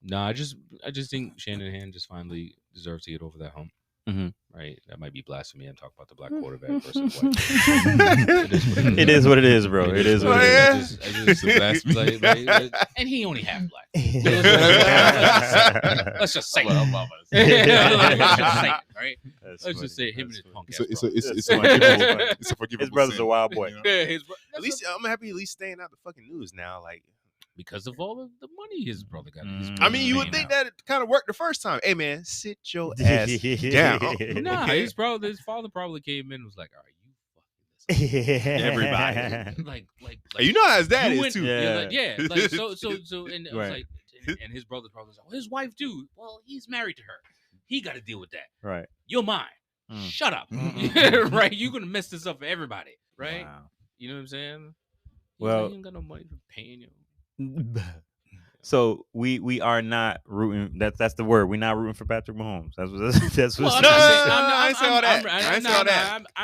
no, I just think Shanahan just finally deserves to get over that hump. Mhm. Right? That might be blasphemy. I'm talking about the black quarterback versus white. It is what it is, bro. It is what it is. I just It's a blasphemy. like, and he only half black. Let's just say it. Well, Let's just say it, right? That's Let's funny. just say him and That's his funny. punk It's ass a brother. forgivable. It's a forgivable. His brother's a sin, wild boy. you know? Yeah, his At least I'm happy at least staying out the fucking news now. Like, because of all of the money his brother got. I mean, you would think that it kind of worked the first time. Hey, man, sit your ass down. Nah, Okay. his father probably came in and was like, "Are you fucking this up?" Everybody. like, Hey, you know how his dad you is went- too. yeah, like so, and it was Right. like, and his brother's probably was like, well, his wife too. Well, he's married to her. He got to deal with that. Right. You're mine. Mm. Shut up. Mm-mm. Right? You're gonna mess this up for everybody. Right? Wow. You know what I'm saying? Well- he ain't got no money for paying you. So we are not rooting. That's the word. We're not rooting for Patrick Mahomes. That's Well, what. I'm No, not no, saying- no, I'm- I ain't say all that. I'm- I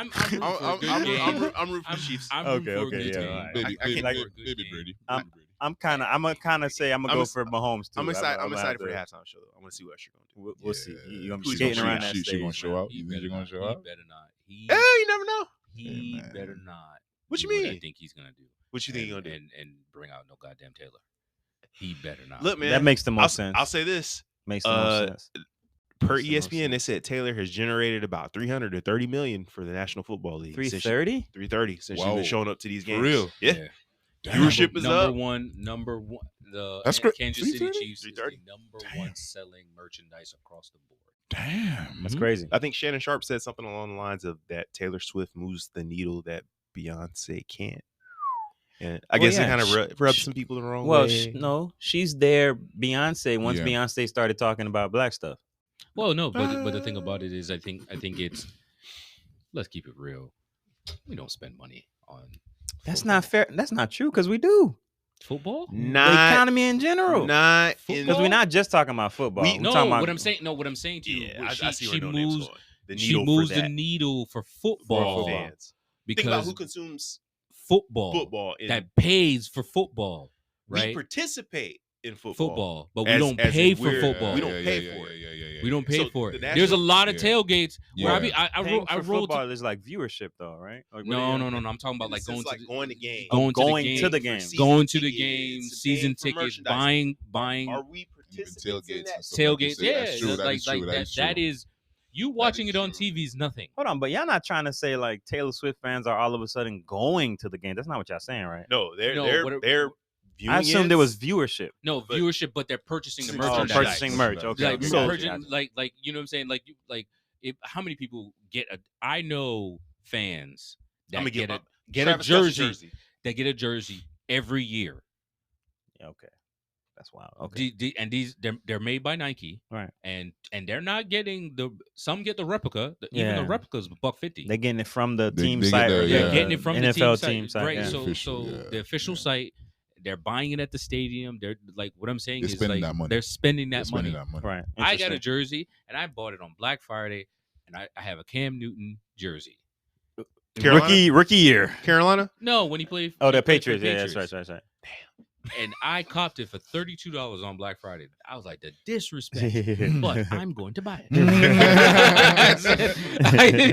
ain't say no, all no, that. I'm rooting for a good game. I'm rooting for the Chiefs. I'm Okay, rooting for a okay, good yeah, game. all right. Baby, I can't baby, for a good baby game. Brady. I'm- Baby Brady. I'm gonna kind of say I'm gonna I'm go a- for Mahomes too. I'm excited. I'm gonna excited have for the to- halftime show. I want to see what you're gonna do. We'll see. You're gonna be Who's skating gonna around show that She gonna stage. show man. out. You think you're gonna show He out? better not. Hey, you never know. He man. better not. What you do mean? I think he's gonna do. What you think you're gonna do? And bring out no goddamn Taylor. He better not. Look, man. That makes the most sense. I'll say this. Makes the most sense. Per Makes the most ESPN, they sense. said Taylor has generated about 300 to 30 million for the National Football League. 330. 330 since she's Whoa. been showing up to these For games. real? Yeah. Damn. Viewership is number up. one. The That's great. Kansas City 330? Chiefs is the 330? number Damn. one selling merchandise across the board. Damn. That's Mhm. crazy. I think Shannon Sharp said something along the lines of that Taylor Swift moves the needle that Beyonce can't. And I Well, guess yeah, it kind sh- of rubs sh- some people the wrong Well, way. no, she's there. Beyonce. Once Yeah. Beyonce started talking about black stuff. Well, no, but the thing about it is, I think it's. Let's keep it real. We don't spend money on. That's football. not fair. That's not true because we do. Football. The Not, economy in general. not in Because we're not just talking about football. We- We're No, talking about, what I'm saying. No, what I'm saying to you. Yeah, was I see where she No Name's moves. going. The She needle moves for the that needle for for football fans. Think about because who consumes football football. that pays for football, we right? participate in Football, but we As- don't as pay in for we're- football. we don't pay for it. We don't pay So for the it. national- There's a lot of Yeah. tailgates where Yeah. I paying for rolled. football is like viewership though, right? Like, what No, do you- no. I'm talking about like going to the, going to games. going going to to the the game, game. season going to the tickets, game, and season paying for tickets, merchandise. buying Are we Even participants in tailgates that? and stuff like you tailgates. say. Yeah, That's true. That like is true. That is that true. is you watching is it on true. TV is nothing. Hold on, but y'all not trying to say like Taylor Swift fans are all of a sudden going to the game. That's not what y'all saying, right? No, they're No, they're viewing. I assumed there was viewership. No But- viewership, but they're purchasing the Oh, merchandise. purchasing merch. Okay. Like, okay, so, gotcha, gotcha. like you know what I'm saying? Like if how many people get a? I know fans that I'm gonna get a Travis Kelce jersey that get a jersey every year. Yeah, okay. That's wild. Okay. And these they're made by Nike, Right. And they're not getting some get the replica. Even the Yeah. replicas $150. They're getting it from the They- team they get site. the- or They're yeah. getting it from NFL the team site. right? Yeah. So, Official, so yeah, the official yeah. site, they're buying it at the stadium. They're like what I'm saying They're is spending like that money. they're spending They're that spending money. that money. Right. I got a Interesting. jersey and I bought it on Black Friday, and I have a Cam Newton jersey. Carolina? rookie year. Carolina. No, when he played. Oh, when he the played for Patriots. Yeah, that's right. That's And I copped it for $32 on Black Friday. I was like, the disrespect, right. but I'm going to buy it. Mm.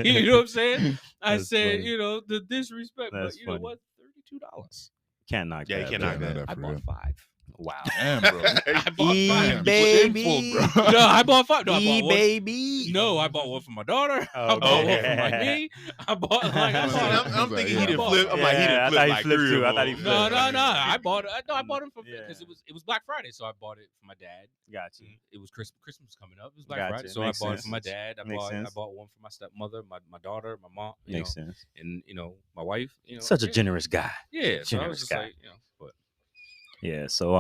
you know what I'm saying? I That's said, funny. you know, the disrespect, That's but you know funny. what? $32. Can't knock Yeah, you that. can't bro. knock that. I for bought real. 5. Wow. Damn, bro. I bought 5. baby. No, I bought 5. No, I bought one. baby. No, I bought one for my daughter. I Oh, bought one okay. for my me. I bought like I I'm See, bought. I'm thinking he didn't Yeah. flip. I'm like, he Yeah, I didn't thought flip he like flipped 3 too. of I thought he them. flipped. No. I bought it. No, I bought it Yeah. because it was Black Friday, so I bought it for my dad. Got you. It was Christmas coming up. It was Black Gotcha. Friday, so Makes I bought it sense. for my dad. I Makes bought sense. one for my stepmother, my daughter, my mom. You Makes know, sense. and you know my wife. You know, Such a yeah. generous guy. Yeah, so I generous was just guy. like, you know, but Yeah. So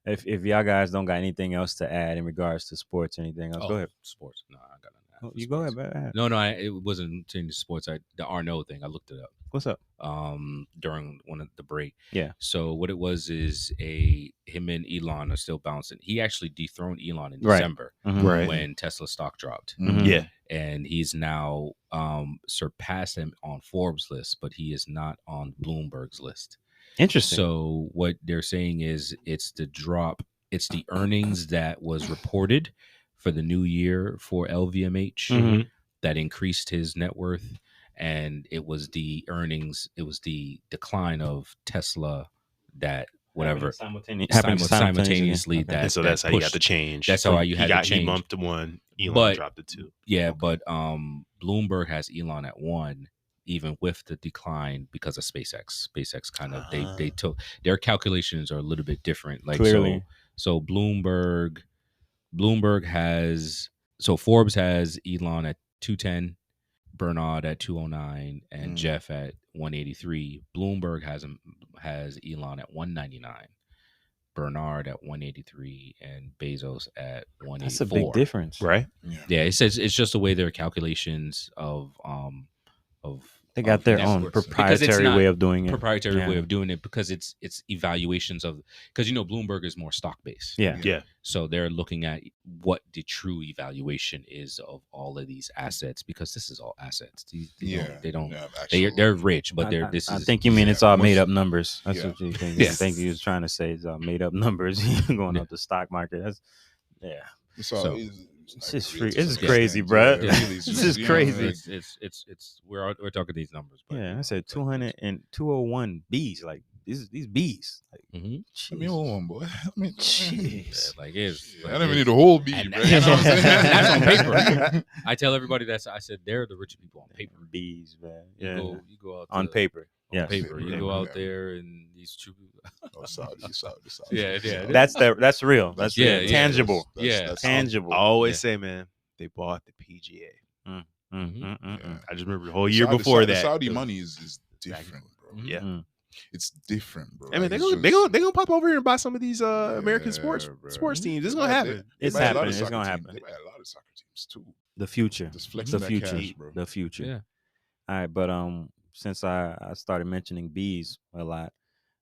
if y'all guys don't got anything else to add in regards to sports or anything else, go ahead. Sports. No, I got nothing. Oh, you go ahead, man. No, it wasn't changing sports. The Arnaud thing. I looked it up. What's up? During one of the break. Yeah. So what it was is him and Elon are still bouncing. He actually dethroned Elon in Right. December Right. when Tesla stock dropped. Mhm. Yeah. And he's now surpassed him on Forbes' list, but he is not on Bloomberg's list. Interesting. So what they're saying is it's the earnings that was reported for the new year for LVMH Mhm. that increased his net worth, and it was the decline of Tesla that whatever simultaneously Okay. that And so that's how you got pushed- the change. that's how you had the He change. bumped to 1. Elon But- dropped it 2. Yeah, but Bloomberg has Elon at 1, even with the decline because of SpaceX. SpaceX kind of they took their calculations are a little bit different. Like Clearly. so Bloomberg has Forbes has Elon at 210, Bernard at 209, and Jeff at 183. Bloomberg has Elon at 199. Bernard at 183 and Bezos at 184. That's a big difference. Right? Yeah, it says it's just the way their calculations of They got of their net own worth. Because it's proprietary not way of doing it. proprietary Yeah. way of doing it because it's evaluations of because Bloomberg is more stock based. Yeah. Yeah. So they're looking at what the true evaluation is of all of these assets because this is all assets. They're rich, but they're I think you mean it's all made up numbers. That's Yeah. what you think. Yeah. I think he was trying to say it's all made up numbers going up the stock market. That's It's just free. This is crazy, bruh. This is crazy. It's we're talking these numbers. But I said 200 and 201 Bs. Like these Bs. Like, Mhm. Let me hold on, boy. jeez. like it's. I don't even need a whole beat, and- bro. You know what I'm saying? that's on paper. I tell everybody I said they're the rich people on paper. Bs, man. You Yeah. go out On to- paper. on Yes. paper. You Yeah. go out there and these two. Oh, Saudi. Yeah. That's real. That's Yeah, real. yeah. Tangible. That's Tangible. I always Yeah. say, man, they bought the PGA. Yeah. I just remember the whole year before that. The Saudi money is different, bro. Mhm. Yeah. It's different, bro. I mean, Like, they gonna pop over here and buy some of these American sports bro. teams. It's gonna happen. It's They buy a lot happening. of It's soccer gonna teams. happen. They buy a lot of soccer teams too. The future. Just flexing The that future. cash, bro. The future. Yeah. All right, but since I started mentioning bees a lot,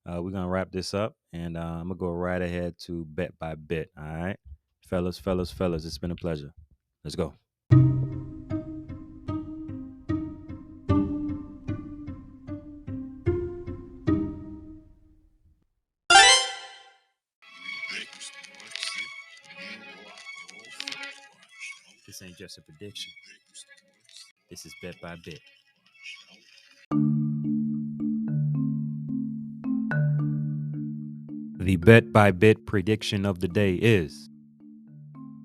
we're gonna wrap this up, and I'm gonna go right ahead to bet by bit. All right, fellas, it's been a pleasure. Let's go. This ain't just a prediction. This is bet by bit. The bet by bit prediction of the day is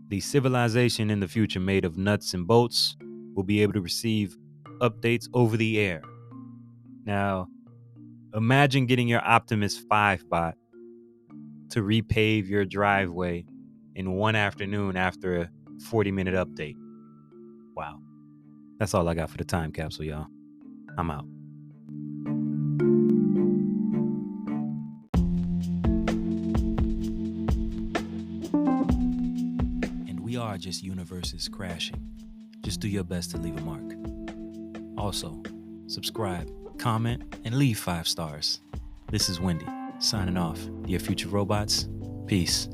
the civilization in the future made of nuts and bolts will be able to receive updates over the air. Now, imagine getting your Optimus 5 bot to repave your driveway in one afternoon after a 40-minute update. Wow. That's all I got for the time capsule, y'all. I'm out. And we are just universes crashing. Just do your best to leave a mark. Also, subscribe, comment, and leave 5 stars. This is Wendy, signing off. Dear future robots, peace.